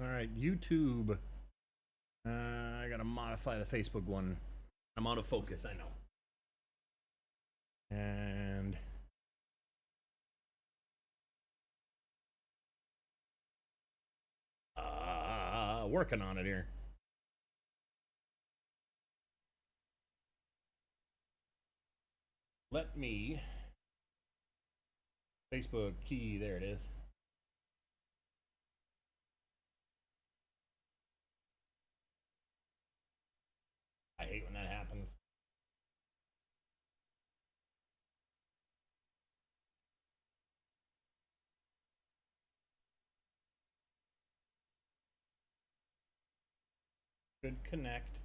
All right, YouTube. I gotta modify the Facebook one. I'm out of focus, I know. And working on it here. Let me Facebook key, there it is. I hate when that happens. Should connect.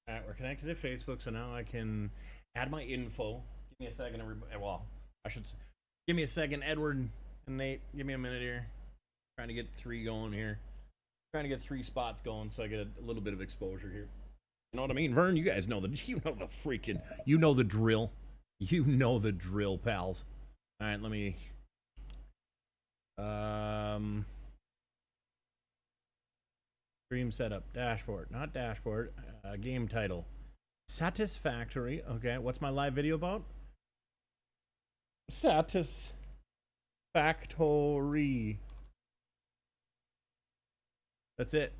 All right, we're connected to Facebook, so now I can add my info. Give me a second, everybody. Well, I should give me a second, Edward and Nate. Give me a minute here. Trying to get 3 going here. Trying to get 3 spots going, so I get a little bit of exposure here. You know what I mean, Vern? You guys know the freaking, you know the drill. You know the drill, pals. All right, let me. Stream setup, dashboard, not dashboard. Game title, satisfactory. Okay, what's my live video about? Satisfactory. That's it.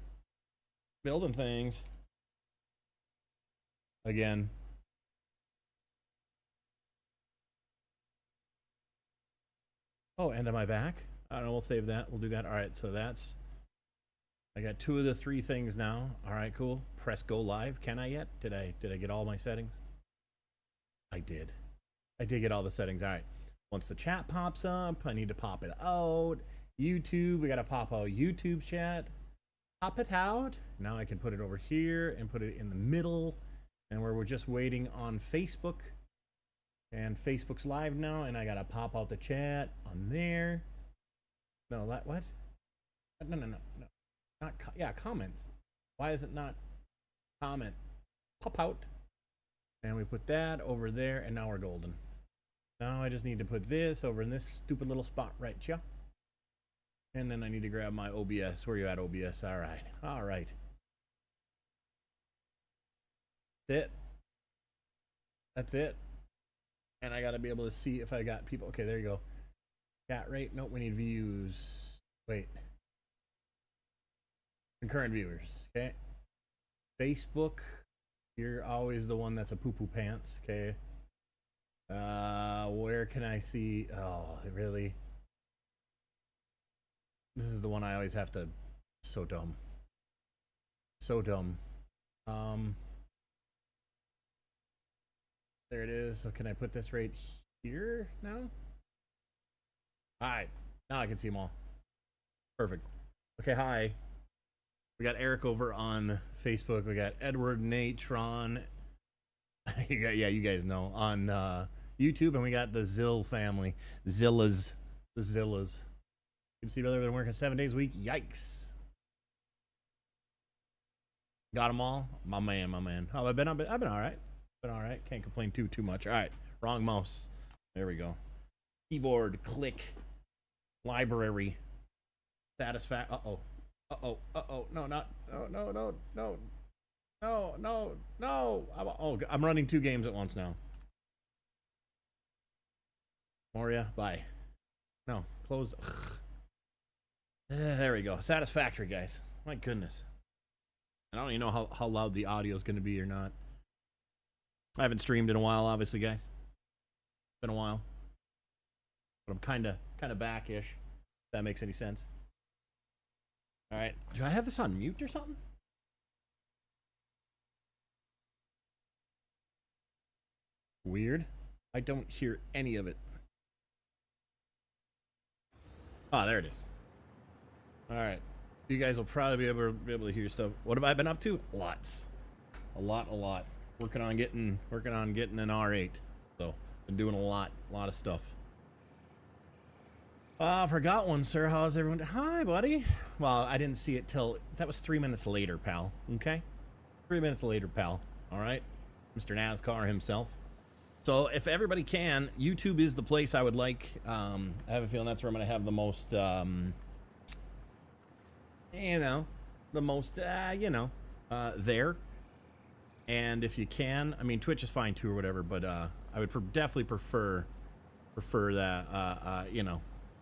Building things. Again. Oh, and am I back? I don't know, we'll save that. We'll do that. All right, so that's, I got 2 of the 3 things now. All right, cool. Press go live. Can I yet? Did I get all my settings? I did. I did get all the settings. All right. Once the chat pops up, I need to pop it out. YouTube, we got to pop out YouTube chat. Pop it out. Now I can put it over here and put it in the middle. And where we're just waiting on Facebook. And Facebook's live now, and I got to pop out the chat on there. No, what? No. Not yeah, comments. Why is it not comment? Pop out. And we put that over there, and now we're golden. Now I just need to put this over in this stupid little spot right here. And then I need to grab my OBS. Where you at, OBS? All right. All right. That's it. That's it. And I got to be able to see if I got people. Okay, there you go. Chat rate. Nope, we need views. Wait. Concurrent viewers. Okay. Facebook. You're always the one that's a poo-poo pants. Okay. Where can I see? Oh, really? This is the one I always have to. So dumb. So dumb. There it is. So can I put this right here now? All right. Now I can see them all. Perfect. Okay, hi. We got Eric over on Facebook. We got Edward, Nate, Tron. Yeah, you guys know. On YouTube. And we got the Zill family. Zillas. The Zillas. You can see brother, been working 7 days a week. Yikes. Got them all? My man. Oh, I've been all right. Been all right. Can't complain too much. All right. Wrong mouse. There we go. Keyboard. Click. Library. Satisfact. Uh-oh. No, not. No. I'm running 2 games at once now. Moria, bye. No, close. There we go. Satisfactory, guys. My goodness. I don't even know how loud the audio is going to be or not. I haven't streamed in a while, obviously, guys. It's been a while. But I'm kind of back-ish, if that makes any sense. All right. Do I have this on mute or something? Weird. I don't hear any of it. Ah, there it is. All right. You guys will probably be able to hear stuff. What have I been up to? Lots. A lot. Working on getting an R8. So, been doing a lot of stuff. Forgot one, sir. How's everyone? Hi, buddy. Well, I didn't see it till that was 3 minutes later, pal. Okay? 3 minutes later, pal. All right? Mr. NASCAR himself. So, if everybody can, YouTube is the place I would like. I have a feeling that's where I'm going to have the most you know, the most, there. And if you can, I mean, Twitch is fine too or whatever, but I would definitely prefer that,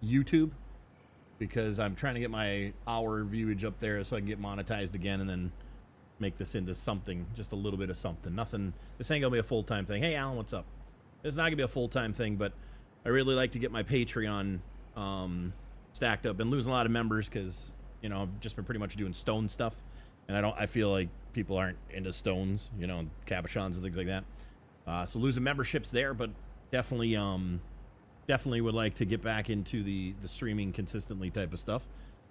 YouTube, because I'm trying to get my hour viewage up there so I can get monetized again and then make this into something, just a little bit of something. Nothing, this ain't gonna be a full-time thing. Hey, Alan, what's up? It's not gonna be a full-time thing, but I really like to get my Patreon stacked up. Been losing a lot of members because, you know, I've just been pretty much doing stone stuff, and I feel like people aren't into stones, you know, cabochons and things like that. So losing memberships there, but definitely would like to get back into the streaming consistently type of stuff,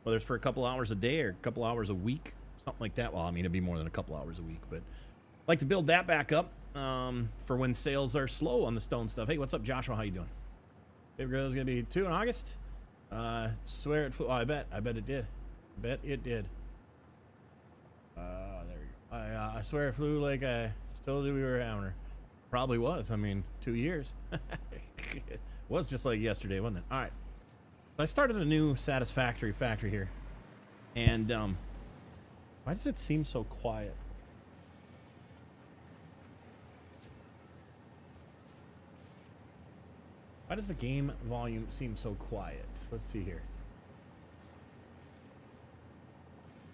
whether it's for a couple hours a day or a couple hours a week, something like that. Well, I mean, it'd be more than a couple hours a week, but I'd like to build that back up for when sales are slow on the stone stuff. Hey, what's up, Joshua? How you doing? Favorite girl is gonna be 2 in August. Swear it flew. Oh, I bet it did. Bet it did. There we go. I swear it flew like I told you we were having her. Probably was. I mean, 2 years. Was just like yesterday, wasn't it? All right. So I started a new Satisfactory factory here, and why does it seem so quiet? Why does the game volume seem so quiet? Let's see here.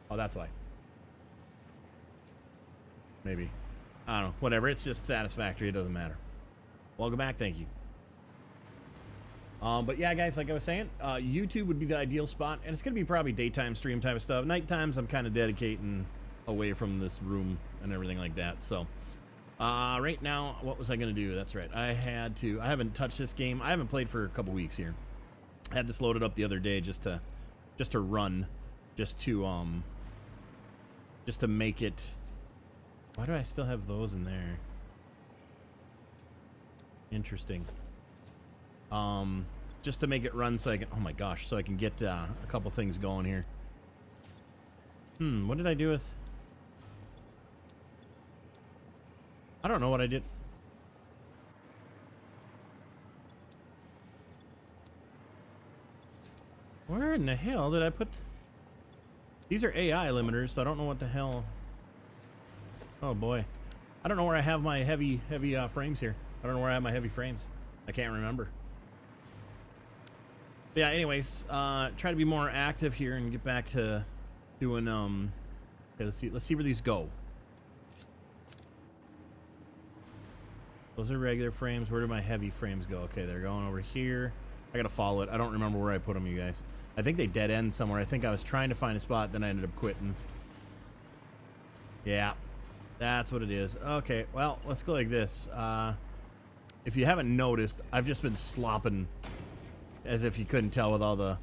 Oh, that's why. Maybe. I don't know. Whatever. It's just Satisfactory. It doesn't matter. Welcome back. Thank you. But yeah, guys, like I was saying, YouTube would be the ideal spot, and it's going to be probably daytime stream type of stuff. Night times, I'm kind of dedicating away from this room and everything like that. So, right now, what was I going to do? That's right. I haven't touched this game. I haven't played for a couple weeks here. I had this loaded up the other day just to run, just to make it. Why do I still have those in there? Interesting. Just to make it run so I can, oh my gosh, so I can get a couple things going here. What did I do with? I don't know what I did. Where in the hell did I put? These are AI limiters, so I don't know what the hell. Oh boy. I don't know where I have my heavy frames here. I don't know where I have my heavy frames. I can't remember. But yeah, anyways, try to be more active here and get back to doing okay, let's see where these go. Those are regular frames. Where do my heavy frames go? Okay, they're going over here. I gotta follow it. I don't remember where I put them, you guys. I think they dead end somewhere. I think I was trying to find a spot, then I ended up quitting. Yeah, that's what it is. Okay, well, let's go like this. If you haven't noticed, I've just been slopping, as if you couldn't tell, with all the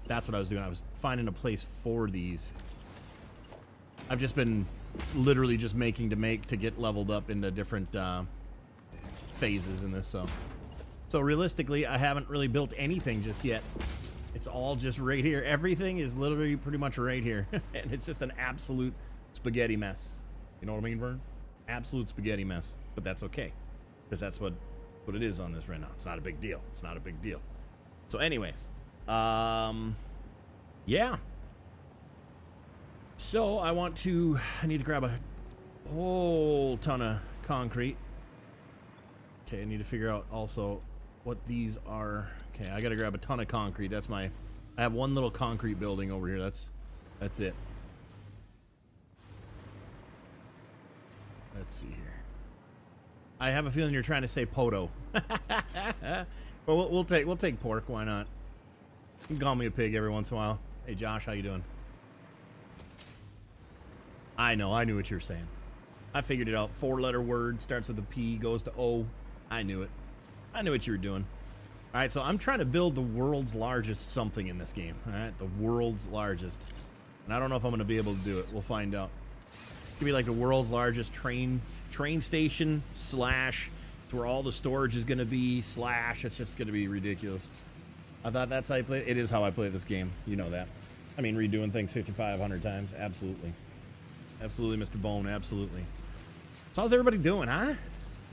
that's what I was doing. I was finding a place for these. I've just been literally just making to get leveled up into different phases in this. So realistically, I haven't really built anything just yet. It's all just right here. Everything is literally pretty much right here, and it's just an absolute spaghetti mess. You know what I mean, Vern? Absolute spaghetti mess. But that's okay, because that's what it is on this right now. It's not a big deal. It's not a big deal. So anyways, yeah. So I need to grab a whole ton of concrete. Okay, I need to figure out also what these are. Okay, I gotta grab a ton of concrete. I have one little concrete building over here. That's it. Let's see here. I have a feeling you're trying to say PODO. Well, we'll take pork. Why not? You can call me a pig every once in a while. Hey, Josh, how you doing? I know. I knew what you were saying. I figured it out. 4-letter word, starts with a P, goes to O. I knew it. I knew what you were doing. All right, so I'm trying to build the world's largest something in this game. All right, the world's largest. And I don't know if I'm going to be able to do it. We'll find out. It's gonna be like the world's largest train station / where all the storage is gonna be / it's just gonna be ridiculous. I thought that's how you play it. It is how I play this game. You know that. I mean, redoing things 5,500 times. Absolutely. Absolutely, Mr. Bone. Absolutely. So how's everybody doing, huh?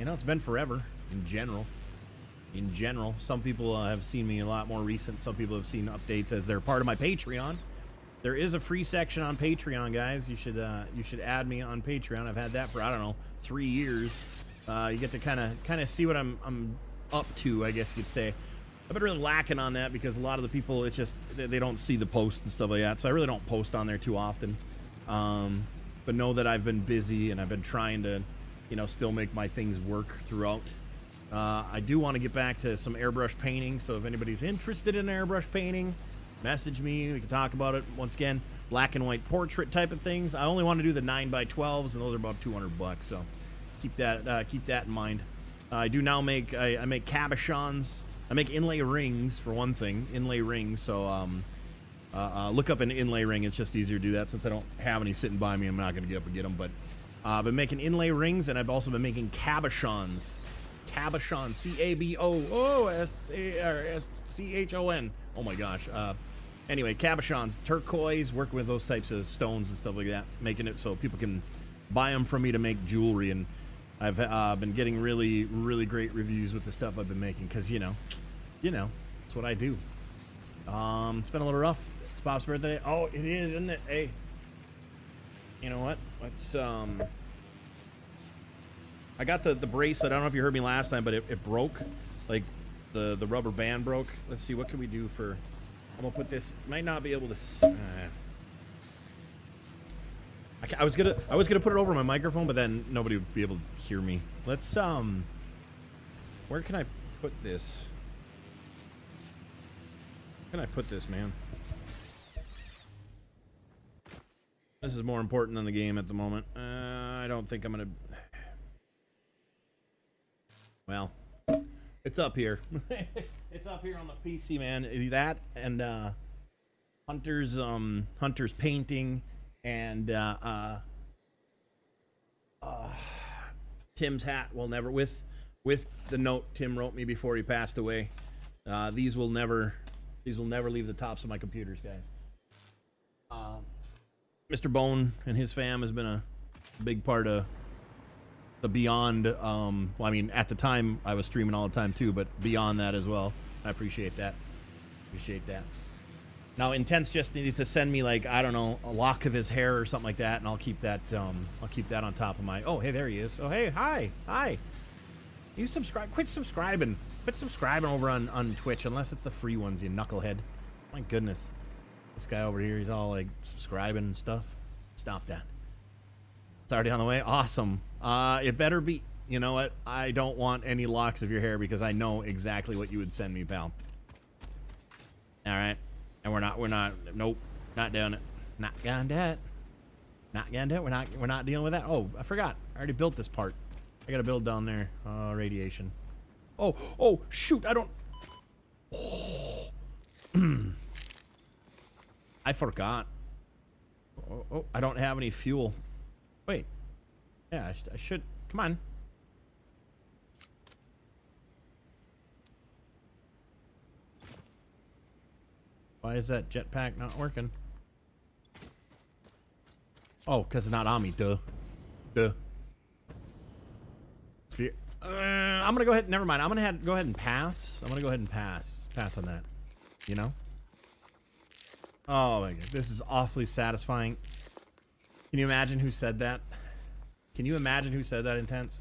You know, it's been forever in general. In general, some people have seen me a lot more recent. Some people have seen updates as they're part of my Patreon. There is a free section on Patreon, guys. You should add me on Patreon. I've had that for, I don't know, 3 years. You get to kind of see what I'm up to, I guess you'd say. I've been really lacking on that because a lot of the people, it's just they don't see the posts and stuff like that. So I really don't post on there too often. But know that I've been busy and I've been trying to, you know, still make my things work throughout. I do want to get back to some airbrush painting. So if anybody's interested in airbrush painting, message me. We can talk about it. Once again, black and white portrait type of things. I only want to do the 9x12s, and those are about $200. So keep that in mind. I do now make I make cabochons. I make inlay rings for one thing. Inlay rings. So look up an inlay ring. It's just easier to do that since I don't have any sitting by me. I'm not going to get up and get them. But I've been making inlay rings, and I've also been making cabochons. Cabochon, C-A-B-O-O-S-A-R-S-C-H-O-N. Oh my gosh. Anyway, cabochons, turquoise, working with those types of stones and stuff like that, making it so people can buy them from me to make jewelry. And I've been getting really, really great reviews with the stuff I've been making because, you know, it's what I do. It's been a little rough. It's Bob's birthday. Oh, it is, isn't it? Hey, you know what? Let's, I got the bracelet. I don't know if you heard me last time, but it broke. Like, the rubber band broke. Let's see, what can we do for... I'm gonna put this. Might not be able to. I was gonna put it over my microphone, but then nobody would be able to hear me. Let's where can I put this? Where can I put this, man? This is more important than the game at the moment. I don't think I'm gonna. Well, it's up here. It's up here on the PC, man. That and Hunter's painting and Tim's hat will never with the note Tim wrote me before he passed away. These will never leave the tops of my computers, guys. Mr. Bone and his fam has been a big part of the beyond. Well, I mean, at the time I was streaming all the time too, but beyond that as well. I appreciate that. Now, Intense just needs to send me, like, I don't know, a lock of his hair or something like that, and I'll keep that on top of my. Oh, hey, there he is. Oh, hey, hi. You subscribe? Quit subscribing over on Twitch, unless it's the free ones, you knucklehead. My goodness, this guy over here, he's all like subscribing and stuff. Stop that. It's already on the way. Awesome. It better be. You know what? I don't want any locks of your hair because I know exactly what you would send me, pal. All right. And we're not, nope, not doing it. Not gonna do it. We're not dealing with that. Oh, I forgot. I already built this part. I gotta build down there. Radiation. Oh, shoot. I don't. Oh. I forgot. Oh, I don't have any fuel. Wait. Yeah, I should. Come on. Why is that jetpack not working? Oh, because it's not on me. Duh. I'm gonna go ahead. Never mind. I'm gonna go ahead and pass. Pass on that. You know. Oh my god, this is awfully satisfying. Can you imagine who said that? Intense?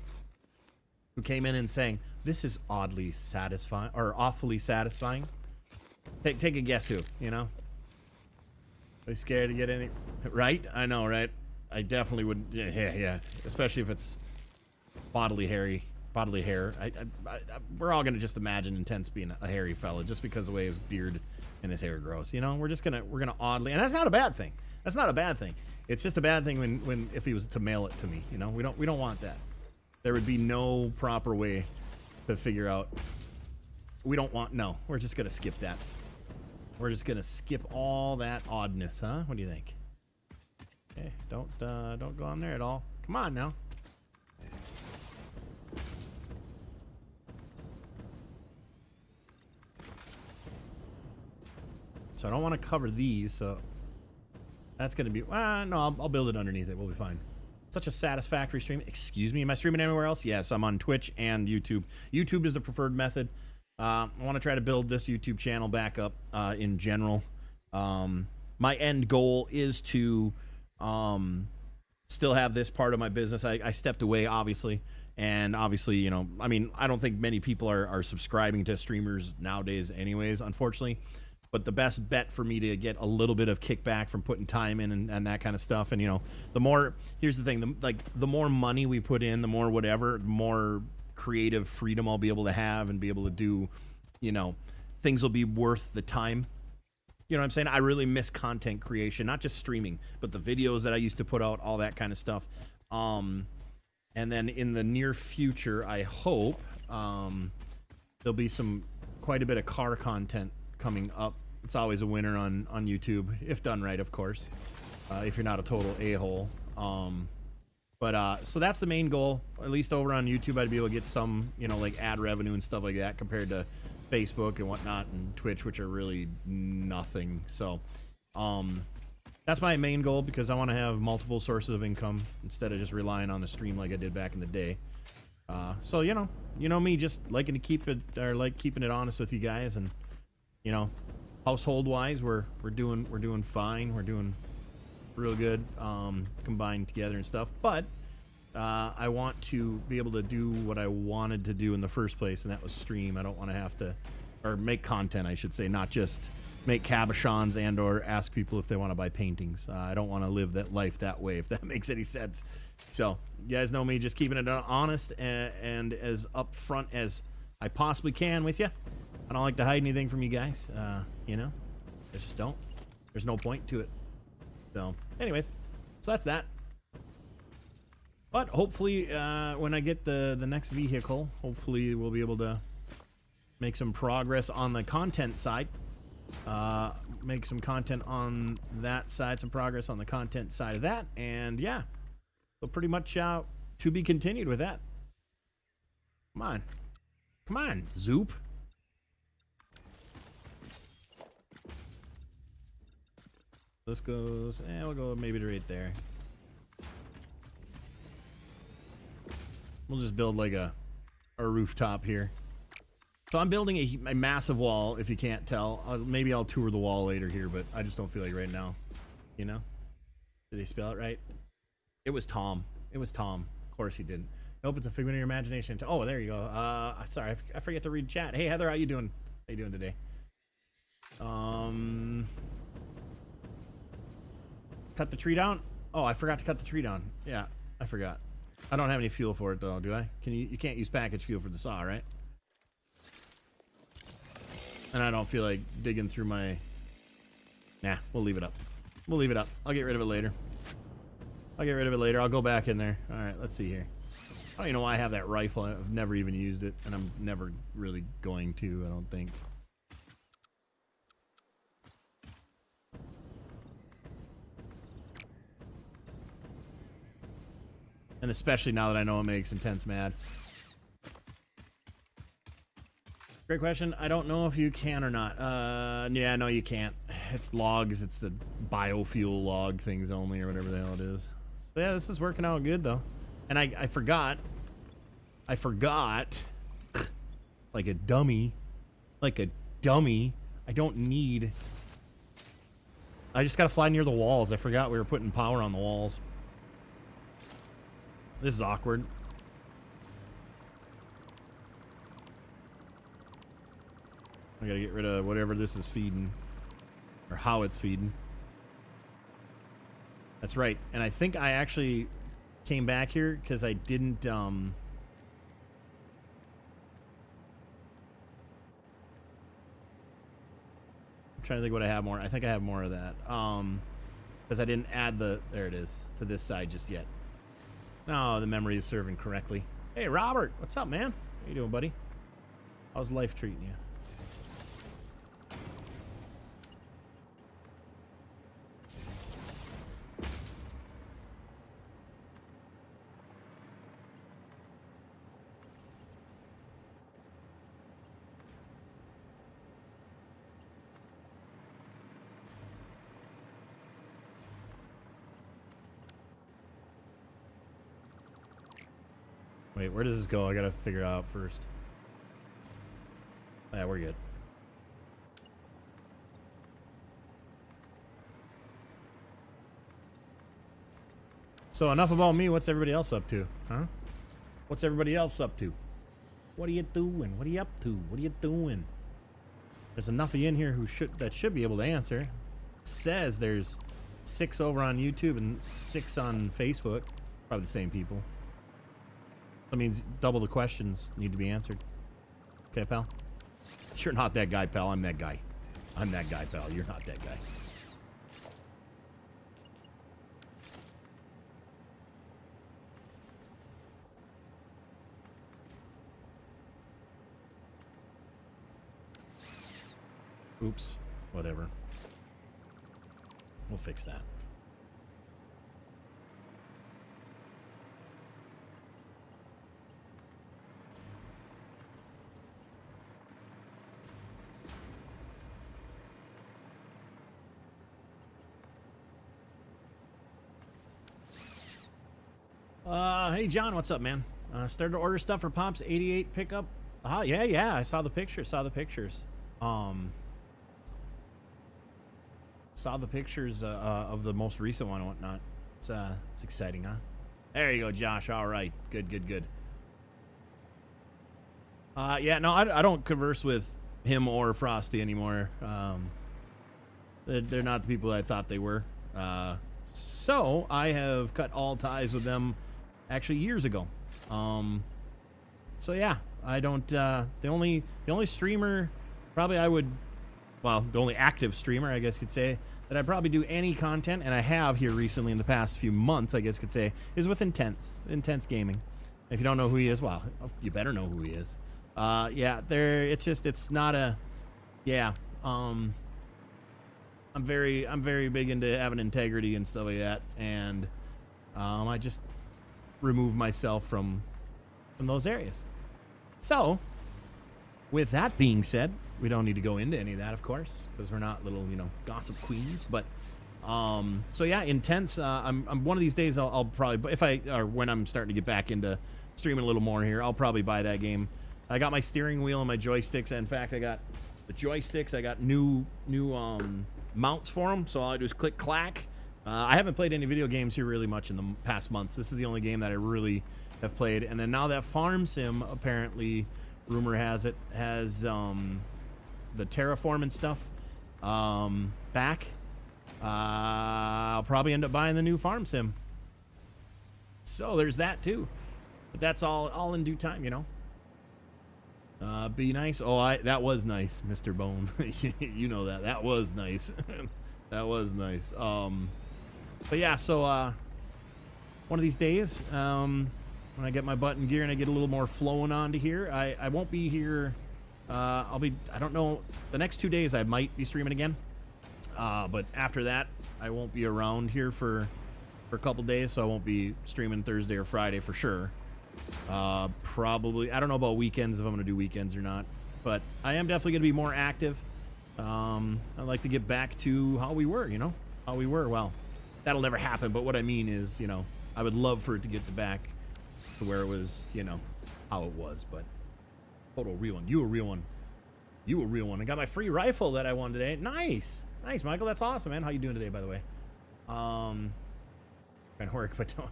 Who came in and saying this is oddly satisfying or awfully satisfying? Take a guess who, you know? Are you scared to get any? Right? I know, right? I definitely would. Yeah. Especially if it's bodily hair. We're all gonna just imagine Intense being a hairy fella just because of the way his beard and his hair grows. You know, we're gonna oddly, and that's not a bad thing. It's just a bad thing when if he was to mail it to me. You know, we don't want that. There would be no proper way to figure out. We don't want. No, we're just gonna skip that. We're just gonna skip all that oddness, huh? What do you think? Okay, don't go on there at all. Come on now. So I don't want to cover these, so that's gonna be. No, I'll build it underneath it. We'll be fine. Such a satisfactory stream. Excuse me, am I streaming anywhere else? Yes, I'm on Twitch and YouTube. YouTube is the preferred method. I want to try to build this YouTube channel back up in general. my end goal is to still have this part of my business. I stepped away, obviously. And obviously, you know, I mean, I don't think many people are subscribing to streamers nowadays anyways, unfortunately. But the best bet for me to get a little bit of kickback from putting time in and that kind of stuff. And, you know, the more, here's the thing, the more money we put in, the more whatever, the more creative freedom I'll be able to have and be able to do, you know, things will be worth the time. You know what I'm saying? I really miss content creation, not just streaming, but the videos that I used to put out, all that kind of stuff. And then in the near future, I hope there'll be quite a bit of car content coming up. It's always a winner on YouTube, if done right, of course. If you're not a total a-hole. So that's the main goal. At least over on YouTube, I'd be able to get some, you know, like ad revenue and stuff like that compared to Facebook and whatnot and Twitch, which are really nothing. So that's my main goal, because I want to have multiple sources of income instead of just relying on the stream like I did back in the day. So you know me, just liking to keep it, or like keeping it honest with you guys. And you know, household wise, we're doing fine. We're doing real good, combined together and stuff. But I want to be able to do what I wanted to do in the first place, and that was stream. I don't want to have to, or make content, I should say, not just make cabochons and or ask people if they want to buy paintings. I don't want to live that life that way, if that makes any sense. So you guys know me, just keeping it honest and as upfront as I possibly can with you. I don't like to hide anything from you guys. You know, I just don't. There's no point to it. So anyways, so that's that. But hopefully when I get the next vehicle, hopefully we'll be able to make some progress on the content side. Make some content on that side, some progress on the content side of that. And yeah, so pretty much to be continued with that. Come on, Zoop. This goes, we'll go maybe to right there. We'll just build like a rooftop here. So I'm building a massive wall, if you can't tell. Maybe I'll tour the wall later here, but I just don't feel like right now. You know? Did they spell it right? It was Tom. It was Tom. Of course he didn't. I hope it's a figment of your imagination. Oh, there you go. Sorry, I forget to read chat. Hey, Heather, how you doing? How you doing today? Cut the tree down? Oh, I forgot to cut the tree down. Yeah, I forgot. I don't have any fuel for it, though, do I? You can't use package fuel for the saw, right? And I don't feel like digging through my... Nah, we'll leave it up. We'll leave it up. I'll get rid of it later. I'll go back in there. Alright, let's see here. I don't even know why I have that rifle. I've never even used it, and I'm never really going to, I don't think. And especially now that I know it makes Intense mad. Great question. I don't know if you can or not. Yeah, no, you can't. It's logs. It's the biofuel log things only, or whatever the hell it is. So yeah, this is working out good though. And I forgot. Like a dummy. I don't need. I just gotta fly near the walls. I forgot we were putting power on the walls. This is awkward. I gotta get rid of whatever this is feeding. Or how it's feeding. That's right. And I think I actually came back here because I didn't, I'm trying to think what I have more. I think I have more of that. Because I didn't add there it is, to this side just yet. No, the memory is serving correctly. Hey, Robert. What's up, man? How you doing, buddy? How's life treating you? Wait, where does this go? I gotta figure out first. Yeah, we're good. So enough about me. What's everybody else up to? Huh? What's everybody else up to? What are you doing? What are you up to? What are you doing? There's enough of you in here who should be able to answer. It says there's 6 over on YouTube and 6 on Facebook. Probably the same people. That means double the questions need to be answered. Okay, pal? You're not that guy, pal. I'm that guy. I'm that guy, pal. You're not that guy. Oops. Whatever. We'll fix that. Hey John, what's up, man? Started to order stuff for Pop's 88 pickup. Yeah, I saw the pictures. Saw the pictures of the most recent one and whatnot. It's exciting, huh? There you go, Josh. All right, good. Yeah, no, I don't converse with him or Frosty anymore. They're not the people I thought they were. So I have cut all ties with them actually years ago. So yeah, I don't, the only streamer probably the only active streamer, I guess you could say, that I probably do any content, and I have here recently in the past few months, I guess you could say, is with Intense Gaming. If you don't know who he is, well, you better know who he is. Yeah, it's not a, yeah, I'm very big into having integrity and stuff like that, and I just remove myself from those areas. So, with that being said, we don't need to go into any of that, of course, because we're not little, gossip queens. But, so yeah, Intense. I'm one of these days I'll probably, when I'm starting to get back into streaming a little more here, I'll probably buy that game. I got my steering wheel and my joysticks. In fact, I got the joysticks. I got new mounts for them, so all I do is click clack. I haven't played any video games here really much in the past months. This is the only game that I really have played. And then now that Farm Sim, apparently, rumor has it, has the terraform and stuff back, I'll probably end up buying the new Farm Sim. So there's that too. But that's all in due time, Be nice. Oh, that was nice, Mr. Bone. You know that. That was nice. That was nice. But yeah, so one of these days, when I get my butt in gear and I get a little more flowing onto here, I won't be here. I don't know, the next 2 days I might be streaming again. But after that, I won't be around here for a couple days, so I won't be streaming Thursday or Friday for sure. Probably, I don't know about weekends, if I'm going to do weekends or not, but I am definitely going to be more active. I'd like to get back to how we were, how we were. Well, that'll never happen, but what I mean is, I would love for it to get back to where it was, how it was. But PODO, real one. You a real one. You a real one. I got my free rifle that I won today. Nice, Michael. That's awesome, man. How you doing today, by the way? Trying to work, but don't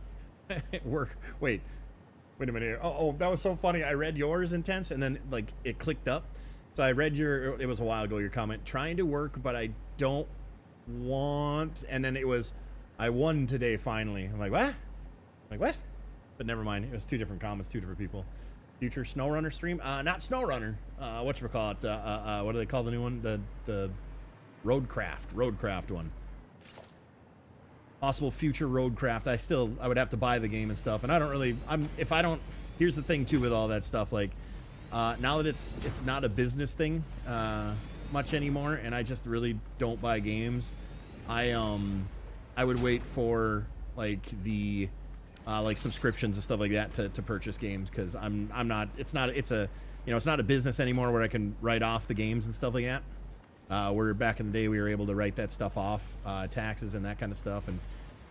work. Wait a minute here. Oh, that was so funny. I read yours, Intense, and then like it clicked up. So I read it was a while ago, your comment, trying to work, but I don't want, and then it was, I won today finally. I'm like, what? But never mind. It was 2 different comments, 2 different people. Future SnowRunner stream? Not SnowRunner. Whatchamacallit? What do they call the new one? The Roadcraft one. Possible future Roadcraft. I would have to buy the game and stuff, and I don't really, here's the thing too with all that stuff, like, now that it's not a business thing, much anymore, and I just really don't buy games, I would wait for, like, the, like subscriptions and stuff like that to purchase games, because it's not a business anymore where I can write off the games and stuff like that. Where back in the day we were able to write that stuff off, taxes and that kind of stuff, and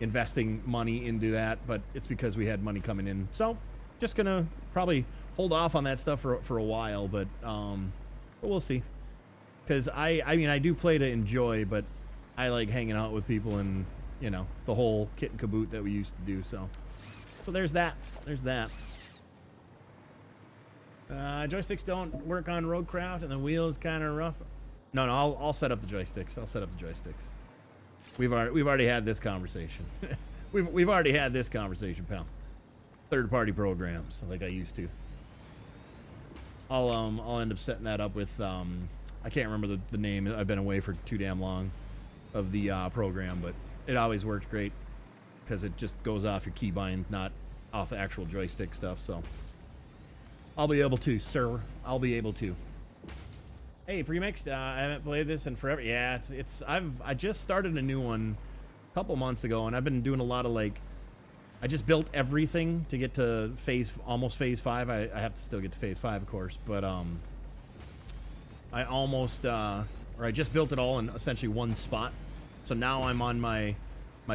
investing money into that, but it's because we had money coming in. So just gonna probably hold off on that stuff for a while, but we'll see. Because I mean I do play to enjoy, but I like hanging out with people and you know, the whole kit and caboot that we used to do. So there's that. There's that. Joysticks don't work on Roadcraft, and the wheel is kind of rough. No, I'll set up the joysticks. I'll set up the joysticks. We've already had this conversation. we've already had this conversation, pal. Third-party programs, like I used to. I'll end up setting that up with I can't remember the name. I've been away for too damn long of the program, but it always worked great because it just goes off your keybinds, not off actual joystick stuff. So I'll be able to, sir. I'll be able to. Hey, Premixed, I haven't played this in forever. Yeah, I just started a new one a couple months ago, and I've been doing a lot of like, I just built everything to get to almost phase 5. I have to still get to phase 5, of course, but I almost or I just built it all in essentially one spot. So now I'm on my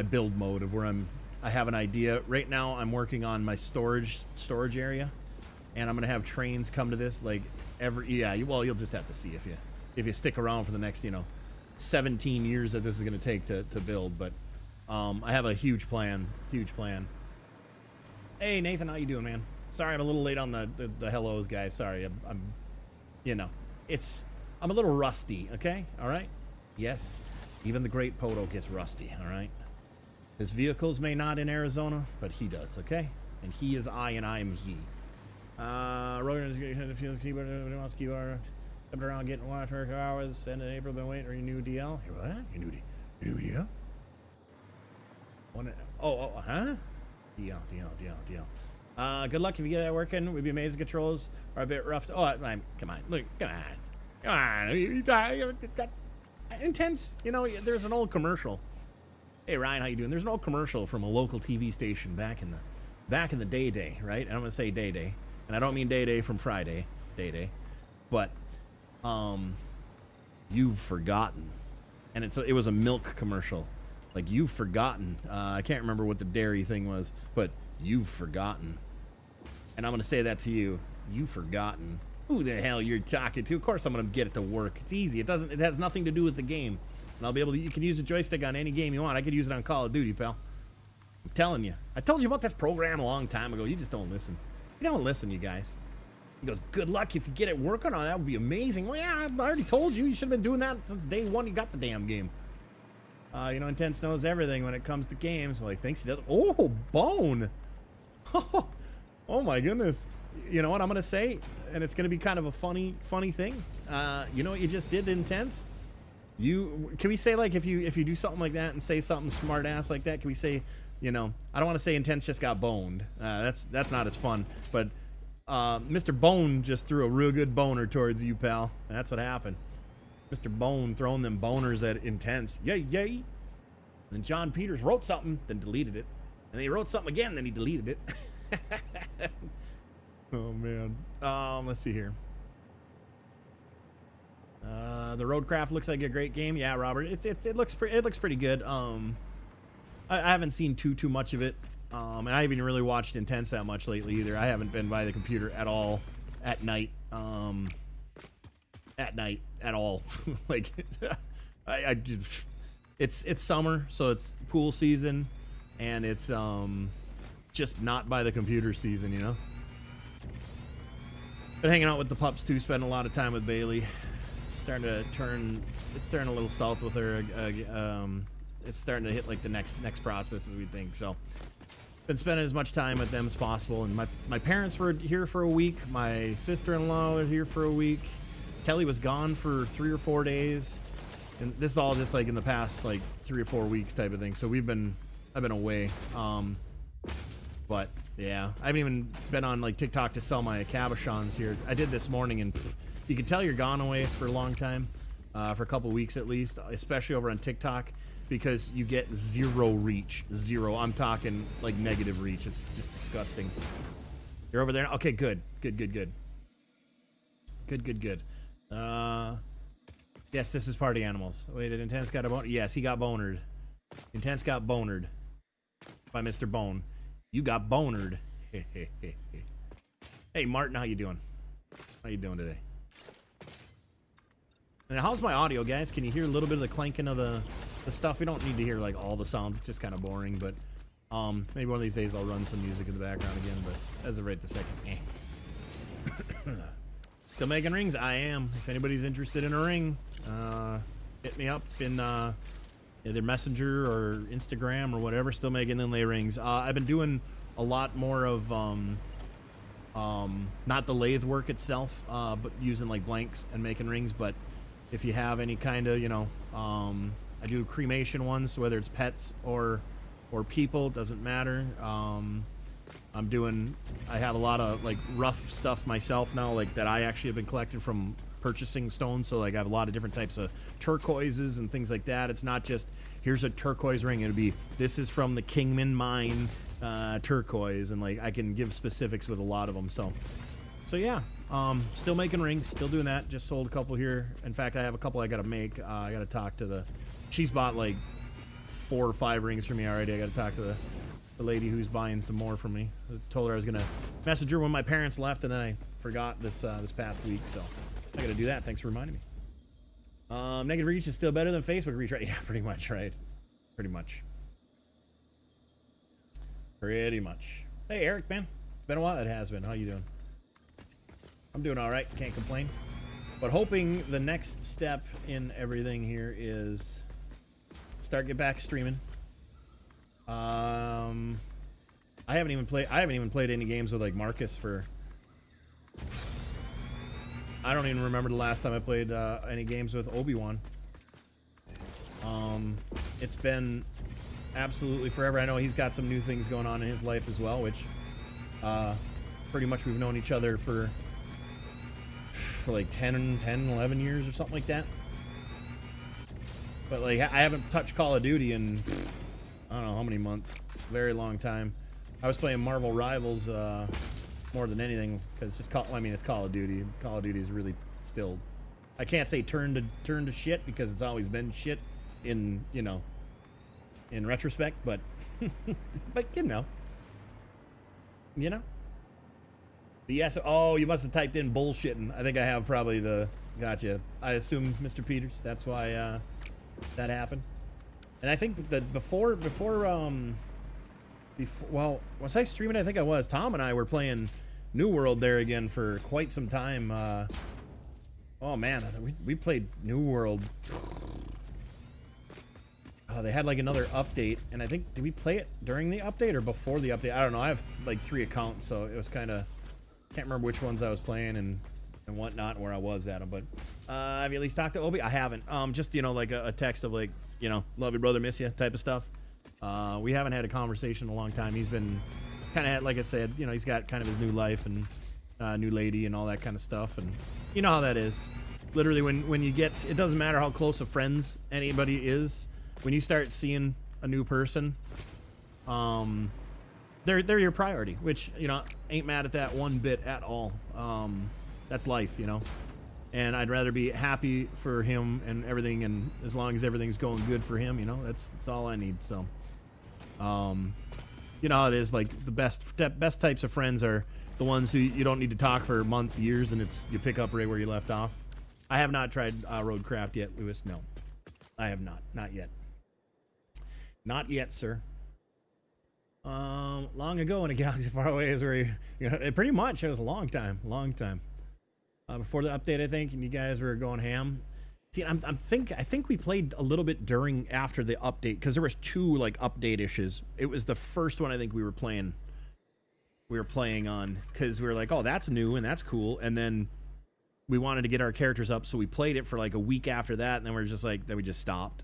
build mode of where I have an idea. Right now I'm working on my storage area, and I'm gonna have trains come to this like you'll just have to see if you stick around for the next 17 years that this is gonna take to build. But I have a huge plan. Hey Nathan, how you doing, man? Sorry I'm a little late on the hellos, guys. Sorry, I'm a little rusty. Okay, all right. Yes, even the great PODO gets rusty. All right. His vehicles may not in Arizona, but he does. Okay, and he is I, and I am he. Rogan is getting the field keyboard. Keyboard. Jumped around getting water for hours. End of April, been waiting for your new DL. What? Your new DL? Huh? DL. Good luck if you get that working. We'd be amazing. Controls are a bit rough. Come on. Look, come on. Intense. There's an old commercial. Hey Ryan, how you doing? There's an old commercial from a local TV station back in the day, right? And I'm gonna say day, and I don't mean day from Friday, day, but you've forgotten, and it was a milk commercial. Like, you've forgotten. I can't remember what the dairy thing was, but you've forgotten. And I'm going to say that to you. You've forgotten who the hell you're talking to. Of course I'm going to get it to work. It's easy. It has nothing to do with the game. And I'll be able to, you can use a joystick on any game you want. I could use it on Call of Duty, pal. I'm telling you. I told you about this program a long time ago. You just don't listen. You don't listen, you guys. He goes, good luck if you get it working on that would be amazing. Well, yeah, I already told you. You should have been doing that since day one you got the damn game. Intense knows everything when it comes to games. Well, he thinks he does. Oh, bone. Oh my goodness. You know what I'm going to say? And it's going to be kind of a funny thing. You know what you just did, Intense? Can we say, like, if you do something like that and say something smart ass like that, can we say, I don't want to say Intense just got boned. That's not as fun. But Mr. Bone just threw a real good boner towards you, pal. That's what happened. Mr. Bone throwing them boners at Intense. Yay. And then John Peters wrote something, then deleted it. And then he wrote something again, then he deleted it. Oh, man. Let's see here. The Roadcraft looks like a great game. Yeah, Robert. It looks pretty good. I haven't seen too much of it. And I haven't really watched Intense that much lately either. I haven't been by the computer at all at night. At all. Like, it's summer, so it's pool season, and it's just not by the computer season, Been hanging out with the pups too, spending a lot of time with Bailey. It's starting a little south with her. It's starting to hit like the next process as we think. So been spending as much time with them as possible. And my parents were here for a week. My sister-in-law was here for a week. Kelly was gone for 3 or 4 days, and this is all just like in the past like 3 or 4 weeks type of thing. So I've been away. But yeah, I haven't even been on like TikTok to sell my cabochons here. I did this morning, and you can tell you're gone away for a long time, for a couple weeks at least, especially over on TikTok, because you get zero reach. Zero. I'm talking like negative reach. It's just disgusting. You're over there. Okay, good. Yes, this is Party Animals. Wait, did Intense got a boner? Yes, he got bonered. Intense got bonered by Mr. Bone. You got bonered. Hey, Martin, how you doing? How you doing today? And how's my audio, guys? Can you hear a little bit of the clanking of the the stuff. We don't need to hear like all the sounds. It's just kind of boring. But maybe one of these days I'll run some music in the background again. But as of right this second, Still making rings? I am. If anybody's interested in a ring, hit me up in either Messenger or Instagram or whatever. Still making inlay rings. I've been doing a lot more of not the lathe work itself, but using like blanks and making rings. But if you have any kind of, you know, I do cremation ones, whether it's pets or people, doesn't matter. I have a lot of like rough stuff myself now, like that I actually have been collecting from purchasing stones. So like I have a lot of different types of turquoises and things like that. It's not just here's a turquoise ring. It'll be this is from the Kingman mine turquoise, and like I can give specifics with a lot of them. So yeah, still making rings, still doing that. Just sold a couple here. In fact, I have a couple I gotta make. I gotta talk to she's bought like 4 or 5 rings for me already. I gotta talk to the lady who's buying some more from me. I told her I was gonna message her when my parents left, and then I forgot this past week, so I gotta do that. Thanks for reminding me. Negative reach is still better than Facebook reach, right? Yeah, pretty much, right? Pretty much. Hey, Eric, man. It's been a while. It has been. How you doing? I'm doing all right. Can't complain. But hoping the next step in everything here is get back streaming. I haven't even played any games with like Marcus for. I don't even remember the last time I played any games with Obi-Wan. It's been absolutely forever. I know he's got some new things going on in his life as well, which pretty much we've known each other for like 10, 11 years or something like that. But like I haven't touched Call of Duty in I don't know how many months. Very long time. I was playing Marvel Rivals more than anything because it's Call of Duty. Call of Duty is really still, I can't say turn to shit because it's always been shit in, you know, in retrospect, but but you know. But yes. Oh, you must have typed in bullshitting. I think I have probably gotcha. I assume, Mr. Peters, that's why that happened. And I think that before well, was I streaming? I think I was. Tom and I were playing New World there again for quite some time. Oh man, we played New World. They had like another update, and I think, did we play it during the update or before the update? I don't know. I have like 3 accounts, so it was kind of, can't remember which ones I was playing and whatnot, and where I was at them. But have you at least talked to Obi? I haven't. Just, you know, like a text of like, you know, love you, brother, miss you type of stuff. We haven't had a conversation in a long time. He's been kind of, like I said, you know, he's got kind of his new life and new lady and all that kind of stuff, and you know how that is. Literally, when you get, it doesn't matter how close of friends anybody is. When you start seeing a new person, they're your priority, which, you know, ain't mad at that one bit at all. That's life, you know. And I'd rather be happy for him and everything, and as long as everything's going good for him, you know, that's all I need. So, you know how it is. Like the best types of friends are the ones who you don't need to talk for months, years, and you pick up right where you left off. I have not tried Roadcraft yet, Lewis. No, I have not yet. Not yet, sir. Long ago in a galaxy far away is where you know, pretty much it was a long time. Before the update, I think, and you guys were going ham. See, I think we played a little bit after the update, because there was 2 like update issues. It was the first one I think we were playing on, because we were like, oh, that's new and that's cool, and then we wanted to get our characters up, so we played it for like a week after that, and then we just stopped.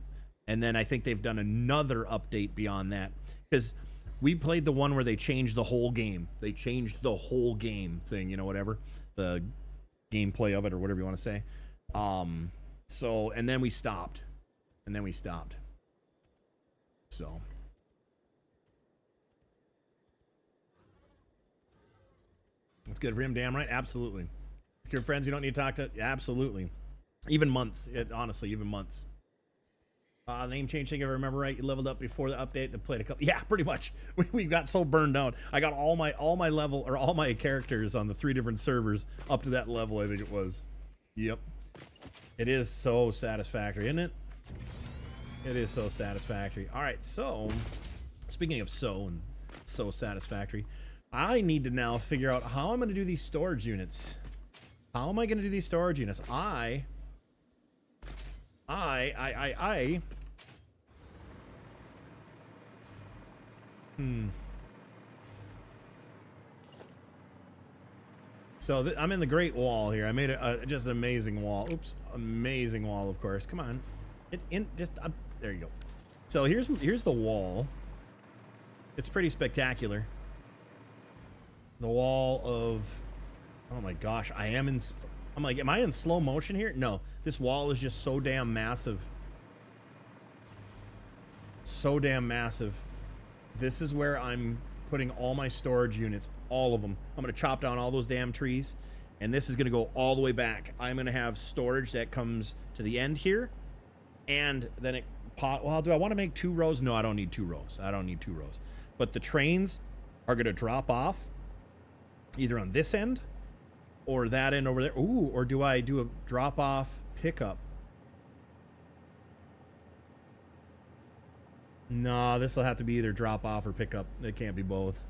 And then I think they've done another update beyond that, because we played the one where they changed the whole game. They changed the whole game thing, you know, whatever, the gameplay of it or whatever you want to say. So, and then we stopped. So. That's good for him, damn right. Absolutely. If you're friends you don't need to talk to, absolutely. Even months, honestly, even months. Name change thing, if I remember right, you leveled up before the update, then played a couple. Yeah, pretty much. We got so burned out. I got all my level, or all my characters on the 3 different servers up to that level, I think it was. Yep. It is so satisfactory, isn't it? It is so satisfactory. All right, so speaking of so satisfactory, I need to now figure out how I'm going to do these storage units. How am I going to do these storage units? So I'm in the Great Wall here. I made just an amazing wall. Oops, amazing wall, of course. Come on, there you go. So here's the wall. It's pretty spectacular. The wall of, oh my gosh, I'm like, am I in slow motion here? No, this wall is just so damn massive. So damn massive. This is where I'm putting all my storage units, all of them. I'm gonna chop down all those damn trees, and this is gonna go all the way back. I'm gonna have storage that comes to the end here, and then it well, do I want to make 2 rows? No, I don't need 2 rows. I don't need 2 rows. But the trains are gonna drop off either on this end or that end over there. Ooh, or do I do a drop off pickup? No, this will have to be either drop off or pick up. It can't be both.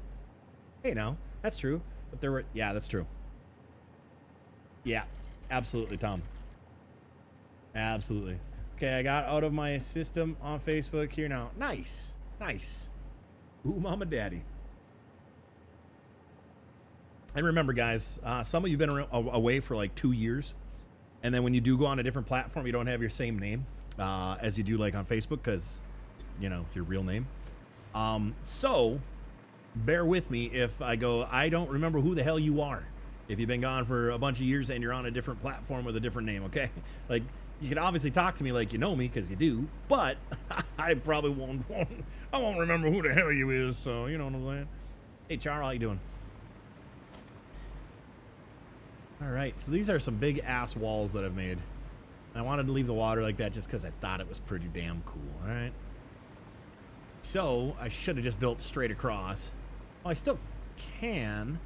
Hey, now that's true. But there were, yeah, that's true. Yeah, absolutely, Tom. Absolutely. Okay, I got out of my system on Facebook here now. Nice, nice. Ooh, mama, daddy. And remember, guys, some of you've been away for like 2 years, and then when you do go on a different platform, you don't have your same name as you do like on Facebook, because you know your real name. So bear with me if I go, I don't remember who the hell you are. If you've been gone for a bunch of years and you're on a different platform with a different name, okay? Like, you can obviously talk to me like you know me, because you do, but I probably won't remember who the hell you is, so you know what I'm saying. Hey, Char, how you doing? All right, so these are some big ass walls that I've made. I wanted to leave the water like that just because I thought it was pretty damn cool. All right. So I should have just built straight across. Well, I still can.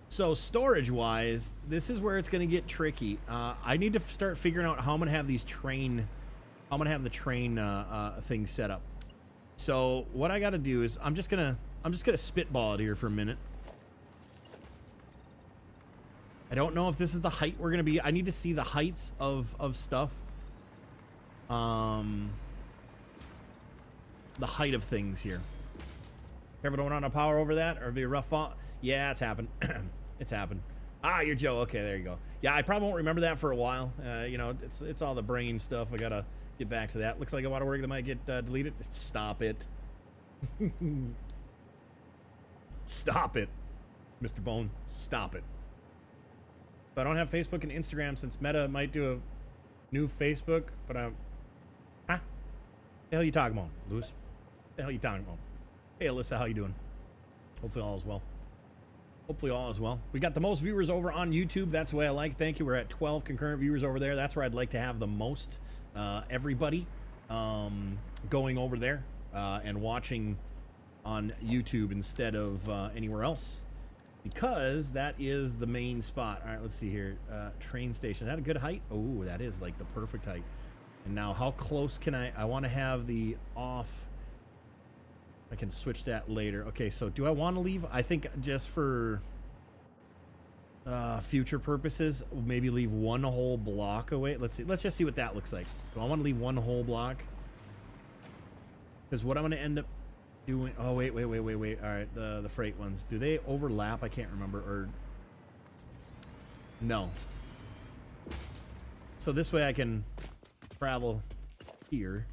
So storage-wise, this is where it's going to get tricky. I need to start figuring out how I'm going to have these train. I'm going to have the train thing set up. So what I got to do is I'm just gonna spitball it here for a minute. I don't know if this is the height we're gonna be. I need to see the heights of stuff. The height of things here. Ever don't run out of power over that, or it'd be a rough fall? Yeah, it's happened. It's happened. Ah, you're Joe. Okay, there you go. Yeah, I probably won't remember that for a while. You know, it's all the brain stuff. I gotta get back to that. Looks like a lot of work that might get deleted. Stop it. Stop it, Mr. Bone. Stop it. I don't have Facebook and Instagram since Meta might do a new Facebook, but I'm... Huh? The hell you talking about, Lewis? The hell you talking about? Hey, Alyssa, how you doing? Hopefully all is well. Hopefully all is well. We got the most viewers over on YouTube. That's the way I like. Thank you. We're at 12 concurrent viewers over there. That's where I'd like to have the most everybody going over there and watching on YouTube instead of anywhere else. Because that is the main spot. All right, let's see here. Train station. Is that a good height? Oh, that is like the perfect height. And now how close can I want to have the off. I can switch that later. Okay, so do I want to leave? I think just for future purposes, maybe leave one whole block away. Let's see. Let's just see what that looks like. So I want to leave one whole block. Because what I'm going to end up doing... Oh, wait. All right, the freight ones. Do they overlap? I can't remember. Or... No. So this way I can travel here.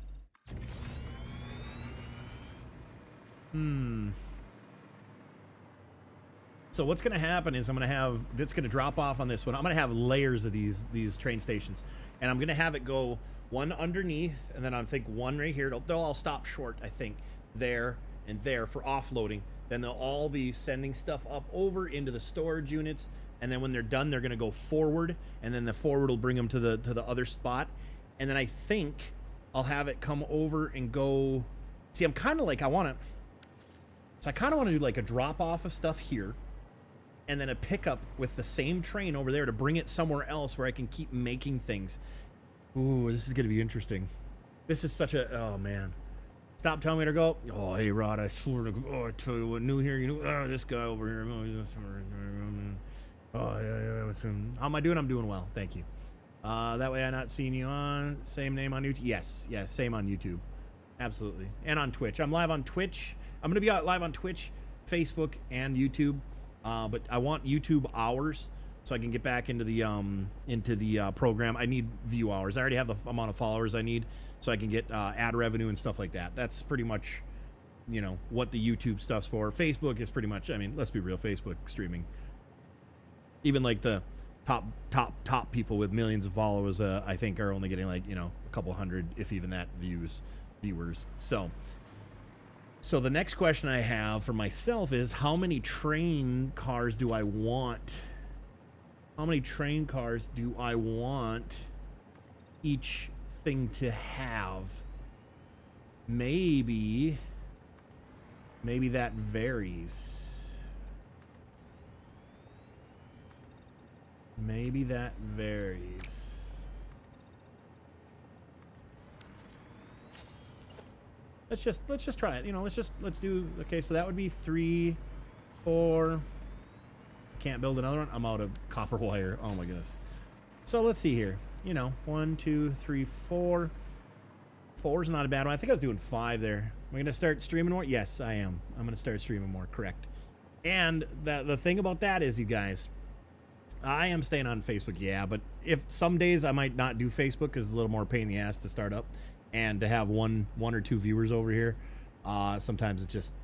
So what's going to happen is I'm going to have... It's going to drop off on this one. I'm going to have layers of these train stations. And I'm going to have it go one underneath, and then I think one right here. They'll all stop short, I think. There and there for offloading. Then they'll all be sending stuff up over into the storage units, and then when they're done, they're going to go forward, and then the forward will bring them to the other spot. And then I think I'll have it come over and go... See, I'm kind of like, I kind of want to do like a drop off of stuff here, and then a pickup with the same train over there to bring it somewhere else where I can keep making things. Ooh, this is gonna be interesting. This is such a, oh man. Stop telling me to go. Oh, hey Rod, I swear to God, oh, I tell you what, new here, you know, this guy over here. Oh yeah. How am I doing? I'm doing well, thank you. That way I'm not seeing you on same name on YouTube. Yes, same on YouTube, absolutely, and on Twitch. I'm live on Twitch. I'm gonna be live on Twitch, Facebook, and YouTube. But I want YouTube hours so I can get back into the program. I need view hours. I already have the amount of followers I need, so I can get ad revenue and stuff like that. That's pretty much, you know, what the YouTube stuff's for. Facebook is pretty much, I mean, let's be real, Facebook streaming. Even like the top people with millions of followers, I think are only getting like, you know, a couple hundred, if even that, viewers. So the next question I have for myself is, how many train cars do I want? How many train cars do I want each thing to have? Maybe that varies. Maybe that varies. Let's just try it. You know, let's do, okay, so that would be 3, 4. Can't build another one. I'm out of copper wire. Oh my goodness. So let's see here. You know, 1, 2, 3, 4. 4 is not a bad one. I think I was doing 5 there. Am I gonna start streaming more? Yes, I am. I'm gonna start streaming more, correct. And the thing about that is, you guys, I am staying on Facebook, yeah, but if some days I might not do Facebook because it's a little more pain in the ass to start up. And to have one or two viewers over here, sometimes it's just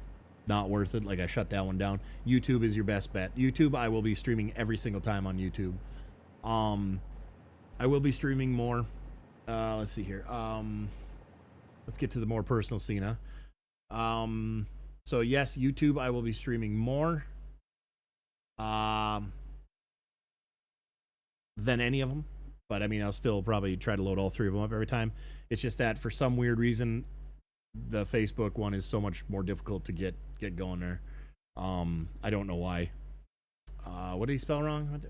not worth it. Like, I shut that one down. YouTube is your best bet. YouTube, I will be streaming every single time on YouTube. I will be streaming more. Let's see here. Let's get to the more personal scene, huh? So yes, YouTube, I will be streaming more than any of them. But I mean, I'll still probably try to load all 3 of them up every time. It's just that for some weird reason, the Facebook one is so much more difficult to get going there. I don't know why. What did he spell wrong?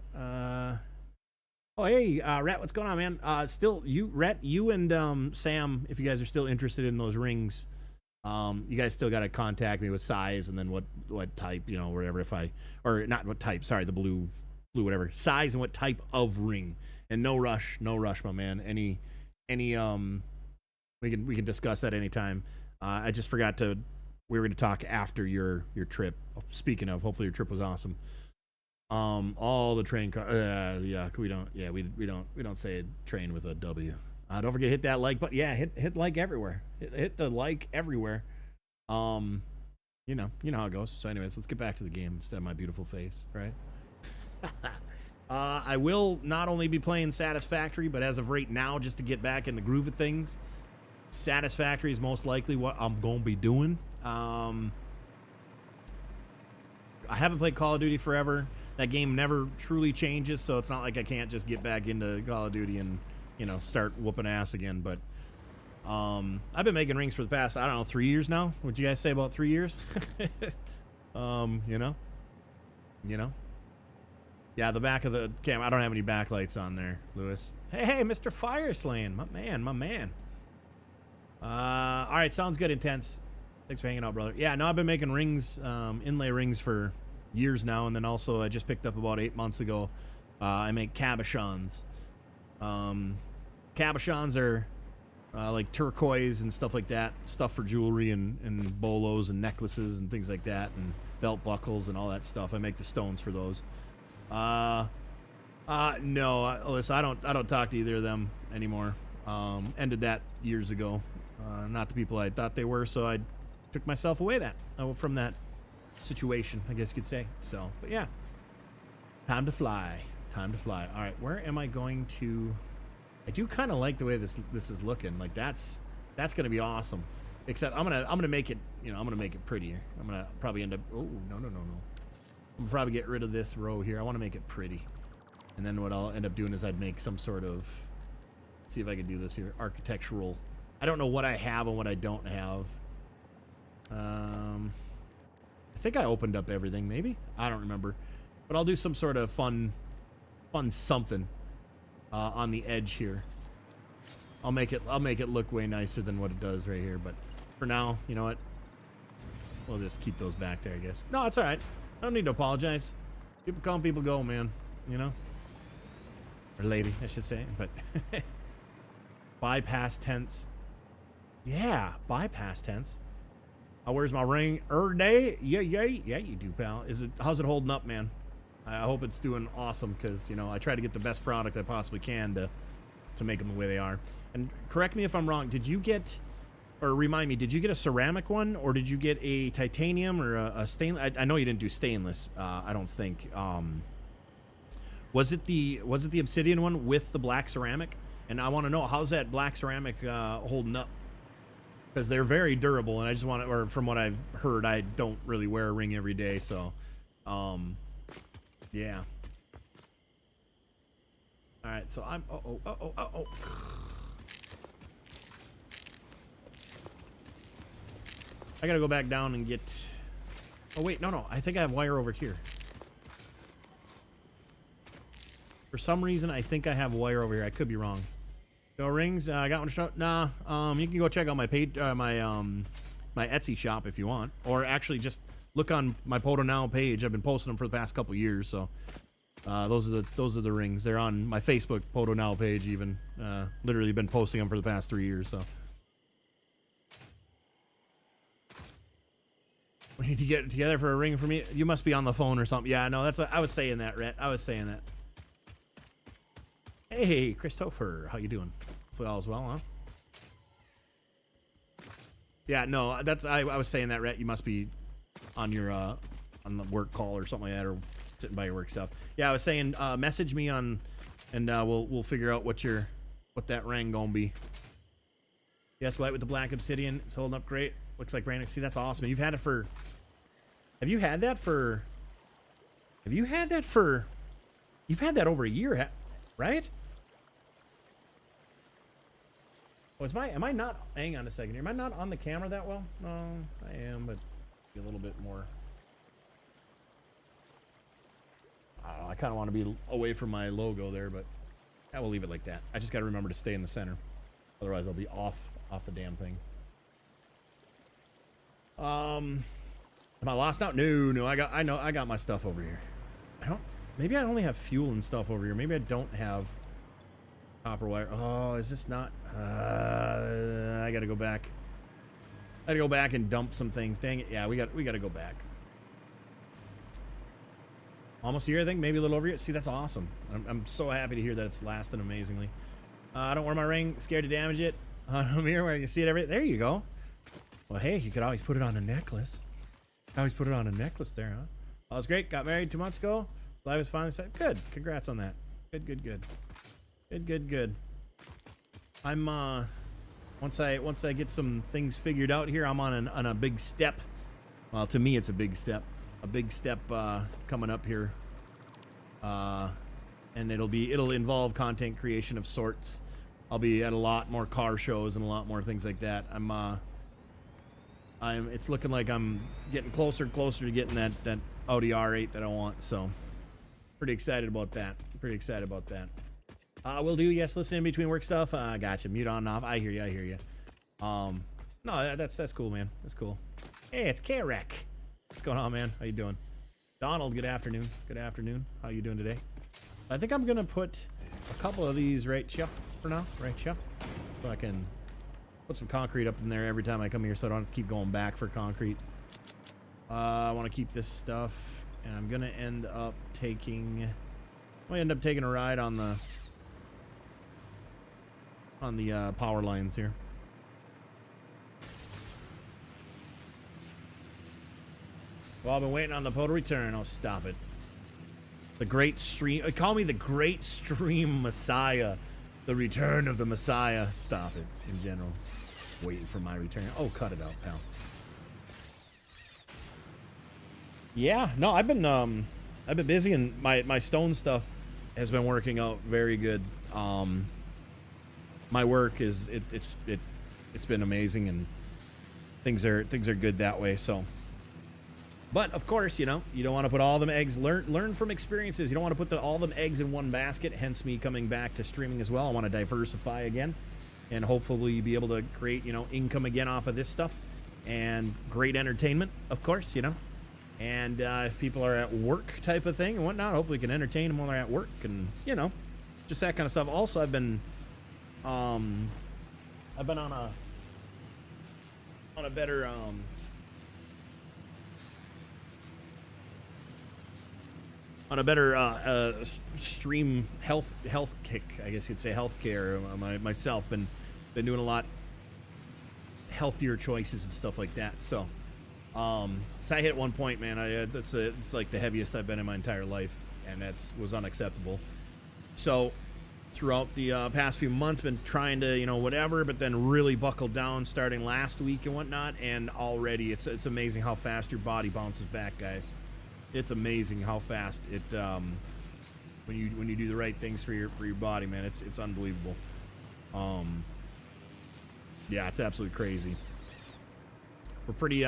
Oh, hey, Rhett, what's going on, man? Still, Rhett, you and Sam, if you guys are still interested in those rings, you guys still got to contact me with size and then what type, you know, whatever. Or not what type, sorry, the blue, whatever size and what type of ring. And no rush, my man. Any, we can discuss that anytime. I just forgot to. We were going to talk after your trip. Speaking of, hopefully your trip was awesome. All the train car. Yeah, we don't say train with a W. Don't forget to hit that like button. Yeah, hit like everywhere. Hit the like everywhere. You know how it goes. So, anyways, let's get back to the game instead of my beautiful face, right? I will not only be playing Satisfactory, but as of right now, just to get back in the groove of things, Satisfactory is most likely what I'm going to be doing. I haven't played Call of Duty forever. That game never truly changes, so it's not like I can't just get back into Call of Duty and, you know, start whooping ass again. But I've been making rings for the past, I don't know, 3 years now. What'd you guys say about 3 years? You know? Yeah, the back of the camera. I don't have any backlights on there, Lewis. Hey, Mr. Fireslaying. My man. All right, sounds good, Intense. Thanks for hanging out, brother. Yeah, no, I've been making rings, inlay rings for years now, and then also I just picked up about 8 months ago. I make cabochons. Cabochons are like turquoise and stuff like that, stuff for jewelry and bolos and necklaces and things like that, and belt buckles and all that stuff. I make the stones for those. No, listen, I don't talk to either of them anymore. Ended that years ago. Not the people I thought they were, so I took myself away from that situation, I guess you could say. So, but yeah, time to fly. All right, where am I going to? I do kind of like the way this is looking. Like that's gonna be awesome. Except I'm gonna make it, you know, I'm gonna make it prettier. I'm gonna probably end up. Oh no. I'm gonna probably get rid of this row here. I want to make it pretty. And then what I'll end up doing is I'd make some sort of, let's see if I can do this here, architectural. I don't know what I have and what I don't have. I think I opened up everything, maybe? I don't remember. But I'll do some sort of fun something on the edge here. I'll make it look way nicer than what it does right here. But for now, you know what? We'll just keep those back there, I guess. No, it's all right. I don't need to apologize. People come, people go, man. You know, or lady, I should say. But bypass tense. Yeah, bypass tense. Where's my ring? Day? Yeah, you do, pal. How's it holding up, man? I hope it's doing awesome, because, you know, I try to get the best product I possibly can to make them the way they are. And correct me if I'm wrong, did you get, or remind me, did you get a ceramic one, or did you get a titanium or a stainless? I know you didn't do stainless, I don't think. Was it the obsidian one with the black ceramic? And I want to know, how's that black ceramic holding up? Because they're very durable, and I just want to, or from what I've heard, I don't really wear a ring every day, so, yeah. All right, so I'm, uh-oh. I gotta go back down and get, oh wait, no, I think I have wire over here. For some reason, I think I have wire over here. I could be wrong. Go rings. I got one to show. Nah. You can go check out my page, my Etsy shop if you want, or actually just look on my PODO Now page. I've been posting them for the past couple years, so those are the rings. They're on my Facebook PODO Now page. Even literally been posting them for the past 3 years. So we need to get together for a ring for me. You must be on the phone or something. Yeah, no, I was saying that, Rhett. I was saying that. Hey, Christopher, how you doing? Hopefully all is well, huh? Yeah, no, I was saying that, Rhett. You must be on your on the work call or something like that, or sitting by your work stuff. Yeah, I was saying, message me on, and we'll figure out what that ring gonna be. Yes, white with the black obsidian. It's holding up great. Looks like brand new. See, that's awesome. You've had it for. Have you had that for? You've had that over a year, right? Oh, am I not, hang on a second here. Am I not on the camera that well? No, I am, but a little bit more. I don't know, I kind of want to be away from my logo there, but I will leave it like that. I just got to remember to stay in the center. Otherwise, I'll be off the damn thing. Am I lost out? No, I got my stuff over here. Maybe I only have fuel and stuff over here. Maybe I don't have copper wire. Oh, is this not? I gotta go back. I gotta go back and dump some things. Dang it! Yeah, we gotta go back. Almost here, I think. Maybe a little over here. See, that's awesome. I'm so happy to hear that it's lasting amazingly. I don't wear my ring. Scared to damage it. I'm here where you can see it every. There you go. Well, hey, you could always put it on a necklace. Always put it on a necklace there, huh? That was great. Got married 2 months ago. Life was finally set. Good. Congrats on that. Good. I'm once I get some things figured out here, I'm on a big step. Well, to me, it's a big step. A big step coming up here. And it'll involve content creation of sorts. I'll be at a lot more car shows and a lot more things like that. It's looking like I'm getting closer and closer to getting that Audi R8 that I want. So pretty excited about that. Will do. Yes, listen in between work stuff. Gotcha. Mute on and off. I hear you. No, that's cool, man. That's cool. Hey, it's K-Rec. What's going on, man? How you doing? Donald, good afternoon. How you doing today? I think I'm gonna put a couple of these right here for now. Right here. So I can put some concrete up in there every time I come here, so I don't have to keep going back for concrete. I want to keep this stuff, and I'm gonna end up taking a ride on the power lines here. Well, I've been waiting on the PODO return. Oh, stop it. The great stream. Call me the great stream messiah. The return of the messiah. Stop it. In general. Waiting for my return. Oh, cut it out, pal. Yeah, no, I've been busy, and my stone stuff has been working out very good. My work it's been amazing, and things are good that way. So, but of course, you know, you don't want to put all them eggs. Learn from experiences. You don't want to put all them eggs in one basket. Hence me coming back to streaming as well. I want to diversify again. and hopefully be able to create, you know, income again off of this stuff, and great entertainment, of course, you know. And if people are at work type of thing and whatnot, hopefully we can entertain them while they're at work, and, you know, just that kind of stuff. Also, I've been on a better stream health kick, I guess you'd say, healthcare. Myself been doing a lot healthier choices and stuff like that. So I hit one point, man. It's like the heaviest I've been in my entire life, and was unacceptable. So throughout the past few months, been trying to, you know, whatever, but then really buckled down starting last week and whatnot. And already it's amazing how fast your body bounces back, guys. It's amazing how fast it when you do the right things for your body, man. It's unbelievable. Yeah, it's absolutely crazy. We're pretty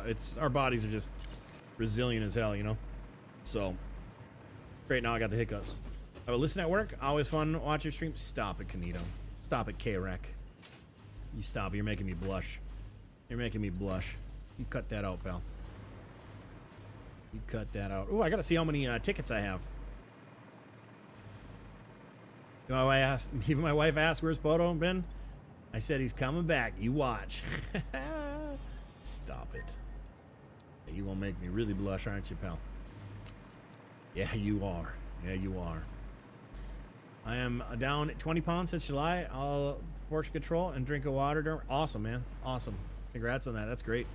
it's our bodies are just resilient as hell, you know. So great. Now I got the hiccups. I will listen at work. Always fun to watch your stream. Stop it, Canito. Stop it, K-Rec. You stop it. You're making me blush. You're making me blush. You cut that out, pal. You cut that out. Oh, I gotta see how many tickets I have. Even my wife asked, where's PODO been? I said he's coming back. You watch. Stop it. You gonna make me really blush, aren't you, pal? Yeah, you are. Yeah, you are. I am down 20 pounds since July. I'll portion control and drink of water. Awesome, man. Awesome. Congrats on that. That's great.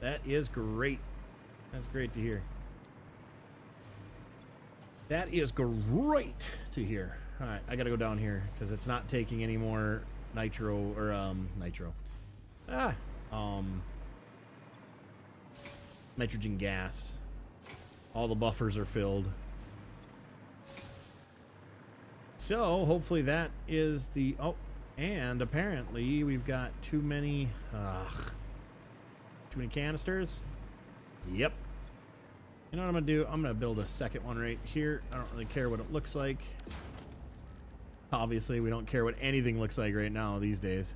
That is great. That's great to hear. That is great to hear. All right, I gotta go down here because it's not taking any more nitro or nitrogen gas. All the buffers are filled. So hopefully that is the and apparently we've got too many canisters. Yep. You know what I'm gonna do? I'm gonna build a second one right here. I don't really care what it looks like. Obviously, we don't care what anything looks like right now these days.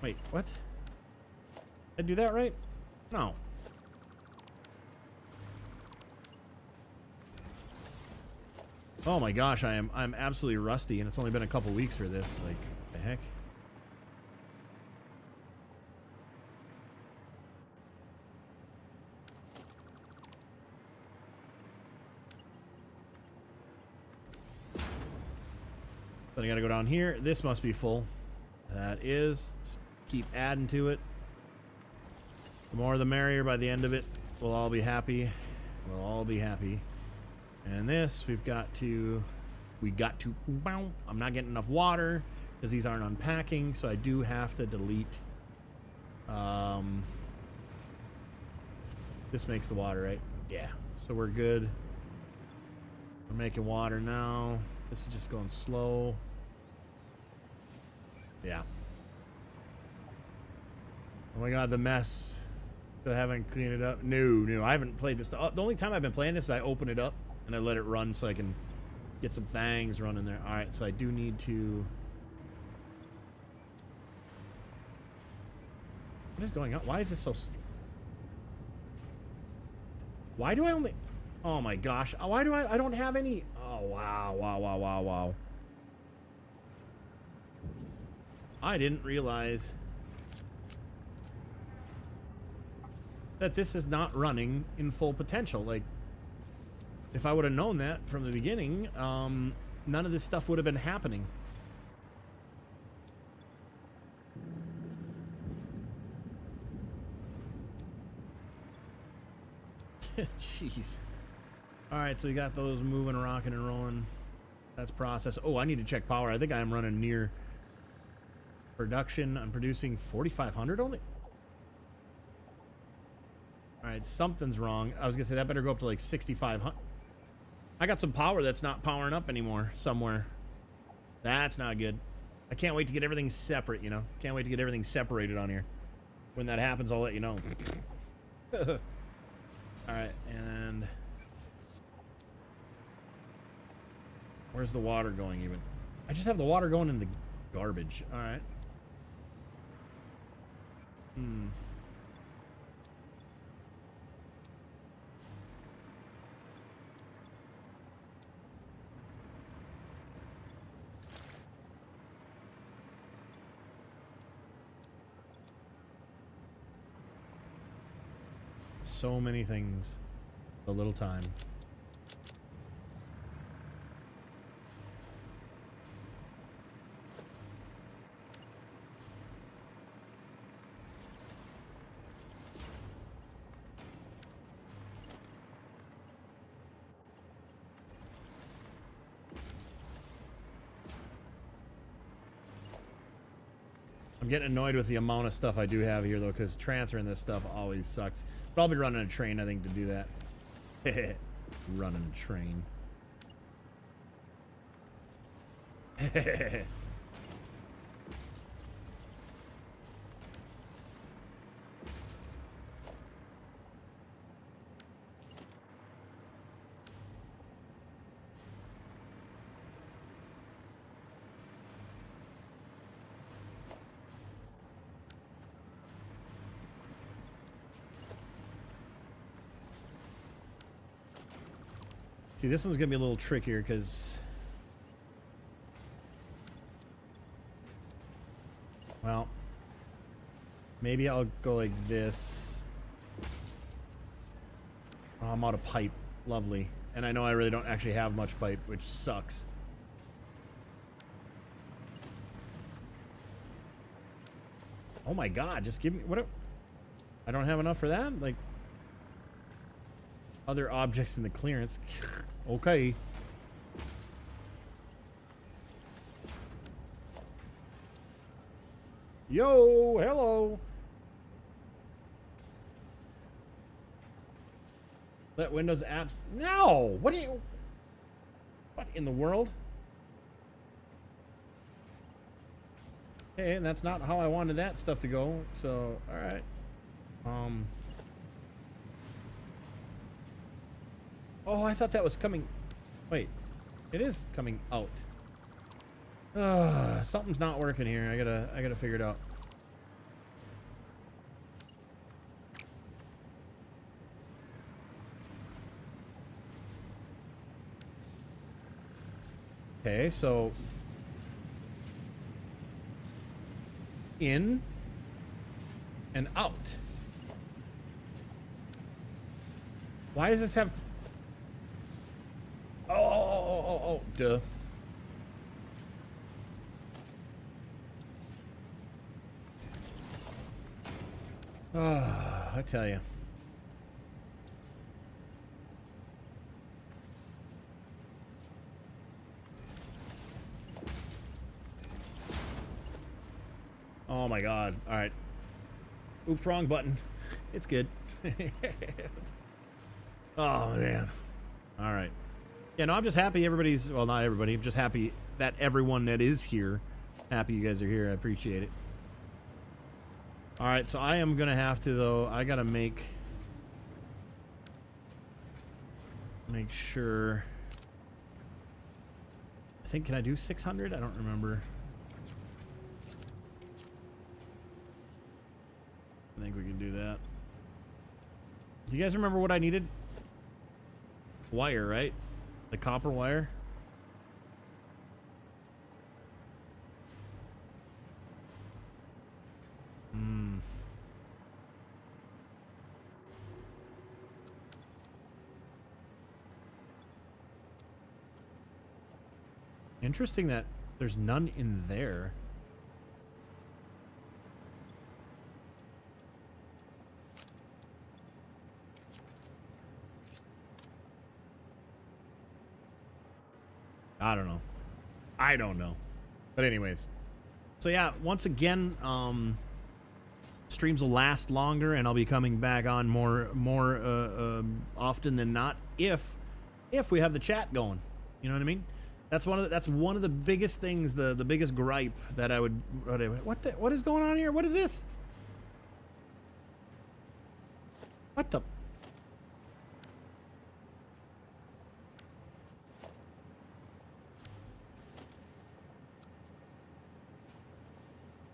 Wait, what? Did I do that right? No. Oh my gosh, I'm absolutely rusty, and it's only been a couple weeks for this. Like, what the heck? Then I gotta go down here. This must be full. That is. Just keep adding to it. The more the merrier. By the end of it, we'll all be happy. We'll all be happy. And this, we got to, I'm not getting enough water because these aren't unpacking, so I do have to delete. This makes the water, right? Yeah, so we're good. We're making water now. This is just going slow. Yeah. Oh my god, the mess. Still haven't cleaned it up. No, I haven't played this. The only time I've been playing this is I open it up and I let it run so I can get some things running there. Alright, so I do need to... What is going on? Why is this so... Why do I only... Oh my gosh. Why do I don't have any... Oh, wow. I didn't realize that this is not running in full potential. Like, if I would have known that from the beginning, none of this stuff would have been happening. Jeez. Alright, so we got those moving, rocking, and rolling. That's process. Oh, I need to check power. I think I am running near production. I'm producing 4,500 only. Alright, something's wrong. I was gonna say that better go up to like 6,500. I got some power that's not powering up anymore somewhere. That's not good. I can't wait to get everything separate, you know? Can't wait to get everything separated on here. When that happens, I'll let you know. All right, and where's the water going even? I just have the water going in the garbage. All right. So many things, a little time. I'm getting annoyed with the amount of stuff I do have here, though, because transferring this stuff always sucks. But I'll be running a train, I think, to do that. Running a train. See, this one's gonna be a little trickier because, well, maybe I'll go like this. Oh, I'm out of pipe. Lovely. And I know I really don't actually have much pipe, which sucks. Oh my god, just give me what? I don't have enough for that? Like, other objects in the clearance. Okay. Yo, hello. Let Windows apps. No. What do you? What in the world? Okay, and that's not how I wanted that stuff to go. So, all right. Oh, I thought that was coming. Wait, it is coming out. Something's not working here. I gotta figure it out. Okay, so in and out. Why does this have? Oh, duh. I tell you. Oh my god. All right. Oops, wrong button. It's good. Oh man. All right. Yeah, no, I'm just happy everybody's, well, not everybody, I'm just happy that everyone that is here, happy you guys are here. I appreciate it. All right, so I am going to have to, though, I got to make sure. I think, can I do 600? I don't remember. I think we can do that. Do you guys remember what I needed? Wire, right? The copper wire. Interesting that there's none in there. I don't know. I don't know. But anyways. So yeah, once again, streams will last longer and I'll be coming back on more often than not if we have the chat going. You know what I mean? That's one of the biggest things, the biggest gripe that I would what is going on here? What is this? What the?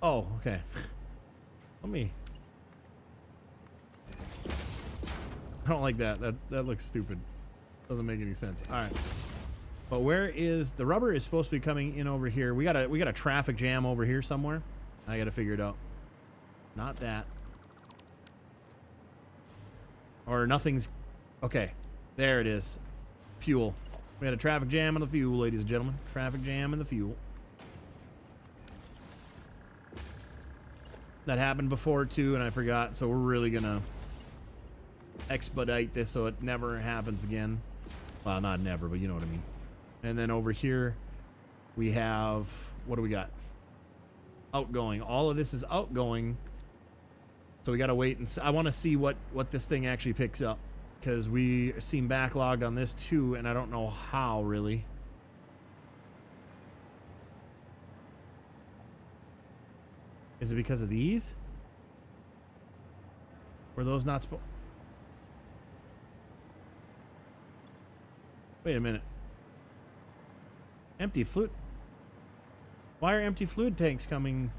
Oh, okay. Let me. I don't like that. That looks stupid. Doesn't make any sense. All right. But where is the rubber? Is supposed to be coming in over here. We got a traffic jam over here somewhere. I got to figure it out. Not that. Or nothing's. Okay. There it is. Fuel. We had a traffic jam and the fuel, ladies and gentlemen. Traffic jam and the fuel. That happened before too, and I forgot. So we're really gonna expedite this so it never happens again. Well, not never, but you know what I mean. And then over here, we have, what do we got? Outgoing. All of this is outgoing. So we gotta wait and I want to see what this thing actually picks up, because we seem backlogged on this too, and I don't know how really. Is it because of these? Were those not supposed? Wait a minute. Empty fluid. Why are empty fluid tanks coming?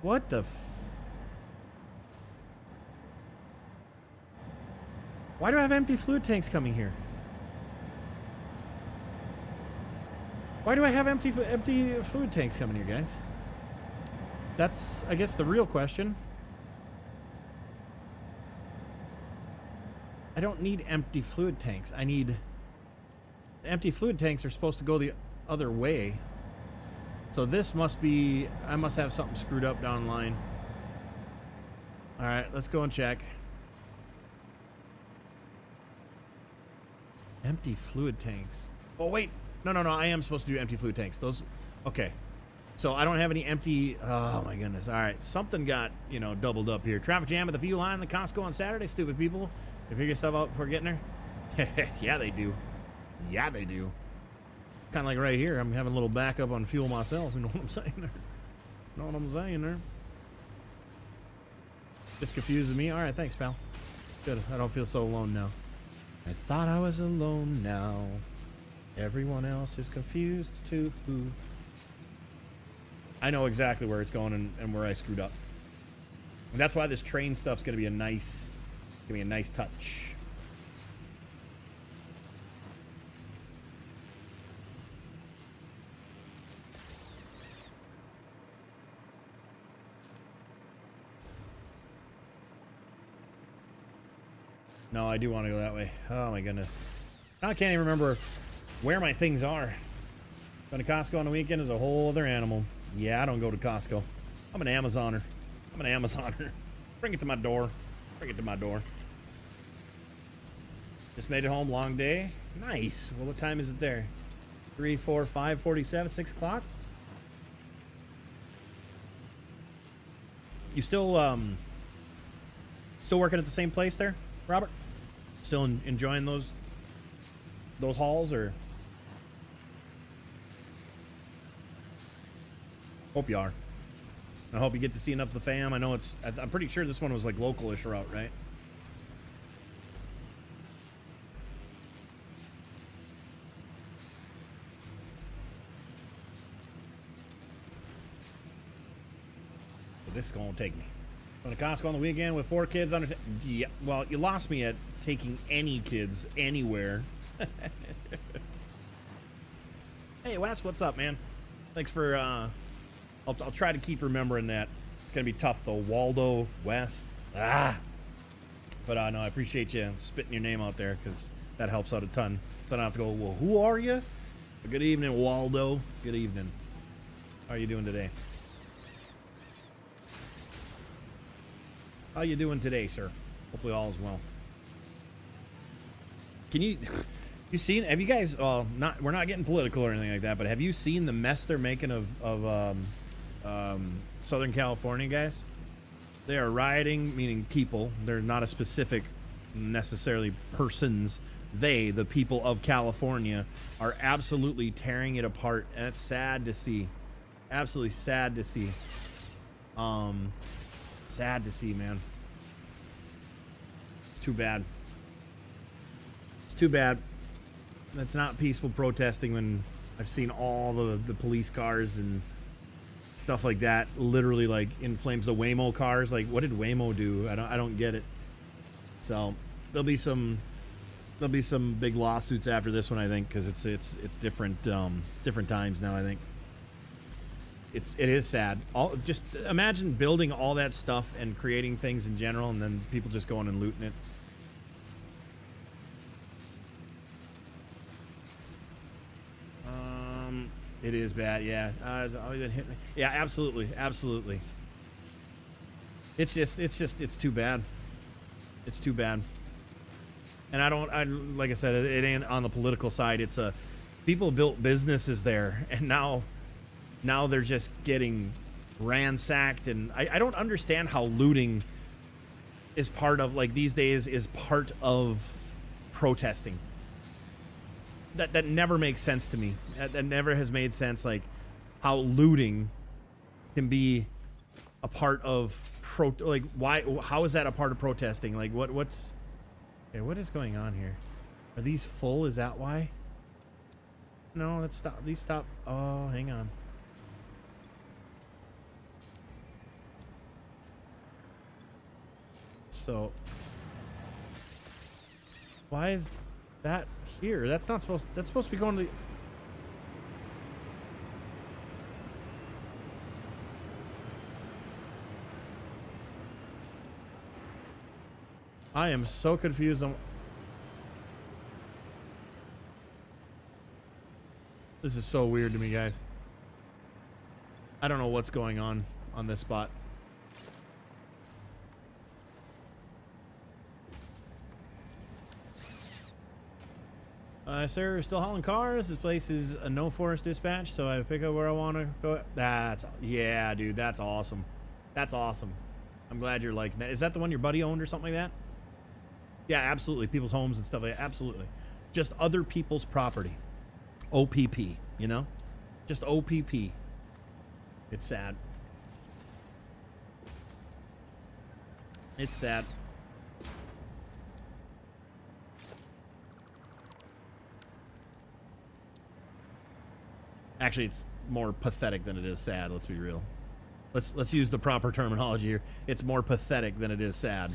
What the Why do I have empty fluid tanks coming here? Why do I have empty fluid tanks coming here, guys? That's, I guess, the real question. I don't need empty fluid tanks. I need... Empty fluid tanks are supposed to go the other way. So this must be... I must have something screwed up down the line. Alright, let's go and check. Empty fluid tanks. Oh, wait. No, I am supposed to do empty fluid tanks. Those... Okay. So I don't have any empty... Oh, my goodness. All right. Something got, you know, doubled up here. Traffic jam at the fuel line in the Costco on Saturday, stupid people. You figure yourself out before getting there? Yeah, they do. Yeah, they do. Kind of like right here. I'm having a little backup on fuel myself. You know what I'm saying there? You know what I'm saying there? Just confuses me. All right. Thanks, pal. Good. I don't feel so alone now. I thought I was alone now. Everyone else is confused too. I know exactly where it's going and where I screwed up. And that's why this train stuff's gonna be a nice touch. No, I do want to go that way. Oh my goodness. Now I can't even remember where my things are. Going to Costco on the weekend is a whole other animal. Yeah, I don't go to Costco. I'm an Amazoner. Bring it to my door. Bring it to my door. Just made it home. Long day. Nice. Well, what time is it there? 3, 4, 5, 47, 6 o'clock? You still working at the same place there, Robert? Still enjoying those hauls, or? Hope you are. I hope you get to see enough of the fam. I know it's... I'm pretty sure this one was like local-ish route, right? But this is going to take me. Going to Costco on the weekend with 4 kids under... Yeah, well, you lost me at taking any kids anywhere. Hey, Wes, what's up, man? Thanks for... I'll try to keep remembering that. It's going to be tough, though. Waldo, West. But no, I appreciate you spitting your name out there, because that helps out a ton. So I don't have to go, well, who are you? Good evening, Waldo. Good evening. How are you doing today? How you doing today, sir? Hopefully all is well. Can you seen, have you guys, we're not getting political or anything like that, but have you seen the mess they're making of Southern California, guys? They are rioting, meaning people. They're not a specific, necessarily persons. They, the people of California, are absolutely tearing it apart, and it's sad to see. Absolutely sad to see. Sad to see, man. It's too bad. It's too bad. That's not peaceful protesting when I've seen all the police cars and stuff like that literally like in flames. The Waymo cars, like what did Waymo do? I don't get it. So there'll be some big lawsuits after this one, I think, because it's different different times now. I think it is sad. Just imagine building all that stuff and creating things in general, and then people just going and looting it. It is bad, yeah. It's always been hitting me. Yeah, absolutely. It's too bad. It's too bad. And like I said, it ain't on the political side. It's people built businesses there, and now they're just getting ransacked. And I don't understand how looting is part of, like, these days is part of protesting. That never makes sense to me. That never has made sense, like how looting can be a part of how is that a part of protesting? Like what's okay, what is going on here? Are these full? Is that why? No, let's stop. These stop. Oh, hang on. So why is that here? That's supposed to be going to the... I am so confused on... This is so weird to me, guys. I don't know what's going on this spot. Sir, we're still hauling cars. This place is a no forest dispatch, so I pick up where I want to go. Yeah, dude, that's awesome. That's awesome. I'm glad you're liking that. Is that the one your buddy owned or something like that? Yeah, absolutely. People's homes and stuff like that. Absolutely. Just other people's property. OPP, you know? Just OPP. It's sad. It's sad. Actually, it's more pathetic than it is sad. Let's be real. Let's use the proper terminology here. It's more pathetic than it is sad.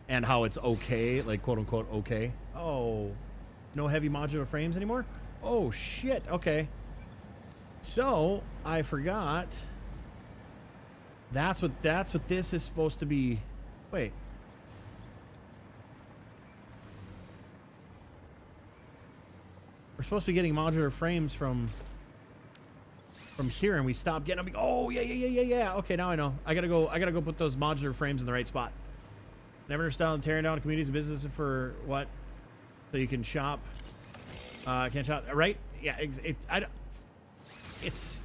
And how it's okay, like quote unquote okay. Oh, no heavy modular frames anymore? Oh shit. Okay. So I forgot. That's what this is supposed to be. Wait. We're supposed to be getting modular frames from here, and we stopped getting them. Oh yeah. Okay, now I know. I gotta go put those modular frames in the right spot. Never stop tearing down communities and businesses for what? So you can shop. Can't shop, right? Yeah. It's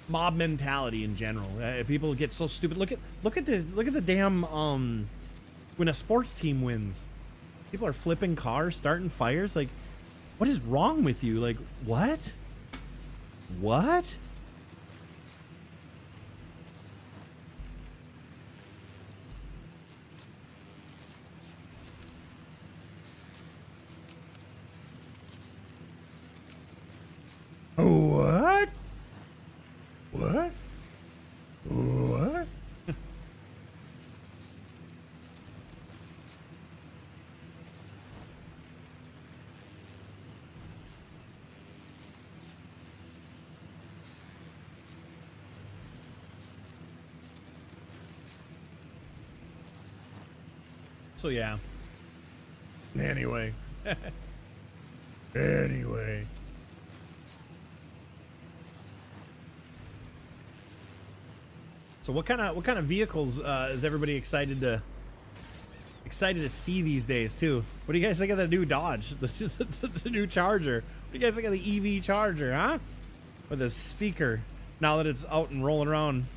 mob mentality in general. People get so stupid. Look at this. Look at the damn when a sports team wins, people are flipping cars, starting fires. Like, what is wrong with you? Like, what? What? What? What? What? So yeah. Anyway. Anyway. So what kind of vehicles is everybody excited to see these days too? What do you guys think of the new Dodge, the new Charger? What do you guys think of the EV Charger, huh? With a speaker. Now that it's out and rolling around,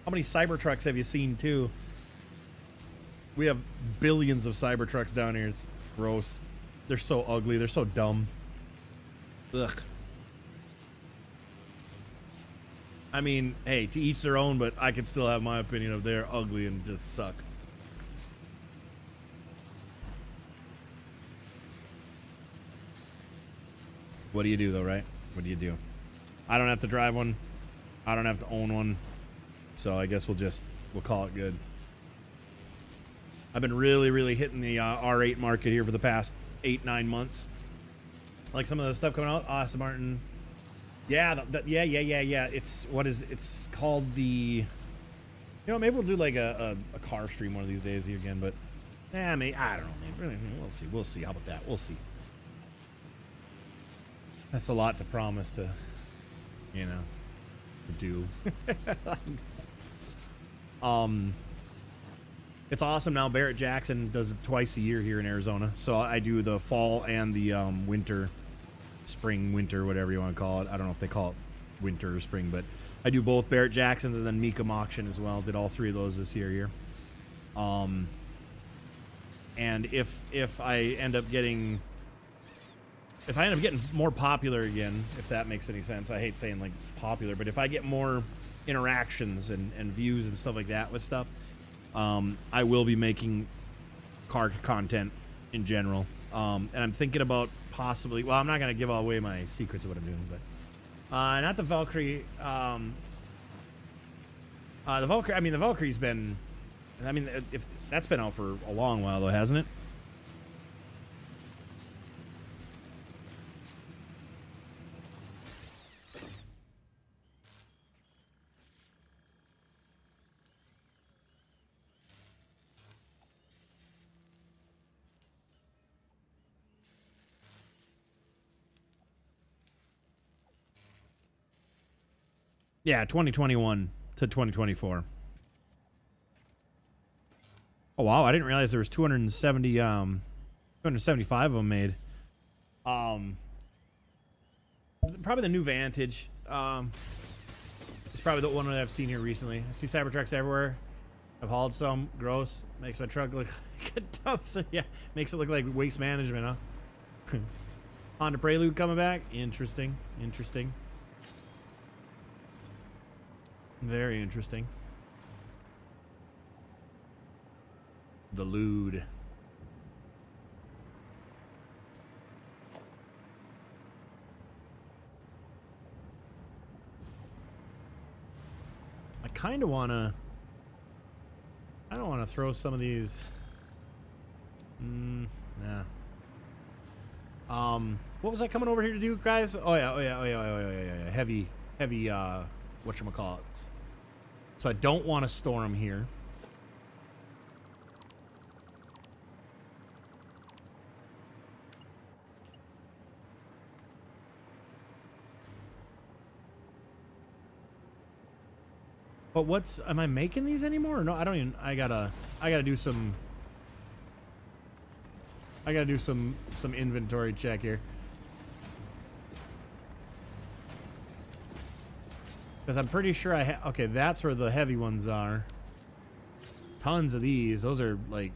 how many Cybertrucks have you seen too? We have billions of Cybertrucks down here. It's gross. They're so ugly. They're so dumb. Ugh. I mean, hey, to each their own, but I can still have my opinion of they're ugly and just suck. What do you do though, right? What do you do? I don't have to drive one. I don't have to own one. So I guess we'll call it good. I've been really hitting the R8 market here for the past 8-9 months. Like some of the stuff coming out, Aston Martin. Yeah, yeah. It's called the. You know, maybe we'll do like a car stream one of these days again, but I don't know. We'll see. How about that? We'll see. That's a lot to promise to, you know, to do. It's awesome now. Barrett Jackson does it twice a year here in Arizona. So I do the fall and the spring, winter, whatever you want to call it. I don't know if they call it winter or spring, but I do both Barrett Jacksons and then Mecum auction as well. Did all 3 of those this year here. And if I end up getting more popular again, if that makes any sense. I hate saying like popular, but if I get more interactions and views and stuff like that with stuff, I will be making car content in general. And I'm thinking about possibly, well, I'm not going to give away my secrets of what I'm doing, but not the Valkyrie. The Valkyrie, I mean, the Valkyrie's been, I mean, if that's been out for a long while though, hasn't it? Yeah, 2021 to 2024. Oh wow, I didn't realize there was 275 of them made. Probably the new Vantage. It's probably the one that I've seen here recently. I see Cybertrucks everywhere. I've hauled some. Gross. Makes my truck look like a dumpster. Yeah, makes it look like waste management, huh? Honda Prelude coming back. Interesting. Very interesting. The Lude. I kind of want to throw some of these. Nah. What was I coming over here to do, guys? Oh yeah. Heavy, whatchamacallits. So I don't want to store them here. But am I making these anymore? Or no, I don't even, I gotta do some inventory check here. Because I'm pretty sure okay, that's where the heavy ones are. Tons of these. Those are like,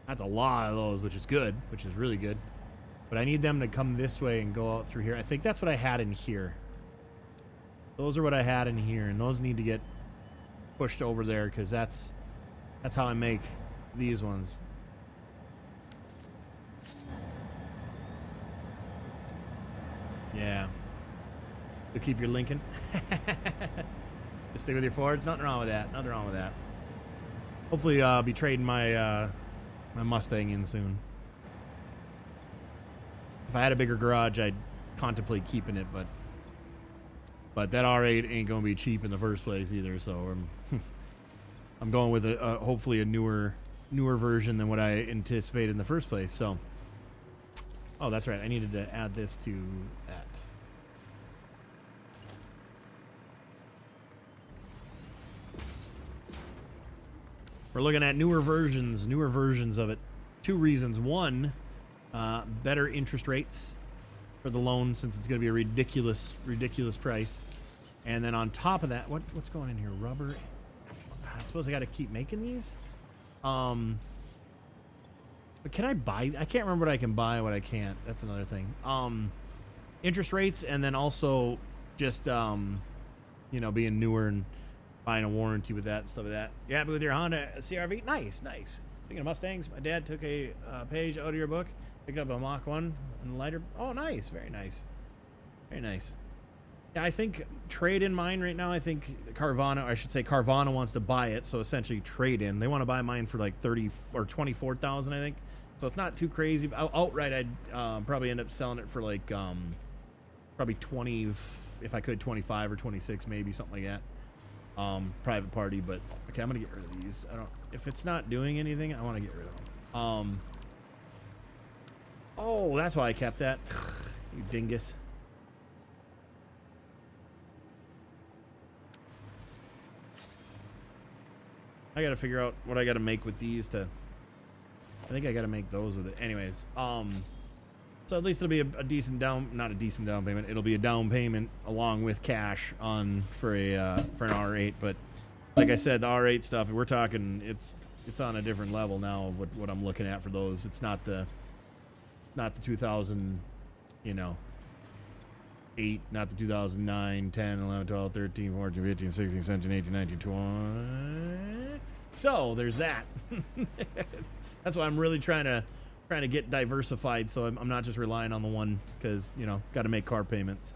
that's a lot of those, which is good, which is really good. But I need them to come this way and go out through here. I think that's what I had in here. Those are what I had in here, and those need to get pushed over there because that's how I make these ones. Yeah. To keep your Lincoln. Just stick with your Fords. Nothing wrong with that. Hopefully I'll be trading my my Mustang in soon. If I had a bigger garage, I'd contemplate keeping it, but that R8 ain't gonna be cheap in the first place either. So I'm going with hopefully a newer version than what I anticipated in the first place. So, oh, that's right. I needed to add this to that. We're looking at newer versions of it. 2 reasons. One, better interest rates for the loan since it's going to be a ridiculous price. And then on top of that, what's going in here? Rubber. I suppose I got to keep making these. But can I buy? I can't remember what I can buy, what I can't. That's another thing. Interest rates, and then also just you know, being newer and buying a warranty with that and stuff like that. You happy with your Honda CR-V? Nice. Speaking of Mustangs, my dad took a page out of your book, picked up a Mach 1 and lighter. Oh, nice. Very nice. Very nice. Yeah, I think trade in mine right now. I think Carvana, or I should say Carvana wants to buy it. So essentially trade in. They want to buy mine for like 30 or 24,000, I think. So it's not too crazy. Outright, I'd probably end up selling it for like probably 20, if I could, 25 or 26, maybe something like that. Private party, but okay, I'm gonna get rid of these. I don't. If it's not doing anything, I want to get rid of them. Oh, that's why I kept that. You dingus. I gotta figure out what I gotta make with these to. I think I gotta make those with it. Anyways, so at least it'll be a decent not a decent down payment. It'll be a down payment along with cash on for an R8. But like I said, the R8 stuff, we're talking, it's on a different level now. What I'm looking at for those, it's not the 2000, 8, not the 2009, 10, 11, 12, 13, 14, 15, 16, 17, 18, 19, 20. So there's that. That's why I'm really trying to get diversified, so I'm not just relying on the one, because got to make car payments.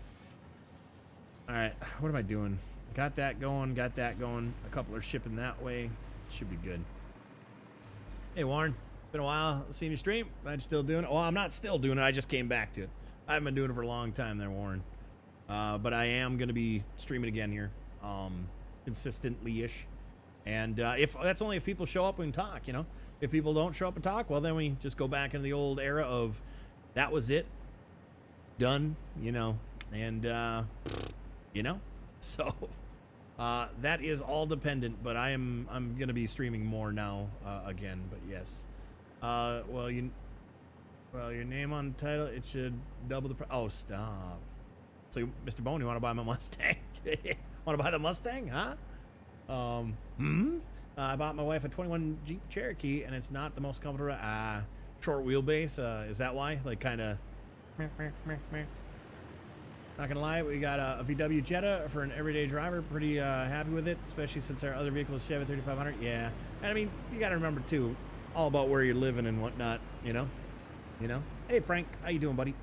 All right, what am I doing? Got that going. A couple are shipping that way. Should be good. Hey Warren, it's been a while seeing your stream. I'm still doing it. Well, I'm not still doing it. I just came back to it. I haven't been doing it for a long time there, Warren. But I am going to be streaming again here, consistently-ish. And if that's only if people show up and talk, If people don't show up and talk, well, then we just go back into the old era of that was it, done, and so that is all dependent. But I'm going to be streaming more now again. But yes, well, your name on the title, it should double the price. Oh, stop. So, Mr. Bone, you want to buy my Mustang? Want to buy the Mustang, huh? I bought my wife a 21 Jeep Cherokee, and it's not the most comfortable. Short wheelbase. Is that why? Like, kind of. Not gonna lie, we got a VW Jetta for an everyday driver. Pretty happy with it, especially since our other vehicle is Chevy 3500. Yeah, and I mean, you got to remember too, all about where you're living and whatnot. Hey Frank, how you doing, buddy?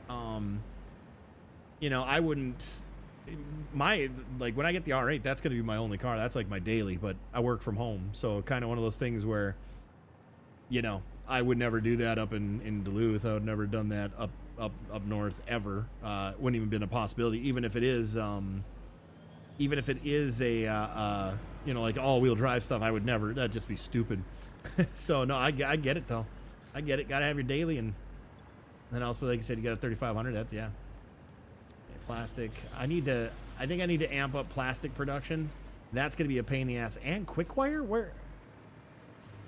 I wouldn't. When I get the R8, that's going to be my only car. That's like my daily, but I work from home. So kind of one of those things where, I would never do that up in Duluth. I would never done that up north ever. Wouldn't even been a possibility, even if it is a, like all-wheel drive stuff, I would never, that'd just be stupid. So no, I get it though. I get it. Got to have your daily. And then also, like you said, you got a 3500. That's, yeah. Plastic. I think I need to amp up plastic production. That's going to be a pain in the ass. And quick wire? Where?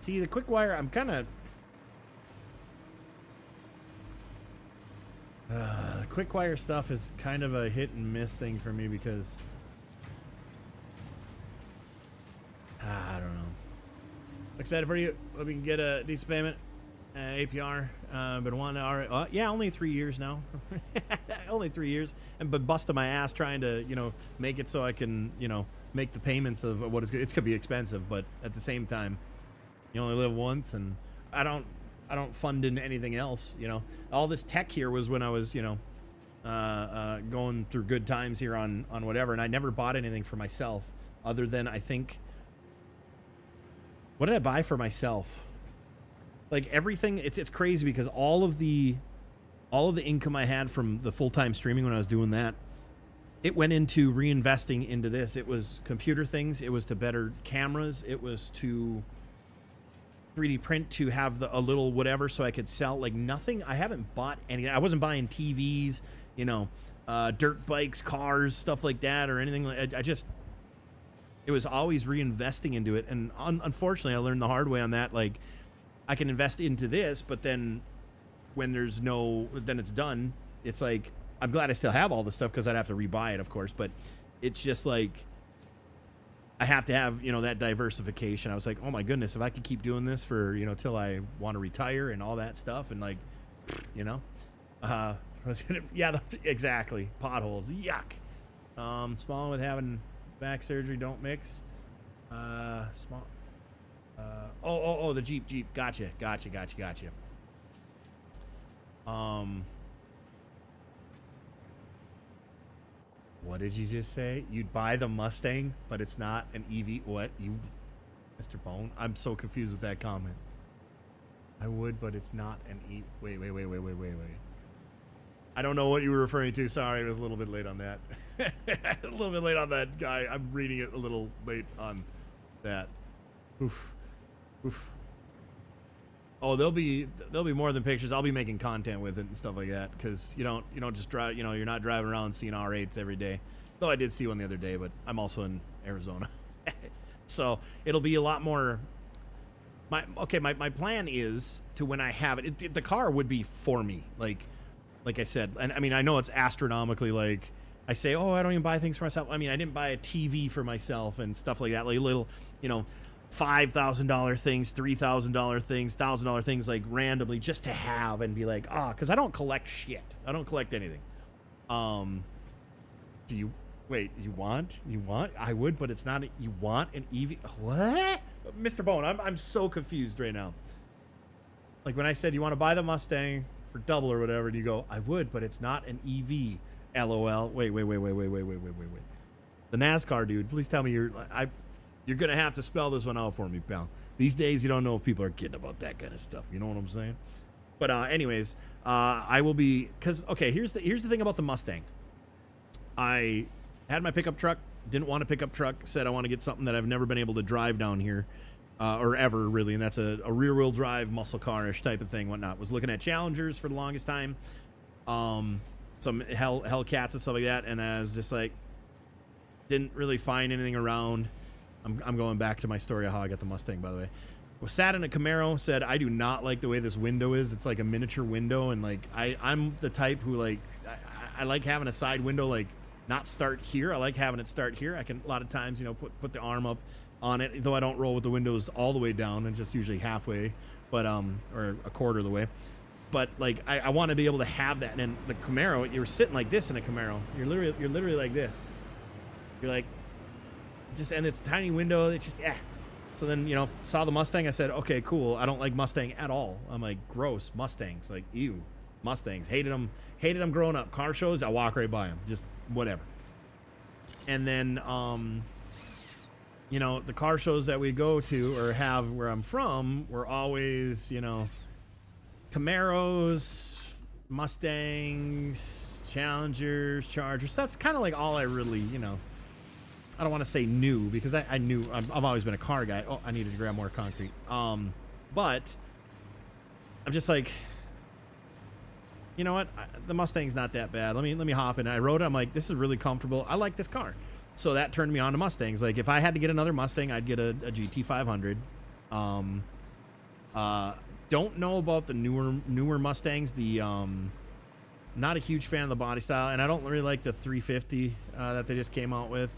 See, the quick wire, I'm kind of... the quick wire stuff is kind of a hit and miss thing for me because... I don't know. Excited for you. Hope we can get a decent payment. APR. Been wanting to... yeah, only 3 years now. Only 3 years. But busting my ass trying to, make it so I can, make the payments of what it's going to be expensive. But at the same time, you only live once, and I don't fund into anything else, All this tech here was when I was, going through good times here on whatever, and I never bought anything for myself other than, I think... What did I buy for myself? Like everything, it's crazy because all of the income I had from the full-time streaming when I was doing that, it went into reinvesting into this. It was computer things. It was to better cameras. It was to 3D print to have a little whatever so I could sell. Like nothing. I haven't bought any. I wasn't buying TVs, dirt bikes, cars, stuff like that, or anything. It was always reinvesting into it. And unfortunately, I learned the hard way on that. Like, I can invest into this, but then when then it's done. It's like, I'm glad I still have all this stuff because I'd have to rebuy it, of course. But it's just like, I have to have, that diversification. I was like, oh my goodness, if I could keep doing this for, till I want to retire and all that stuff. And like, yeah, exactly. Potholes. Yuck. Small with having back surgery don't mix. Small. The Jeep. Gotcha. What did you just say? You'd buy the Mustang, but it's not an EV. What? Mr. Bone? I'm so confused with that comment. I would, but it's not an EV. Wait. I don't know what you were referring to. Sorry, I was a little bit late on that. A little bit late on that, guy. I'm reading it a little late on that. Oof. Oh, there'll be more than pictures. I'll be making content with it and stuff like that, because you don't just drive. You're not driving around seeing R8s every day. Though I did see one the other day, but I'm also in Arizona, so it'll be a lot more. My plan is to, when I have it, the car would be for me, like I said. And I mean, I know it's astronomically, like I say, oh, I don't even buy things for myself. I mean, I didn't buy a TV for myself and stuff like that, like little, $5,000 things, $3,000 things, $1,000 things, like randomly just to have and be like, because I don't collect shit. I don't collect anything. Do you? Wait, you want? I would, but it's not. You want an EV? What? Mr. Bone, I'm so confused right now. Like when I said you want to buy the Mustang for double or whatever, and you go, I would, but it's not an EV. LOL. Wait. The NASCAR dude, please tell me you're gonna have to spell this one out for me, pal. These days you don't know if people are kidding about that kind of stuff. You know what I'm saying? But anyways, I will be, because okay, here's the thing about the Mustang. I had my pickup truck, didn't want a pickup truck, said I want to get something that I've never been able to drive down here, or ever really, and that's a rear-wheel drive muscle car-ish type of thing, whatnot. Was looking at Challengers for the longest time, some Hellcats and stuff like that, and I was just like, didn't really find anything around. I'm going back to my story of how I got the Mustang, by the way. Was sat in a Camaro, said I do not like the way this window is. It's like a miniature window, and like I'm the type who like I like having a side window, like not start here. I like having it start here. I can a lot of times, put the arm up on it, though I don't roll with the windows all the way down, and just usually halfway, but or a quarter of the way. But like I want to be able to have that. And then the Camaro, you're sitting like this in a Camaro. You're literally like this. You're like, just, and it's a tiny window. It's just So then, saw the Mustang. I said, okay, cool. I don't like Mustang at all. I'm like, gross, Mustangs. Like, ew, Mustangs. Hated them growing up. Car shows, I walk right by them. Just whatever. And then, the car shows that we go to or have where I'm from were always, Camaros, Mustangs, Challengers, Chargers. So that's kind of like all I really, I don't want to say new, because I knew I've always been a car guy. Oh, I needed to grab more concrete. But I'm just like, you know what? The Mustang's not that bad. Let me hop in. I rode it. I'm like, this is really comfortable. I like this car. So that turned me on to Mustangs. Like if I had to get another Mustang, I'd get a GT500. Don't know about the newer Mustangs. Not a huge fan of the body style, and I don't really like the 350 that they just came out with.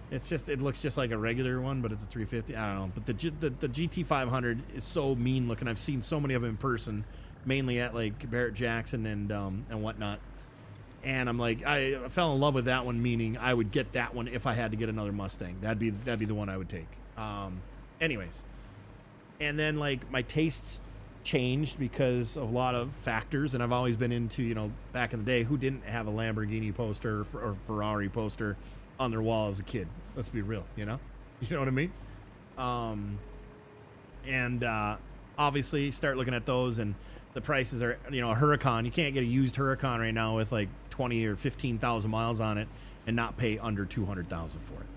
It looks just like a regular one, but it's a 350. I don't know. But the GT500 is so mean looking. I've seen so many of them in person, mainly at like Barrett Jackson and whatnot. And I'm like, I fell in love with that one, meaning I would get that one if I had to get another Mustang. That'd be the one I would take. Anyways, and then like my tastes changed because of a lot of factors, and I've always been into, back in the day, who didn't have a Lamborghini poster or Ferrari poster on their wall as a kid? Let's be real, you know what I mean? And obviously start looking at those, and the prices are, a Huracan. You can't get a used Huracan right now with like 20 or 15,000 miles on it and not pay under 200,000 for it.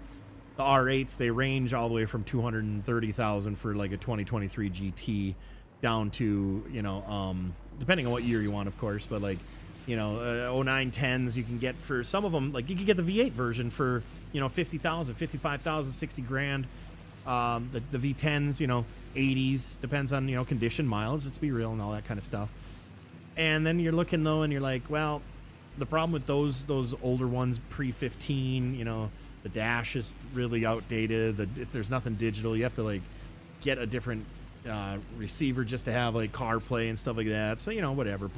The R8s, they range all the way from 230,000 for like a 2023 GT down to, depending on what year you want, of course, but like, 09 10s you can get for some of them. Like you could get the V8 version for 50,000, 55,000, 60 grand. The V10s, 80s, depends on condition, miles, let's be real, and all that kind of stuff. And then you're looking though, and you're like, well, the problem with those older ones pre-15, the dash is really outdated. If there's nothing digital, you have to like get a different receiver just to have like CarPlay and stuff like that. So whatever,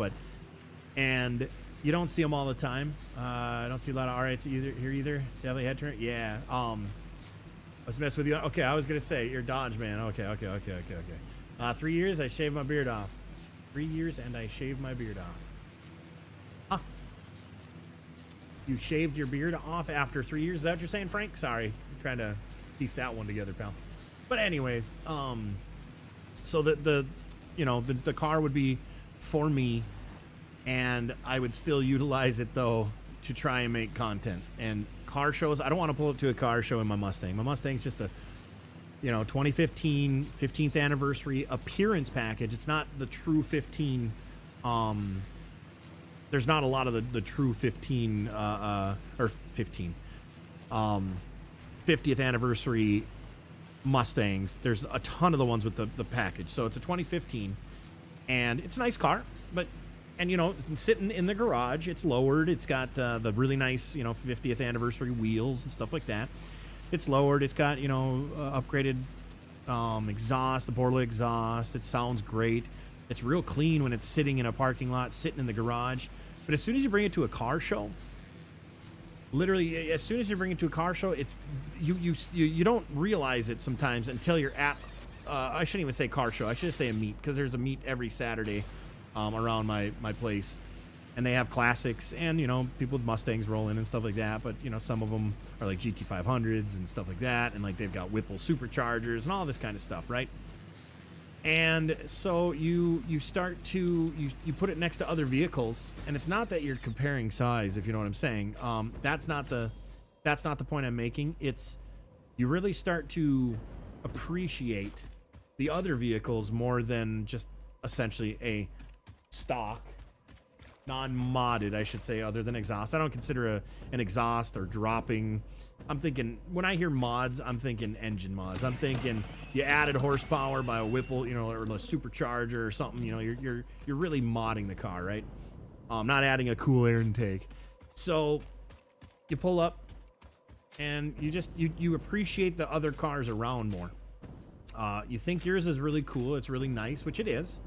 and you don't see them all the time. I don't see a lot of R8s here either. Definitely head turn. Yeah. Let's mess with you. Okay, I was gonna say you're Dodge man. Okay. 3 years, I shaved my beard off. 3 years and I shaved my beard off. Huh? You shaved your beard off after 3 years? Is that what you're saying, Frank? Sorry, I'm trying to piece that one together, pal. But anyways, so the car would be for me, and I would still utilize it though to try and make content. And car shows, I don't want to pull up to a car show in my Mustang. My Mustang's just a 2015 15th anniversary appearance package. It's not the true 15. There's not a lot of the true 15 or 15 50th anniversary Mustangs. There's a ton of the ones with the package. So it's a 2015, and it's a nice car, but sitting in the garage, it's lowered. It's got the really nice 50th anniversary wheels and stuff like that. It's lowered. It's got upgraded exhaust, the PODO exhaust. It sounds great. It's real clean when it's sitting in a parking lot, sitting in the garage. But as soon as you bring it to a car show, literally, as soon as you bring it to a car show, it's you don't realize it sometimes until you're at. I shouldn't even say car show. I should say a meet, because there's a meet every Saturday around my place, and they have classics and people with Mustangs roll in and stuff like that. But some of them are like GT500s and stuff like that, and like they've got Whipple superchargers and all this kind of stuff, right? And so you start to you put it next to other vehicles, and it's not that you're comparing size, if you know what I'm saying. That's not the point I'm making. It's you really start to appreciate the other vehicles more than just essentially a stock, non-modded, I should say, other than exhaust. I don't consider an exhaust or dropping. I'm thinking, when I hear mods, I'm thinking engine mods. I'm thinking you added horsepower by a Whipple, or a supercharger or something. You're really modding the car, right? Not adding a cool air intake. So you pull up, and you appreciate the other cars around more. You think yours is really cool. It's really nice, which it is,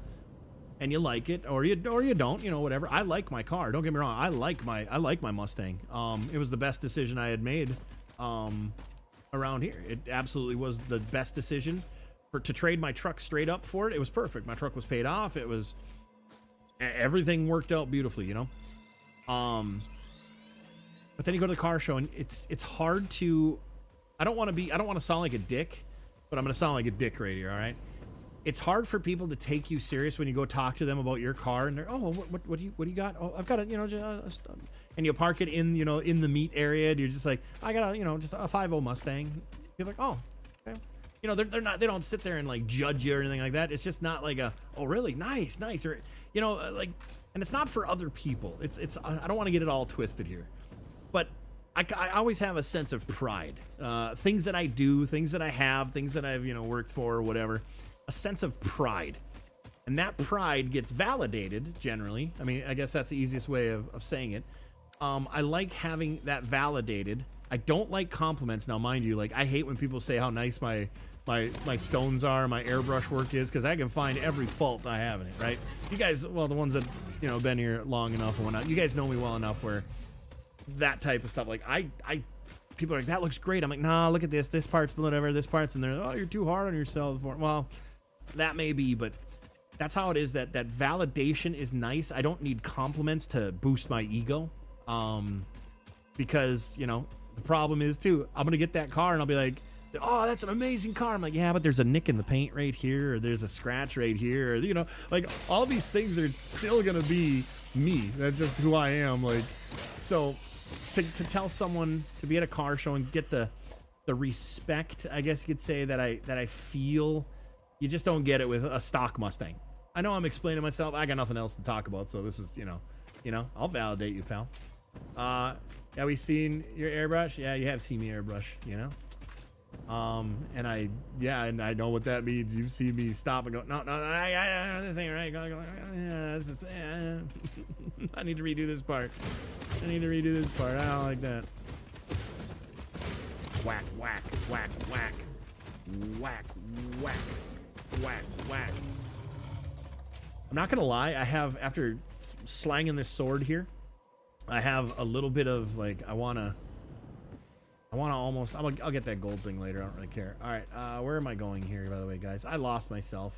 and you like it, or you don't. Whatever. I like my car. Don't get me wrong. I like my Mustang. It was the best decision I had made around here. It absolutely was the best decision to trade my truck straight up for it. It was perfect. My truck was paid off. It was everything worked out beautifully. But then you go to the car show, and it's hard to. I don't want to sound like a dick, but I'm going to sound like a dick right here. All right. It's hard for people to take you serious when you go talk to them about your car, and they're, oh, what do you got? Oh, I've got a, and you park it in, in the meat area, and you're just like, I got a, just a 5.0 Mustang. You're like, oh, okay. They don't sit there and like judge you or anything like that. It's just not like a, oh, really? Nice. Or, like, and it's not for other people. It's, I don't want to get it all twisted here, but I always have a sense of pride. Things that I do, things that I have, things that I've, worked for or whatever. A sense of pride, and that pride gets validated generally. I mean, I guess that's the easiest way of saying it. I like having that validated. I don't like compliments. Now, mind you, like, I hate when people say how nice my stones are, my airbrush work is, because I can find every fault I have in it, right? You guys, well, the ones that been here long enough and whatnot, you guys know me well enough where that type of stuff, like I people are like, that looks great. I'm like, nah, look at this part's whatever, this part's, and they're, oh, you're too hard on yourself. Well, that may be, but that's how it is. That validation is nice. I don't need compliments to boost my ego, because the problem is too, I'm gonna get that car and I'll be like, oh, that's an amazing car. I'm like, yeah, but there's a nick in the paint right here, or there's a scratch right here, or, like, all these things are still gonna be me. That's just who I am. Like, so to tell someone to be at a car show and get the respect, I guess you could say, that I feel, you just don't get it with a stock Mustang. I know I'm explaining myself. I got nothing else to talk about, so this is, I'll validate you, pal. Have we seen your airbrush? Yeah, you have seen me airbrush, and I know what that means. You've seen me stop and go, no, this ain't right. I need to redo this part. I don't like that. Whack, whack, whack, whack, whack, whack, whack, whack. I'm not gonna lie, I have, after slanging this sword here, I have a little bit of like, I wanna I want to almost... I'll get that gold thing later. I don't really care. All right. Where am I going here, by the way, guys? I lost myself.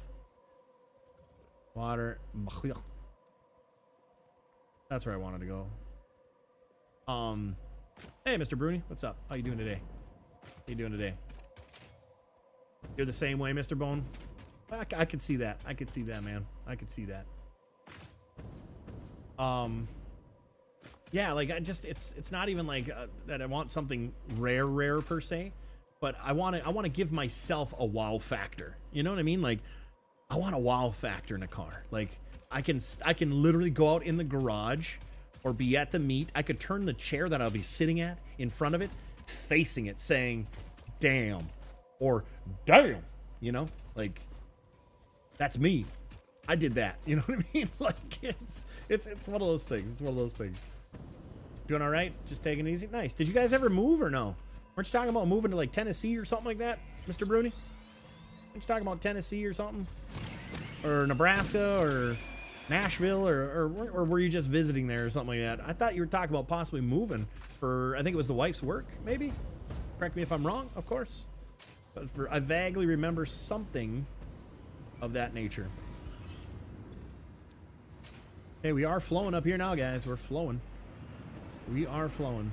Water. That's where I wanted to go. Hey, Mr. Bruni. What's up? How you doing today? How you doing today? You're the same way, Mr. Bone? I could see that. I could see that, man. I could see that. Yeah, like it's not even like that I want something rare per se, but I want to give myself a wow factor. You know what I mean? Like I want a wow factor in a car. Like I can literally go out in the garage or be at the meet. I could turn the chair that I'll be sitting at in front of it, facing it, saying, "Damn," or "Damn." You know, like that's me. I did that. You know what I mean? Like it's one of those things. It's one of those things. Doing all right? Just taking it easy? Nice. Did you guys ever move or no? Weren't you talking about moving to like Tennessee or something like that, Mr. Bruni? Weren't you talking about Tennessee or something? Or Nebraska or Nashville or were you just visiting there or something like that? I thought you were talking about possibly moving for, I think it was the wife's work, maybe? Correct me if I'm wrong, of course. But I vaguely remember something of that nature. Hey, we are flowing up here now, guys. We're flowing. We are flowing.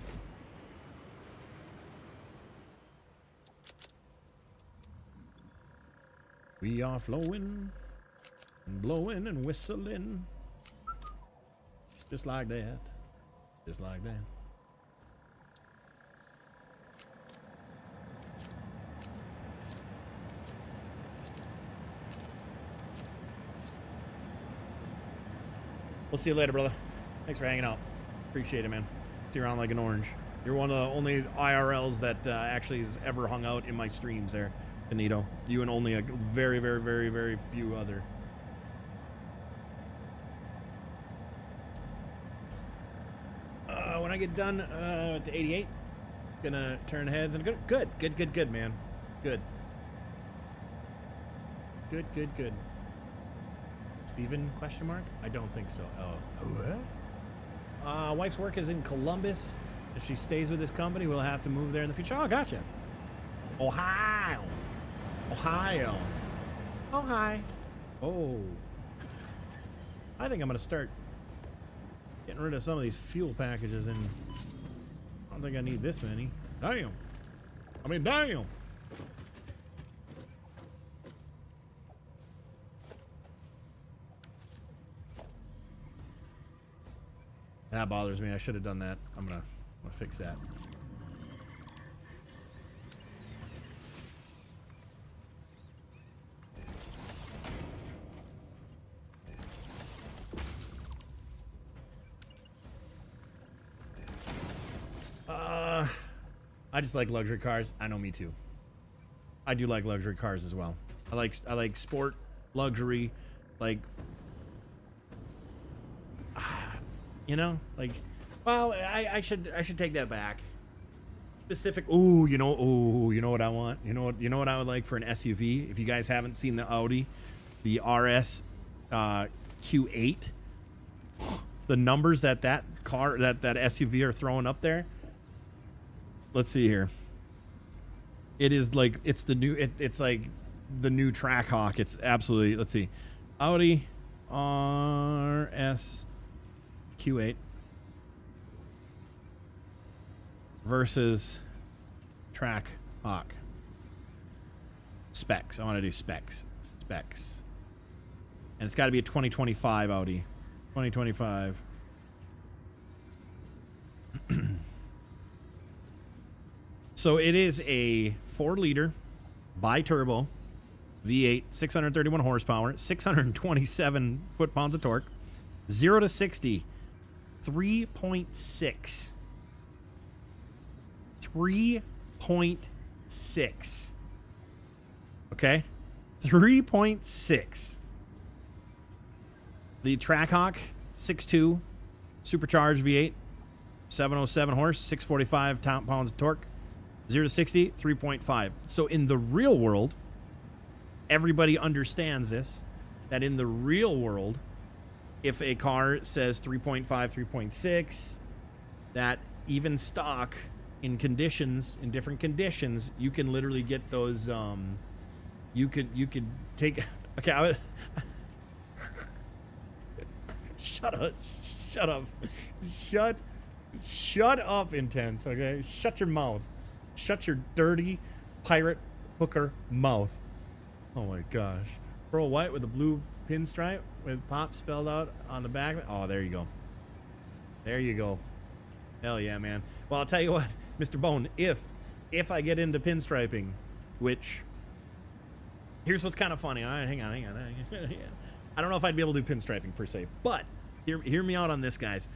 We are flowing and blowing and whistling. Just like that. Just like that. We'll see you later, brother. Thanks for hanging out. Appreciate it, man. See you around like an orange. You're one of the only IRLs that actually has ever hung out in my streams there, Benito. You and only a very, very, very, very few other. When I get done at the 88, gonna turn heads and good, man. Good. Good. Steven, question mark? I don't think so. Oh. What? Wife's work is in Columbus. If she stays with this company, we'll have to move there in the future. Oh, gotcha. Ohio. Oh, hi. Oh. I think I'm going to start getting rid of some of these fuel packages, and I don't think I need this many. Damn. That bothers me. I should have done that. I'm gonna fix that. I just like luxury cars. I know, me too. I do like luxury cars as well. I like sport, luxury, like, you know, like, well, I should take that back. Specific. You know what I want? You know what I would like for an SUV? If you guys haven't seen the Audi, the RS Q8, the numbers that car, that SUV are throwing up there. Let's see here. It is like, it's the new, it's like the new Trackhawk. It's absolutely, let's see. Audi RS Q8 versus Trackhawk. Specs. I want to do specs. And it's got to be a 2025 Audi. 2025. So it is a 4-liter bi-turbo V8, 631 horsepower, 627 foot-pounds of torque, 0 to 60, 3.6. 3.6. Okay? 3.6. The Trackhawk 6.2 supercharged V8, 707 horse, 645 pounds of torque, 0 to 60, 3.5. So in the real world, everybody understands this, that in the real world, if a car says 3.5, 3.6, that even stock in conditions, in different conditions, you can literally get those. You could take. Okay, shut up, shut up, shut up, Intense. Okay, shut your mouth, shut your dirty pirate hooker mouth. Oh my gosh, pearl white with a blue pinstripe with pop spelled out on the back. Oh, there you go. There you go. Hell yeah, man. Well, I'll tell you what, Mr. Bone, if I get into pinstriping, which, here's what's kind of funny. All right, hang on. I don't know if I'd be able to do pinstriping per se, but hear me out on this, guys.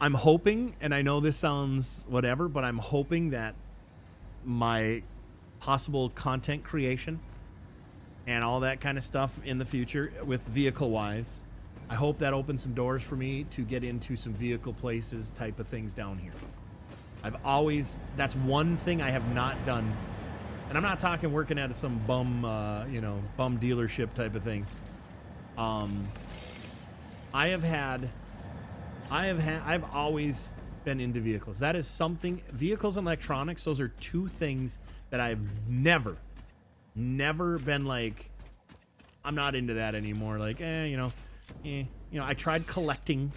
I'm hoping, and I know this sounds whatever, but I'm hoping that my possible content creation and all that kind of stuff in the future with vehicle-wise, I hope that opens some doors for me to get into some vehicle places type of things down here. That's one thing I have not done. And I'm not talking working at some bum, bum dealership type of thing. I've always been into vehicles. That is something, vehicles and electronics, those are two things that I've never been like, I'm not into that anymore. Like, I tried collecting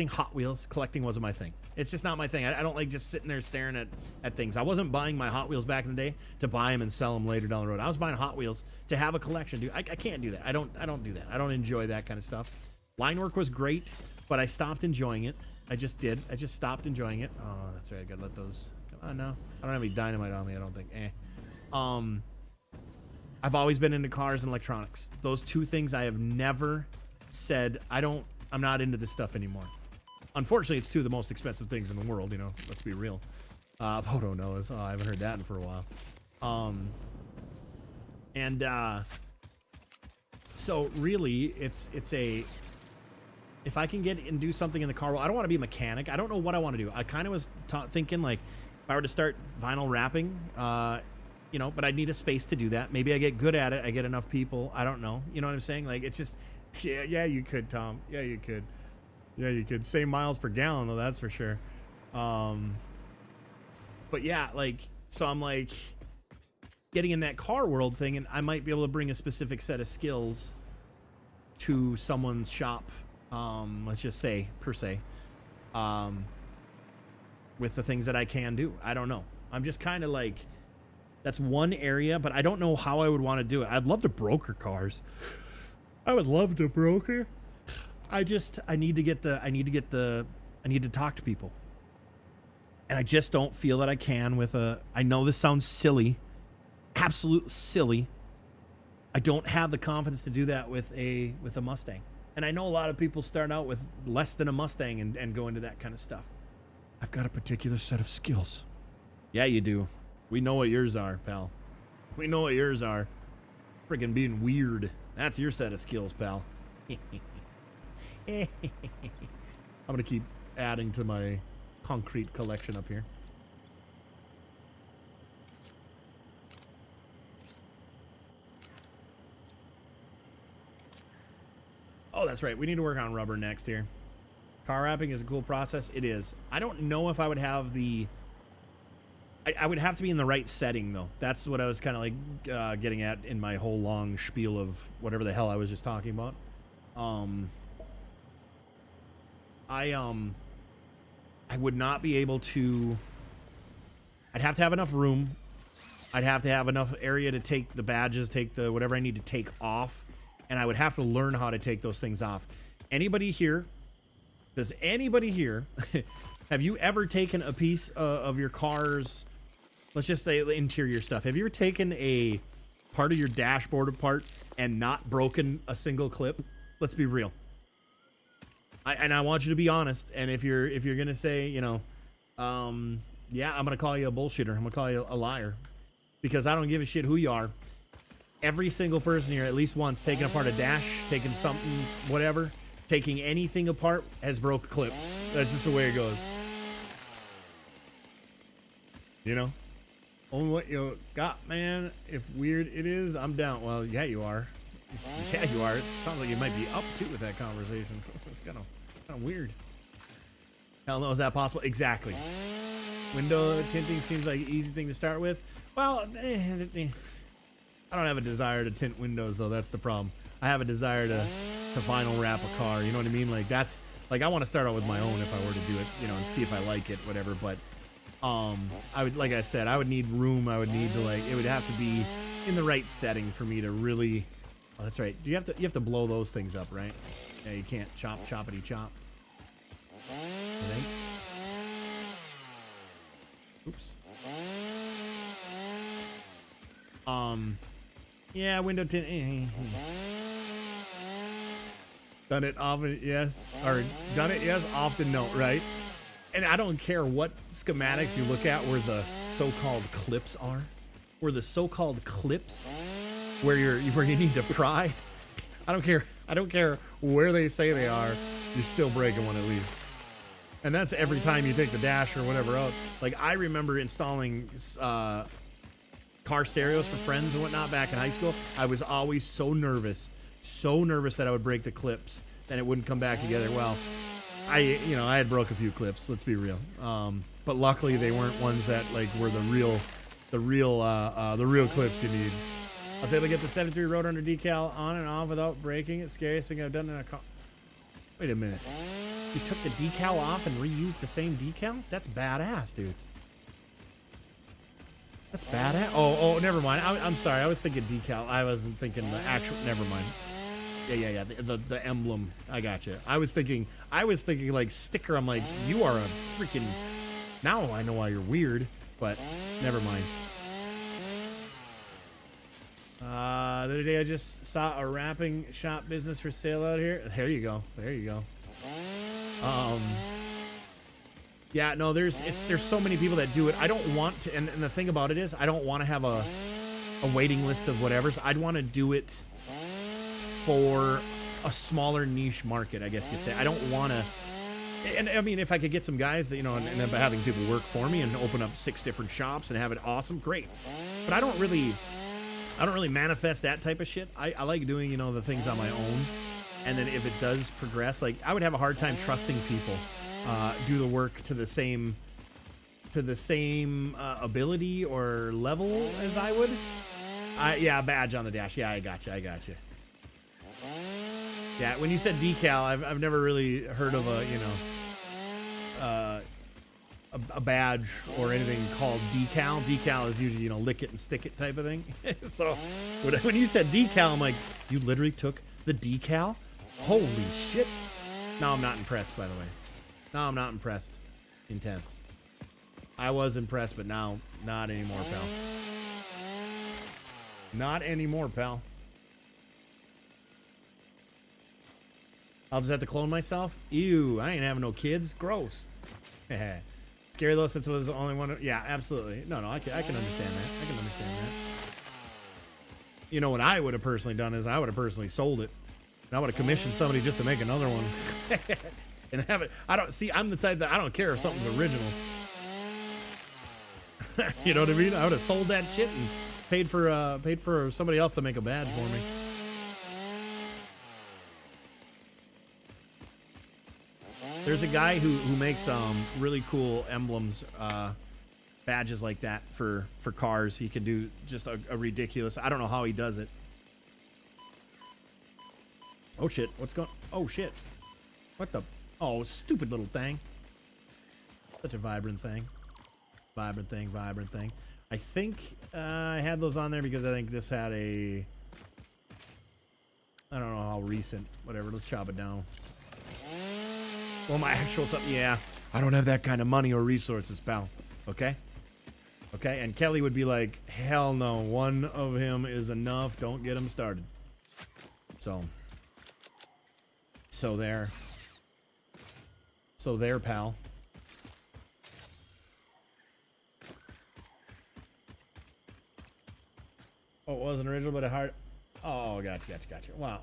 Hot Wheels. Collecting wasn't my thing. It's just not my thing. I don't like just sitting there staring at things. I wasn't buying my Hot Wheels back in the day to buy them and sell them later down the road. I was buying Hot Wheels to have a collection, dude. I can't do that. I don't do that. I don't enjoy that kind of stuff. Line work was great, but I stopped enjoying it. I just did. I just stopped enjoying it. Oh, that's right. I gotta let those. Come on now. I don't have any dynamite on me. I don't think. I've always been into cars and electronics. Those two things I have never said I'm not into this stuff anymore. Unfortunately, it's two of the most expensive things in the world, let's be real. PODO knows. Oh, I haven't heard that for a while. So really, it's if I can get and do something in the car world, I don't want to be a mechanic. I don't know what I want to do. I kind of was thinking, like, if I were to start vinyl wrapping, but I'd need a space to do that. Maybe I get good at it. I get enough people. I don't know. You know what I'm saying? Like, it's just, yeah, you could, Tom. Yeah, you could. Yeah, you could. Same miles per gallon, though, that's for sure. But yeah, like, so I'm like getting in that car world thing, and I might be able to bring a specific set of skills to someone's shop. Let's just say, per se, with the things that I can do. I don't know. I'm just kind of like, that's one area, but I don't know how I would want to do it. I'd love to broker cars. I would love to broker. I need to talk to people. And I just don't feel that I can I know this sounds silly, absolute silly. I don't have the confidence to do that with a Mustang. And I know a lot of people start out with less than a Mustang and go into that kind of stuff. I've got a particular set of skills. Yeah, you do. We know what yours are, pal. We know what yours are. Friggin' being weird. That's your set of skills, pal. I'm gonna keep adding to my concrete collection up here. Oh, that's right. We need to work on rubber next here. Car wrapping is a cool process. It is. I don't know if I would have the... I would have to be in the right setting, though. That's what I was kind of like getting at in my whole long spiel of whatever the hell I was just talking about. I would not be able to... I'd have to have enough room. I'd have to have enough area to take the badges, take the whatever I need to take off. And I would have to learn how to take those things off. Anybody here... Does anybody here... have you ever taken a piece of your car's... Let's just say the interior stuff. Have you ever taken a part of your dashboard apart and not broken a single clip? Let's be real. I want you to be honest. And if you're gonna say, yeah, I'm gonna call you a bullshitter. I'm gonna call you a liar, because I don't give a shit who you are. Every single person here, at least once, taking apart a dash, taking something, whatever, taking anything apart, has broke clips. That's just the way it goes. Only what you got, man. If weird it is, I'm down. Well, yeah, you are. Yeah, you are. It sounds like you might be up to with that conversation. It's kind of weird. Hell no, is that possible? Exactly. Window tinting seems like an easy thing to start with. Well, I don't have a desire to tint windows though. That's the problem. I have a desire to vinyl wrap a car. You know what I mean? Like that's like I want to start out with my own if I were to do it, you know, and see if I like it, whatever. But I would, like I said, I would need room. I would need to like it would have to be in the right setting for me to really. Oh, that's right. You have to blow those things up, right? Yeah, you can't choppity chop. I think. Oops. Yeah, window tint. Done it often, yes. Or done it, yes. Often, no, right? And I don't care what schematics you look at where the so-called clips are. Where the so-called clips, where you need to pry. I don't care. I don't care where they say they are. You're still breaking one at least. And that's every time you take the dash or whatever else. Like I remember installing car stereos for friends and whatnot back in high school. I was always so nervous that I would break the clips and it wouldn't come back together. Well, I had broke a few clips. Let's be real. But luckily they weren't ones that like were the real clips you need. I was able to get the 73 rotor under decal on and off without breaking it. Scariest thing I've done in a car. Wait a minute. You took the decal off and reused the same decal? That's badass, dude. That's badass. Oh, never mind. I'm sorry. I was thinking decal. I wasn't thinking the actual. Never mind. Yeah. The emblem. I got you. I was thinking like sticker. I'm like, you are a freaking. Now I know why you're weird, but never mind. The other day I just saw a wrapping shop business for sale out here. There you go. Yeah, no, there's so many people that do it. I don't want to, and the thing about it is, I don't want to have a waiting list of whatever. So I'd want to do it for a smaller niche market, I guess you could say. I don't want to, and I mean, if I could get some guys that, you know, and having people work for me and open up 6 different shops and have it awesome, great. But I don't really manifest that type of shit. I like doing, you know, the things on my own. And then if it does progress, like I would have a hard time trusting people do the work to the same ability or level as I would. Yeah, badge on the dash. Yeah, I got you. Yeah, when you said decal, I've never really heard of a badge or anything called decal. Decal is usually, you know, lick it and stick it type of thing. So when you said decal, I'm like, you literally took the decal? Holy shit. No, I'm not impressed, by the way. No, I'm not impressed. Intense. I was impressed, but now, not anymore, pal. Not anymore, pal. I'll just have to clone myself? Ew, I ain't having no kids. Gross. Scary though, since it was the only one. Yeah, absolutely. No, I can understand that. I can understand that. You know what I would have personally done is I would have personally sold it. And I would have commissioned somebody just to make another one. And have it. I'm the type that I don't care if something's original. You know what I mean? I would have sold that shit and paid for somebody else to make a badge for me. There's a guy who makes really cool emblems, badges like that for cars. He can do just a ridiculous. I don't know how he does it. Oh shit! What's going? Oh shit! What the? Oh, stupid little thing. Such a vibrant thing. Vibrant thing. I think I had those on there because I think this had a. I don't know how recent. Whatever. Let's chop it down. Well, my actual stuff. Yeah, I don't have that kind of money or resources, pal. Okay. And Kelly would be like, hell no. One of him is enough. Don't get him started. So there, pal. Oh, it wasn't original, but a hard. Oh, gotcha. Wow.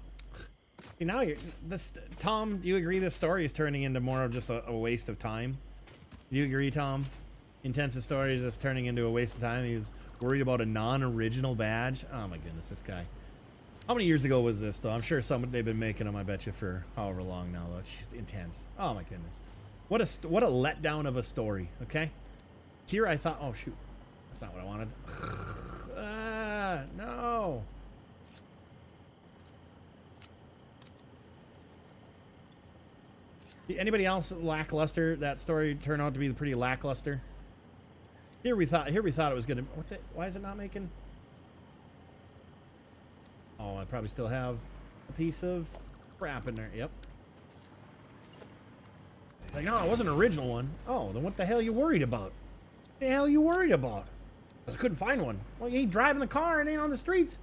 See, now Tom, do you agree this story is turning into more of just a waste of time? Do you agree, Tom? Intensive story is just turning into a waste of time. He's worried about a non-original badge. Oh my goodness, this guy. How many years ago was this, though? I'm sure they've been making them, I bet you, for however long now, though. It's just intense. Oh, my goodness. What a letdown of a story, okay? Here I thought, oh shoot, that's not what I wanted. No. Anybody else lackluster? That story turned out to be pretty lackluster. Here we thought it was gonna. What the? Why is it not making? Oh, I probably still have a piece of crap in there. Yep. Like, no, it wasn't an original one. Oh, then what the hell are you worried about? What the hell are you worried about? I couldn't find one. Well, you ain't driving the car and ain't on the streets.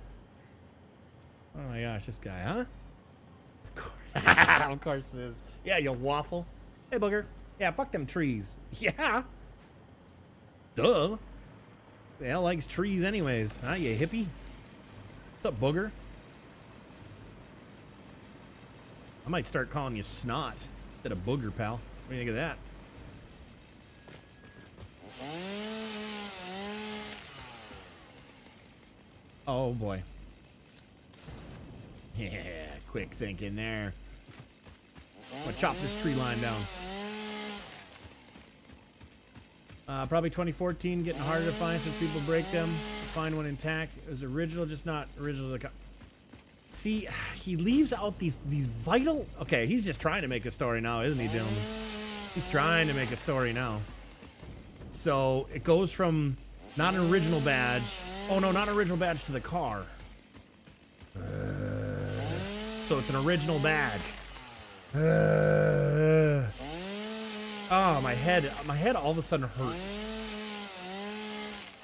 Oh my gosh, this guy, huh? Of course it is. Yeah, you waffle. Hey, booger. Yeah, fuck them trees. Yeah. Duh. The hell likes trees anyways? Huh, you hippie? What's up, booger? I might start calling you Snot instead of Booger, pal. What do you think of that? Oh, boy. Yeah, quick thinking there. I'm gonna chop this tree line down. Probably 2014, getting harder to find since people break them. Find one intact. It was original, just not original. See, he leaves out these vital... Okay, he's just trying to make a story now, isn't he, gentlemen? He's trying to make a story now. So, it goes from not an original badge... Oh, no, not an original badge to the car. So, it's an original badge. Oh, my head all of a sudden hurts.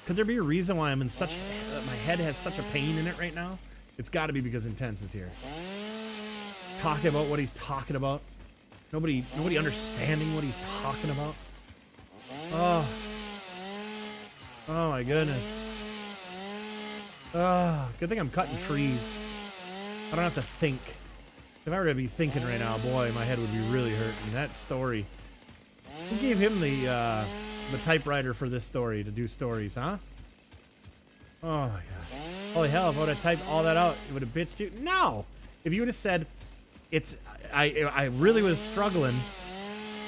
Could there be a reason why I'm in such... my head has such a pain in it right now? It's got to be because Intense is here. Talking about what he's talking about. Nobody understanding what he's talking about. Oh. Oh my goodness. Oh, good thing I'm cutting trees. I don't have to think. If I were to be thinking right now, boy, my head would be really hurting. That story. Who gave him the typewriter for this story to do stories, huh? Oh my god. Holy hell, if I would have typed all that out, it would have bitched you. No! If you would have said, I really was struggling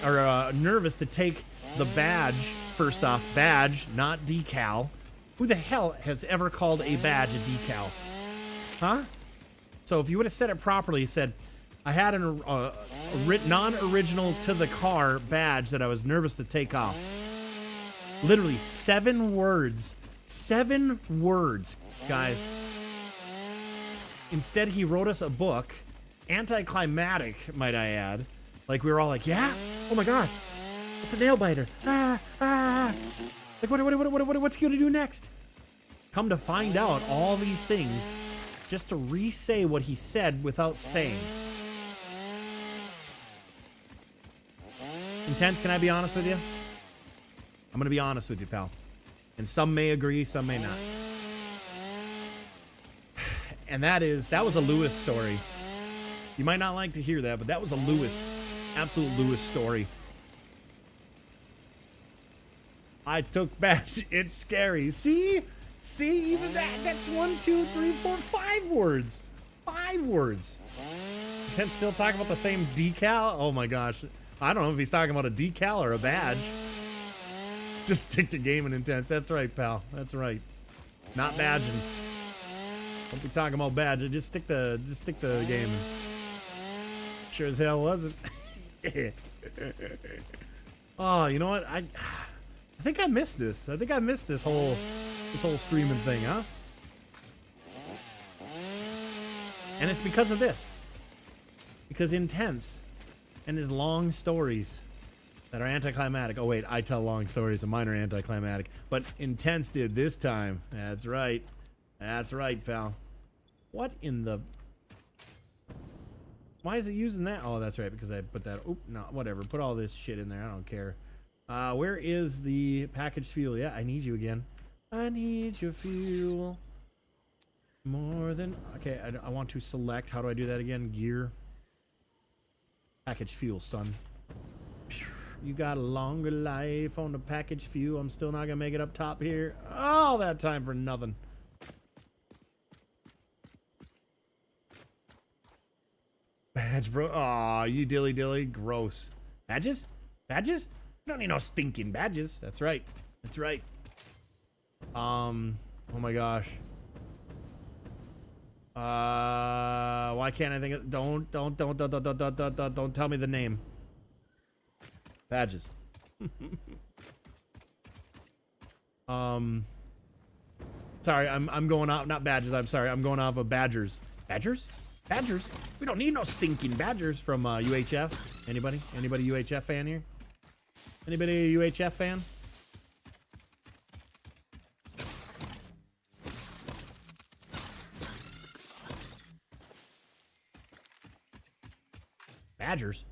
or nervous to take the badge, first off, badge, not decal. Who the hell has ever called a badge a decal? Huh? So if you would have said it properly, you said, I had a non-original to the car badge that I was nervous to take off. Literally 7 words. 7 words, guys. Instead, he wrote us a book, anticlimactic, might I add. Like, we were all like, yeah? Oh my god. It's a nail biter. Like, what's he gonna do next? Come to find out all these things just to re-say what he said without saying. Intense, can I be honest with you? I'm gonna be honest with you, pal. And some may agree, some may not. And that was a Lewis story. You might not like to hear that, but that was a absolute Lewis story. I took badge. It's scary. See, even that's 1, 2, 3, 4, 5 words. 5 words. Intense still talking about the same decal. Oh my gosh. I don't know if he's talking about a decal or a badge. Just stick to game and Intense. That's right, pal. That's right. Not badging. Don't be talking about badging. Just stick to game. Sure as hell wasn't. Oh, you know what? I think I missed this. I think I missed this whole streaming thing, huh? And it's because of this. Because Intense and his long stories that are anticlimactic. Oh wait, I tell long stories and mine are anticlimactic. But Intense did this time. That's right. That's right, pal. What in the... Why is it using that? Oh, that's right, because I put that... Oop, no, whatever. Put all this shit in there. I don't care. Where is the packaged fuel? Yeah, I need you again. I need your fuel. More than... Okay, I want to select. How do I do that again? Gear. Packaged fuel, son. You got a longer life on the packaged fuel. I'm still not gonna make it up top here. All that time for nothing. Badge, bro. Aw, you dilly dilly. Gross. Badges? Badges? You don't need no stinking badges. That's right. That's right. Oh my gosh. Why can't I think of, don't tell me the name. Badges. Sorry, I'm going off, not badges, I'm sorry, I'm going off of Badgers. Badgers? Badgers? We don't need no stinking Badgers from UHF. Anybody? Anybody UHF fan here? Anybody a UHF fan? Badgers?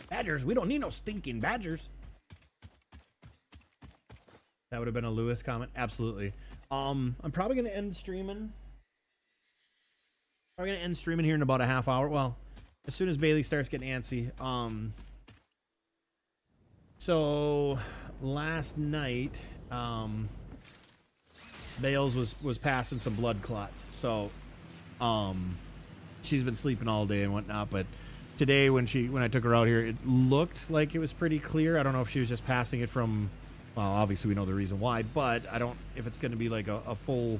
Badgers? We don't need no stinking Badgers. That would have been a Lewis comment. Absolutely. I'm probably gonna end streaming. Probably gonna end streaming here in about a half hour. Well, as soon as Bailey starts getting antsy. So last night, Bales was passing some blood clots. So, she's been sleeping all day and whatnot. But today, when I took her out here, it looked like it was pretty clear. I don't know if she was just passing it from. Well, obviously we know the reason why, but I don't, if it's going to be like a full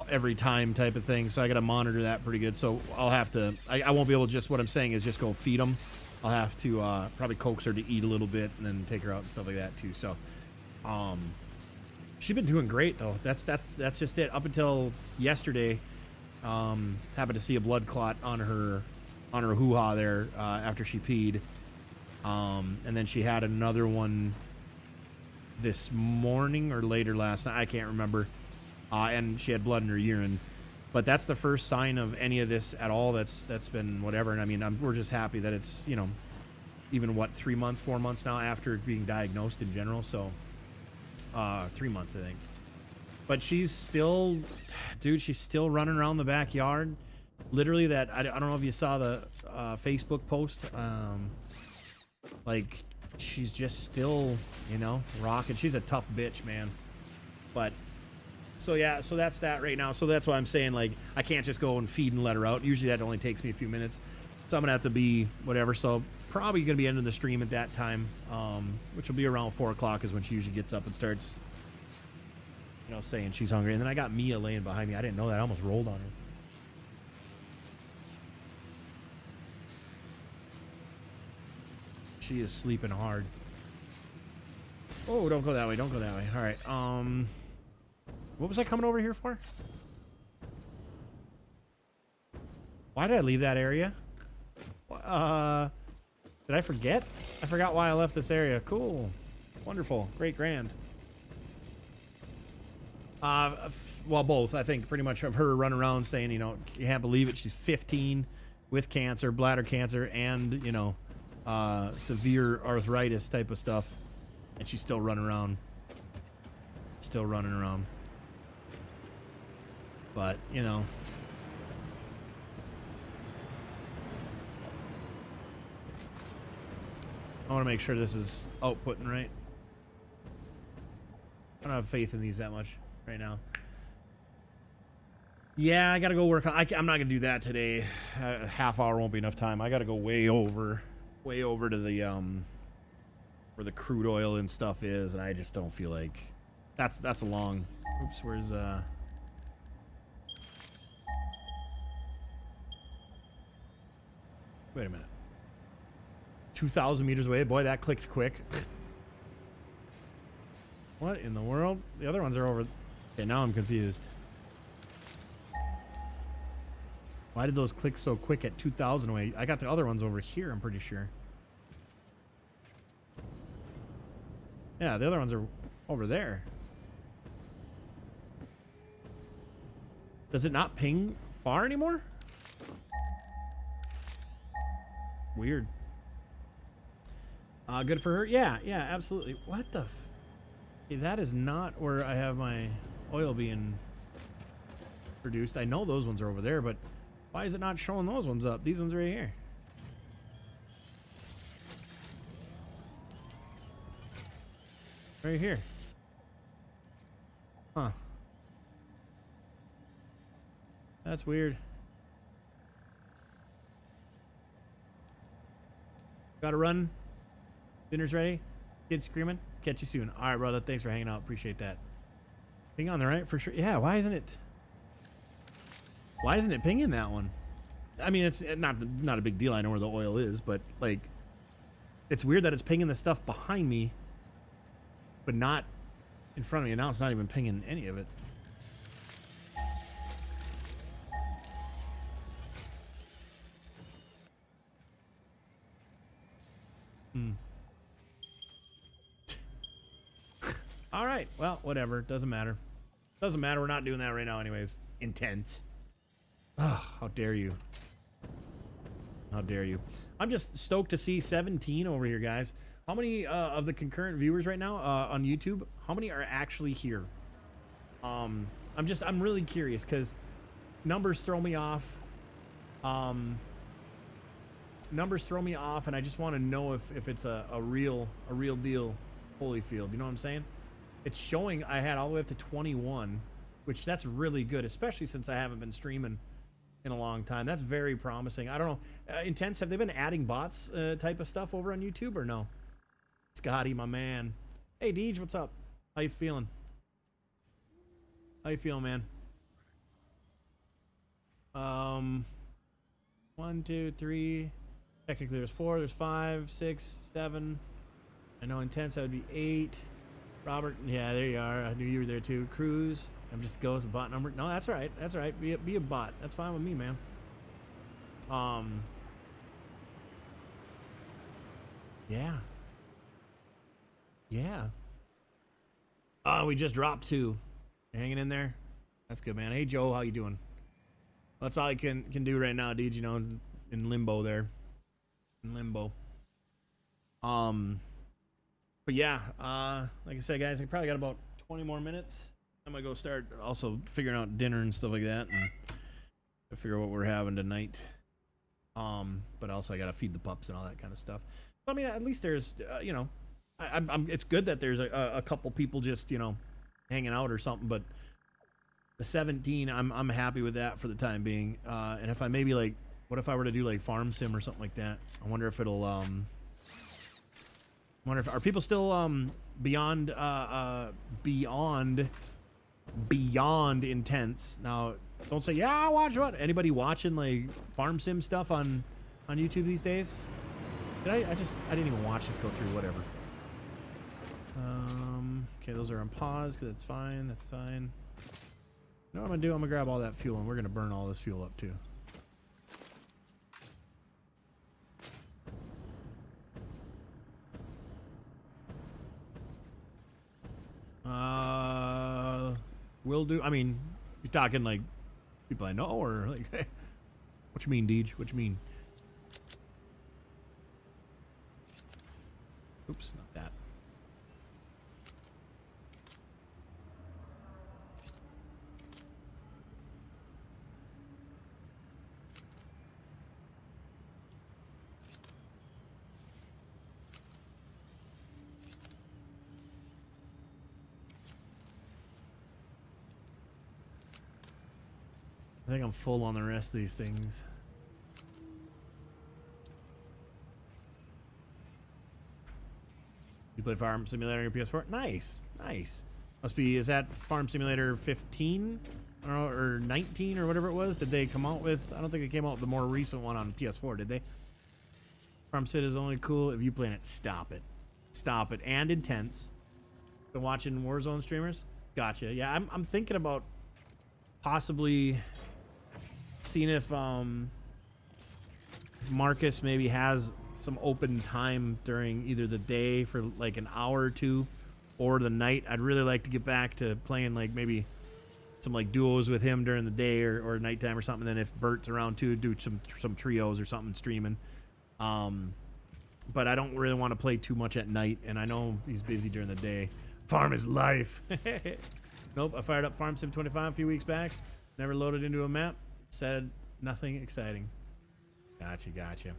every time type of thing. So I got to monitor that pretty good. So I'll have to, I won't be able to just, what I'm saying is just go feed them. I'll have to probably coax her to eat a little bit and then take her out and stuff like that too. So, she's been doing great though. That's just it. Up until yesterday, happened to see a blood clot on her hoo-ha there after she peed. And then she had another one this morning or later last night, I can't remember, and she had blood in her urine. But that's the first sign of any of this at all. That's been whatever. And I mean, we're just happy that it's, you know, even what, 3 months, 4 months now after being diagnosed in general. So 3 months, I think. But she's still, dude, she's still running around the backyard. Literally, that I don't know if you saw the Facebook post, like, she's just still, you know, rocking. She's a tough bitch, man. But so yeah, so that's that right now. So that's why I'm saying, like, I can't just go and feed and let her out. Usually that only takes me a few minutes. So I'm gonna have to be whatever. So probably gonna be ending the stream at that time, which will be around 4 o'clock is when she usually gets up and starts, you know, saying she's hungry. And then I got Mia laying behind me. I didn't know that. I almost rolled on her. She is sleeping hard. Oh, don't go that way. Don't go that way. All right. What was I coming over here for? Why did I leave that area? Did I forget? I forgot why I left this area. Cool. Wonderful. Great. Grand. Well, both. I think pretty much of her running around saying, you know, you can't believe it. She's 15 with cancer, bladder cancer, and, you know, severe arthritis type of stuff, and she's still running around. Still running around. But, you know. I want to make sure this is outputting right. I don't have faith in these that much right now. Yeah, I gotta go work on. I'm not gonna do that today. A half hour won't be enough time. I gotta go way over to the where the crude oil and stuff is, and I just don't feel like that's a long. Oops, where's wait a minute. 2,000 meters away. Boy, that clicked quick. What in the world? The other ones are over. Okay, now I'm confused. Why did those click so quick at 2,000 away? I got the other ones over here, I'm pretty sure. Yeah, the other ones are over there. Does it not ping far anymore? Weird. Good for her? Yeah, absolutely. What the hey, that is not where I have my oil being produced. I know those ones are over there, but why is it not showing those ones up? These ones right here. Right here. Huh. That's weird. Gotta run. Dinner's ready. Kids screaming. Catch you soon. All right, brother. Thanks for hanging out. Appreciate that. Ping on the right for sure. Yeah, why isn't it pinging that one? I mean, it's not a big deal. I know where the oil is, but like, it's weird that it's pinging the stuff behind me, but not in front of me. And now it's not even pinging any of it. All right. Well, whatever. Doesn't matter. Doesn't matter. We're not doing that right now anyways. Intense. Oh, how dare you. How dare you. I'm just stoked to see 17 over here, guys. How many of the concurrent viewers right now on YouTube, how many are actually here? I'm really curious because numbers throw me off. Numbers throw me off, and I just want to know if it's a real deal Holyfield. You know what I'm saying? It's showing I had all the way up to 21, which that's really good, especially since I haven't been streaming in a long time. That's very promising. I don't know. Intense, have they been adding bots type of stuff over on YouTube or no? Scotty, my man. Hey, Deej, what's up? How you feeling? How you feeling, man? 1, 2, 3. Technically, there's 4. There's 5, 6, 7. I know Intense, that would be 8. Robert, yeah, there you are. I knew you were there too. Cruz, I'm just goes a bot number. No, that's right. That's right. Be a bot. That's fine with me, man. Yeah. Yeah. We just dropped 2. You're hanging in there. That's good, man. Hey, Joe, how you doing? That's all I can do right now, dude. You know, in limbo there. In limbo. But yeah, like I said, guys, I probably got about 20 more minutes. I'm gonna go start also figuring out dinner and stuff like that, and figure out what we're having tonight. But also I gotta feed the pups and all that kind of stuff. But I mean, at least there's, you know, it's good that there's a couple people just, you know, hanging out or something. But the 17, I'm happy with that for the time being. And if I maybe like, what if I were to do like farm sim or something like that? I wonder if it'll wonder if are people still beyond intense now. Don't say yeah, I watch what. Anybody watching like farm sim stuff on YouTube these days? I didn't even watch this go through. Whatever. Okay, those are on pause because that's fine. That's fine. You know what I'm gonna do? I'm gonna grab all that fuel and we're gonna burn all this fuel up too. Will do. I mean, you're talking like people I know, or like, what you mean, Deej? What you mean? Oops, not that. I think I'm full on the rest of these things. You play Farm Simulator on your PS4? Nice, nice. Must be, is that Farm Simulator 15 or 19 or whatever it was? Did they come out with? I don't think they came out with the more recent one on PS4, did they? Farm Sim is only cool if you play it. Stop it, stop it. And Intense. Been watching Warzone streamers? Gotcha. Yeah, I'm thinking about possibly seeing if Marcus maybe has some open time during either the day for like an hour or two, or the night. I'd really like to get back to playing like maybe some like duos with him during the day or nighttime or something. Then if Bert's around too, do some trios or something streaming. But I don't really want to play too much at night, and I know he's busy during the day. Farm is life. Nope, I fired up Farm Sim 25 a few weeks back. Never loaded into a map. Said nothing exciting. Gotcha, gotcha.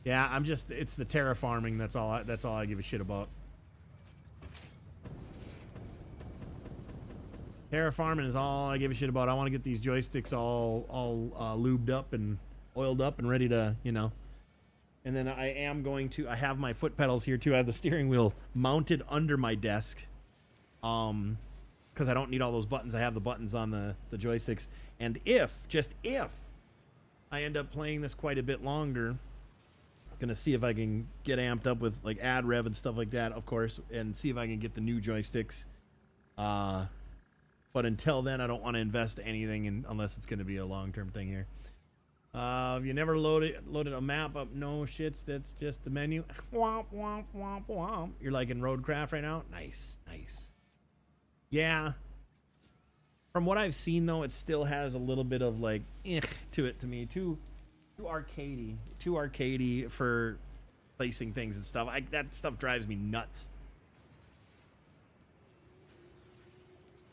Yeah, I'm just, it's the terraforming. That's all I give a shit about. Terraforming is all I give a shit about. I want to get these joysticks all lubed up and oiled up and ready to, you know, And then I am going to, I have my foot pedals here too. I have the steering wheel mounted under my desk. Because I don't need all those buttons. I have the buttons on the joysticks. And just if, I end up playing this quite a bit longer, I'm going to see if I can get amped up with like ad rev and stuff like that, of course, and see if I can get the new joysticks. But until then, I don't want to invest anything in, unless it's going to be a long-term thing here. Have you never loaded a map up? No shits, that's just the menu. Womp, womp, womp, womp. You're like in Roadcraft right now? Nice, nice. Yeah. From what I've seen, though, it still has a little bit of like to it to me. Too arcadey for placing things and stuff. That stuff drives me nuts.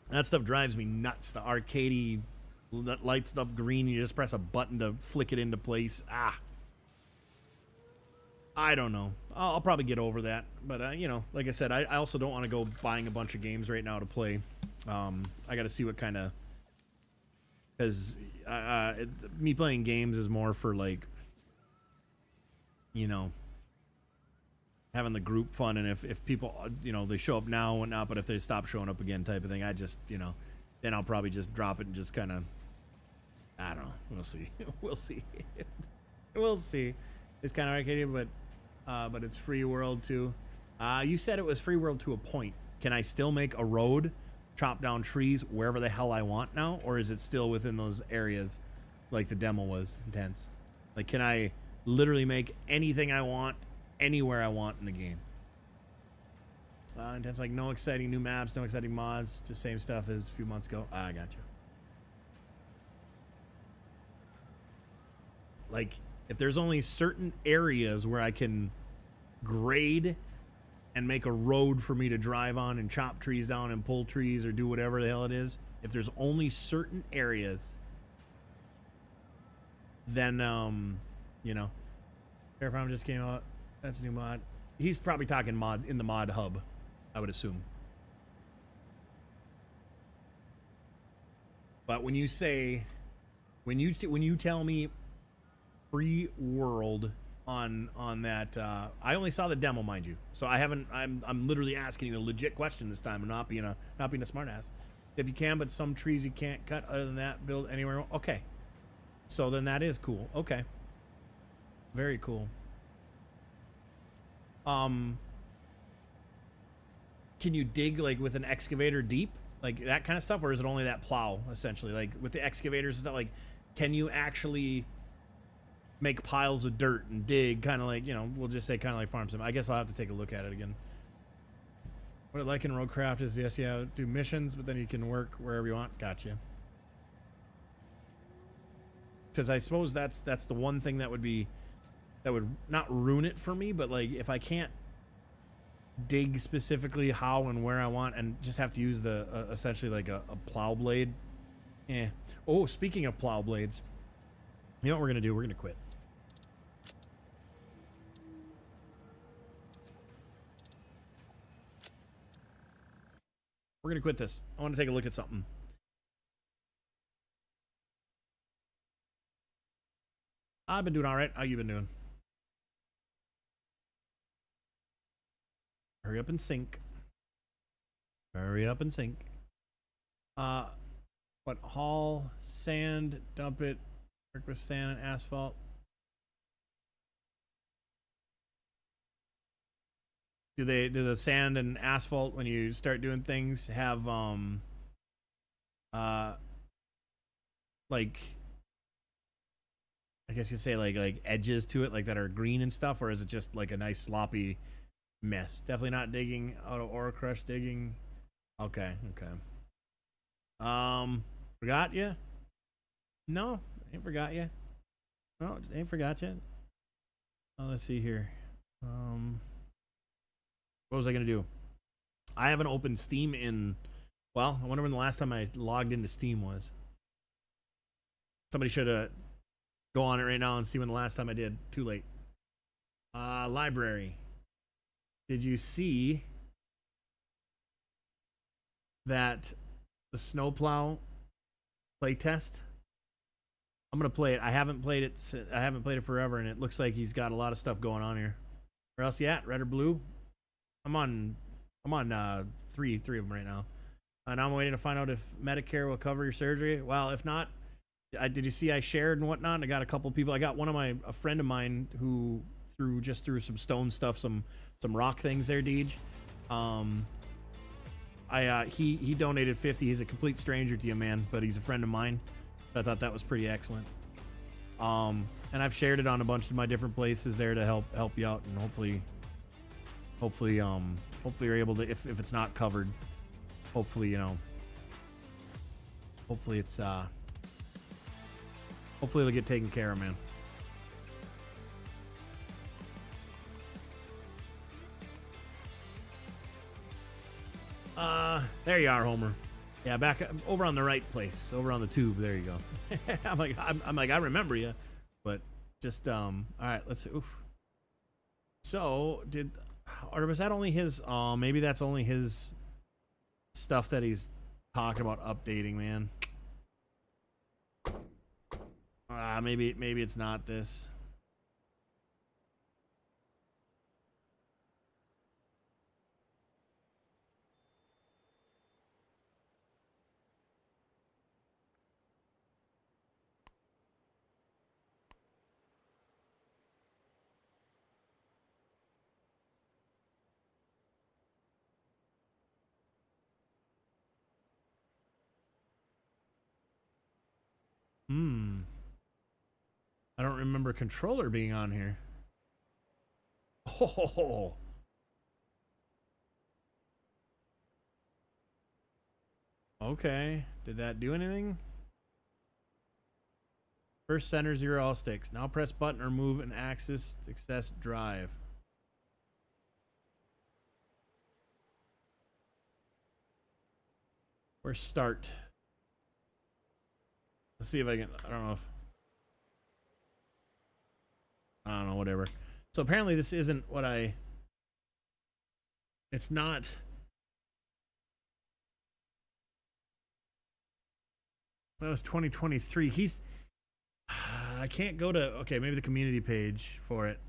That stuff drives me nuts. The arcadey lights up green. You just press a button to flick it into place. I don't know. I'll probably get over that. But, you know, like I said, I also don't want to go buying a bunch of games right now to play. I got to see what kind of... Because me playing games is more for, like, you know, having the group fun. And if people, you know, they show up now and whatnot, but if they stop showing up again type of thing, I just, you know, then I'll probably just drop it and just kind of... I don't know. We'll see. We'll see. We'll see. It's kind of arcade, but it's free world too. You said it was free world to a point. Can I still make a road, chop down trees wherever the hell I want now, or is it still within those areas, like the demo was intense? Like, can I literally make anything I want, anywhere I want in the game? Intense, like no exciting new maps, no exciting mods, just same stuff as a few months ago. I got you. Like, if there's only certain areas where I can grade and make a road for me to drive on and chop trees down and pull trees or do whatever the hell it is, if there's only certain areas, then, you know, Fair Farm just came out. That's a new mod. He's probably talking mod in the mod hub, I would assume. But when you say, when you tell me free world on that, I only saw the demo, mind you, so I haven't. I'm literally asking you a legit question this time, and not being a smartass. If you can, but some trees you can't cut. Other than that, build anywhere. Okay, so then that is cool. Okay, very cool. Can you dig like with an excavator deep, like that kind of stuff, or is it only that plow essentially? Like with the excavators and stuff, like can you actually make piles of dirt and dig, kind of like, you know, we'll just say kind of like farm sim. I guess I'll have to take a look at it again. What I like in Roadcraft is, yes, yeah, do missions, but then you can work wherever you want. Gotcha. Because I suppose that's the one thing that would not ruin it for me, but like if I can't dig specifically how and where I want and just have to use the essentially like a plow blade. Oh, speaking of plow blades, you know what we're gonna do? We're gonna quit. We're gonna quit this. I want to take a look at something. I've been doing all right. How you been doing? Hurry up and sink. Hurry up and sink. What, haul sand, dump it, work with sand and asphalt. Do the sand and asphalt, when you start doing things, have like, I guess you'd say like edges to it, like that are green and stuff, or is it just like a nice sloppy mess? Definitely not digging auto ore crush digging. Okay. Forgot you? No, ain't forgot you. No, ain't forgot you. Oh, let's see here. What was I gonna do? I haven't opened Steam in, well, I wonder when the last time I logged into Steam was. Somebody should go on it right now and see when the last time I did. Too late. Library. Did you see that the snowplow playtest I'm gonna play it. I haven't played it. I haven't played it forever, and it looks like he's got a lot of stuff going on here. Where else you at? Red or blue? I'm on three of them right now, and I'm waiting to find out if Medicare will cover your surgery. Well, if not, did you see I shared and whatnot? I got a couple people. I got a friend of mine who threw some stone stuff, some rock things there, Deej. He donated 50. He's a complete stranger to you, man, but he's a friend of mine. I thought that was pretty excellent. And I've shared it on a bunch of my different places there to help you out, and hopefully you're able to, if it's not covered, hopefully it's hopefully it'll get taken care of, man. There you are, Homer. Yeah, back over on the right place, over on the tube. There you go. I'm like, I remember you, but just all right. Let's see. Oof. So or was that only his? Maybe that's only his stuff that he's talking about updating, man. Maybe it's not this. I don't remember controller being on here. Oh. Okay. Did that do anything? First center, 0 all sticks. Now press button or move and access drive. Where's start? Let's see if I can. I don't know, whatever. So apparently this isn't what it's not. That was 2023. I can't go to, okay, maybe the community page for it.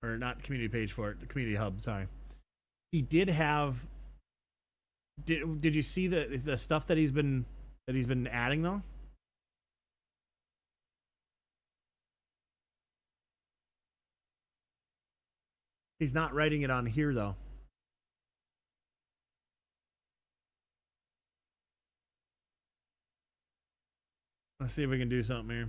Or not community page for it, the community hub, sorry. He did have, did you see the stuff that he's been adding though? He's not writing it on here though. Let's see if we can do something here.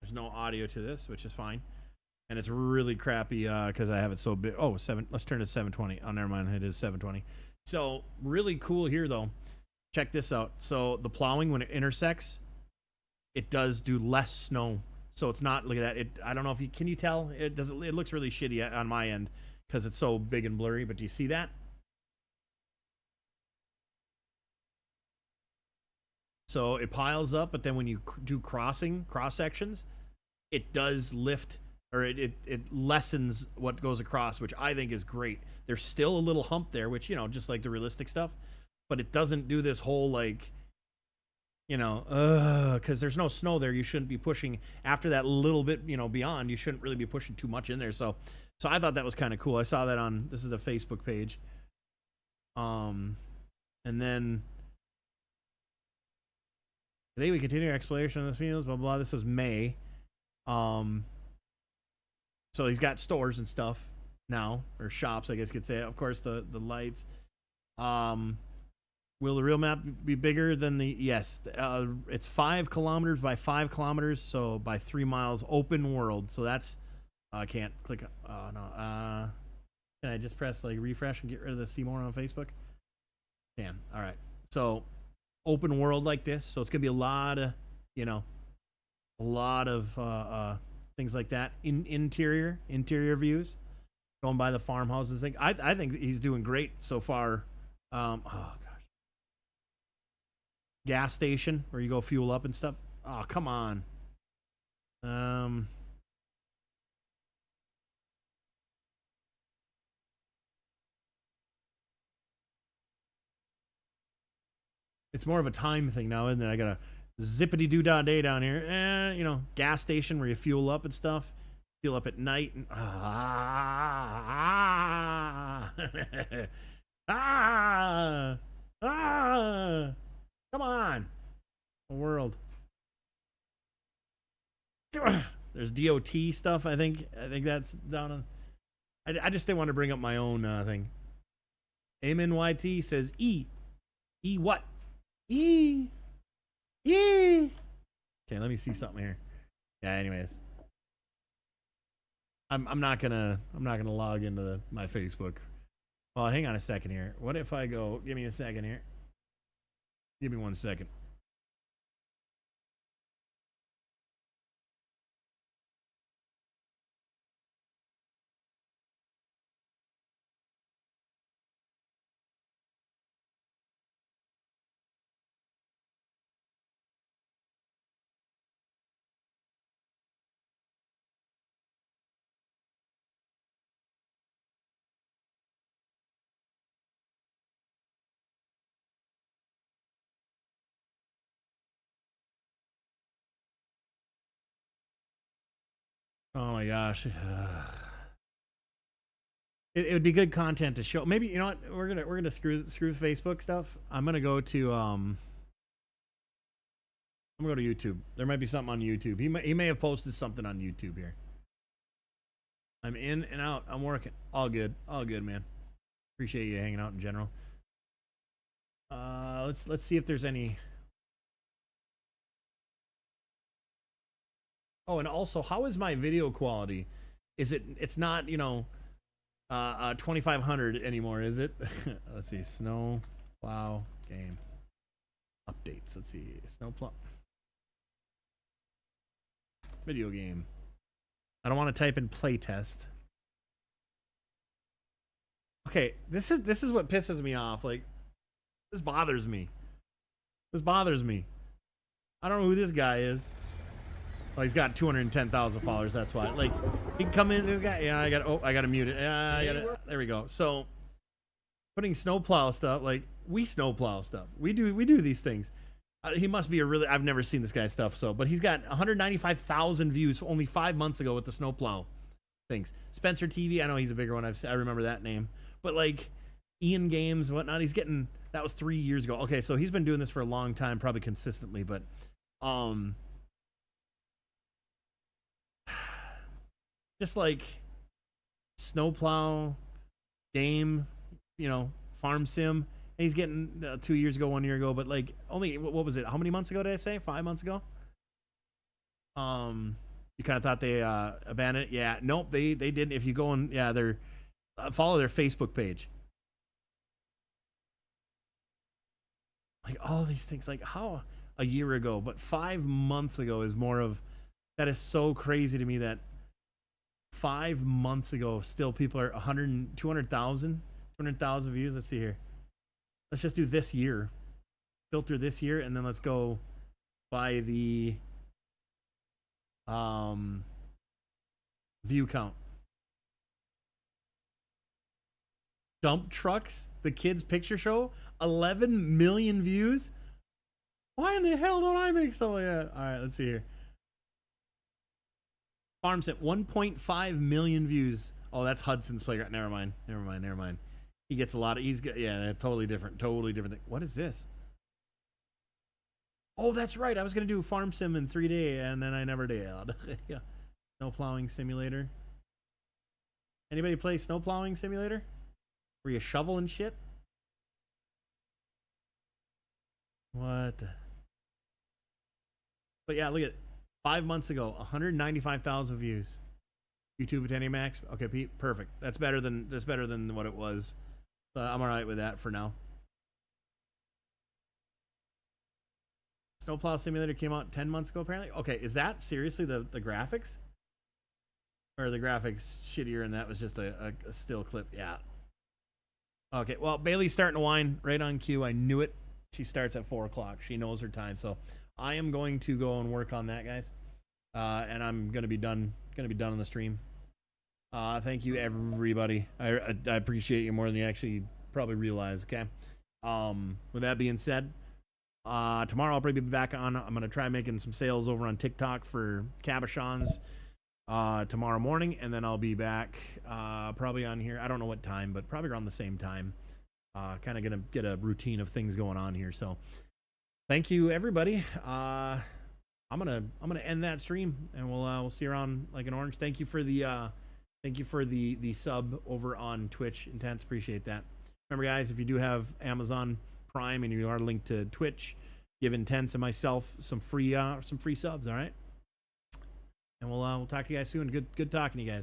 There's no audio to this, which is fine. And it's really crappy because I have it so big. Oh, let's turn it to 720. Oh, never mind. It is 720. So really cool here, though. Check this out. So the plowing, when it intersects, it does do less snow. So it's not, look at that. I don't know if can you tell? It looks really shitty on my end because it's so big and blurry. But do you see that? So it piles up, but then when you do cross sections, it does lift, or it lessens what goes across, which I think is great. There's still a little hump there, which, just like the realistic stuff, but it doesn't do this whole like, because there's no snow there. You shouldn't be pushing after that little bit, beyond. You shouldn't really be pushing too much in there. So I thought that was kind of cool. I saw that on, this is the Facebook page. And then today we continue our exploration of the fields, blah, blah. This was May. So he's got stores and stuff now, or shops, I guess you could say. Of course, the lights. Will the real map be bigger than the? Yes. It's 5 kilometers by 5 kilometers, so by 3 miles, open world. So that's. I can't click. Oh no. Can I just press like refresh and get rid of the see more on Facebook? Can. All right. So open world like this. So it's gonna be a lot of, you know, a lot of things like that. Interior views. Going by the farmhouses thing. I think he's doing great so far. Oh gosh. Gas station where you go fuel up and stuff. Oh, come on. It's more of a time thing now, isn't it? I got a zippity doo dah day down here. You know, gas station where you fuel up and stuff. Fuel up at night. And, come on. The world. There's DOT stuff. I think that's down on. I just didn't want to bring up my own thing. Amen YT says E what? E. Okay, let me see something here. Yeah. Anyways, I'm not gonna log into my Facebook. Well, hang on a second here. What if I go? Give me a second here. Give me 1 second. Oh my gosh. It would be good content to show. Maybe, you know what? We're gonna screw Facebook stuff. I'm gonna go to YouTube. There might be something on YouTube. He may have posted something on YouTube here. I'm in and out. I'm working. All good, man. Appreciate you hanging out in general. Let's see if there's any. Oh, and also, how is my video quality? It's not, you know, 2500 anymore, is it? Let's see, snow plow game updates. Let's see, snow plow video game. I don't want to type in playtest. Okay, this is what pisses me off. Like, this bothers me. I don't know who this guy is. Well, he's got 210,000 followers. That's why. Like, he can come in. This guy. Yeah, I got to mute it. Yeah, there we go. So, putting snowplow stuff. Like, we snowplow stuff. We do these things. He must be a really. I've never seen this guy's stuff. So, but he's got 195,000 views only 5 months ago with the snowplow things. Spencer TV. I know he's a bigger one. I remember that name. But like, Ian Games, whatnot. He's getting. That was 3 years ago. Okay, so he's been doing this for a long time, probably consistently. But, just like snowplow game, you know, farm sim. And he's getting 2 years ago, 1 year ago, but like only what was it? How many months ago did I say? 5 months ago. You kind of thought they abandoned it. Yeah, nope, they didn't. If you go and they're follow their Facebook page. Like all these things, like how a year ago, but 5 months ago is more of. That is so crazy to me that 5 months ago, still people are 200,000 views. Let's see here. Let's just do this year. Filter this year, and then let's go by the view count. Dump trucks, the kids picture show, 11 million views. Why in the hell don't I make something like that? All right, let's see here. Farm Sim, 1.5 million views. Oh, that's Hudson's Playground. Never mind. He gets a lot of. Totally different thing. What is this? Oh, that's right. I was gonna do Farm Sim in 3D, and then I never did. Yeah. Snow plowing simulator. Anybody play snow plowing simulator? Where you shovel and shit? What? But yeah, look at it. 5 months ago, 195,000 views. YouTube at 10 max. Okay, Pete, perfect. That's better than what it was. I'm all right with that for now. Snowplow Simulator came out 10 months ago, apparently. Okay, is that seriously the graphics? Or the graphics shittier and that was just a still clip? Yeah. Okay, well, Bailey's starting to whine right on cue. I knew it. She starts at 4 o'clock. She knows her time. So I am going to go and work on that, guys. And I'm going to be done. On the stream. Thank you, everybody. I appreciate you more than you actually probably realize, okay? With that being said, tomorrow I'll probably be back on. I'm going to try making some sales over on TikTok for cabochons tomorrow morning, and then I'll be back probably on here. I don't know what time, but probably around the same time. Kind of going to get a routine of things going on here. So thank you, everybody. I'm gonna end that stream, and we'll see you around like an orange. Thank you for the sub over on Twitch. Intense, appreciate that. Remember, guys, if you do have Amazon Prime and you are linked to Twitch, give Intense and myself some free subs. All right, and we'll talk to you guys soon. Good talking to you guys.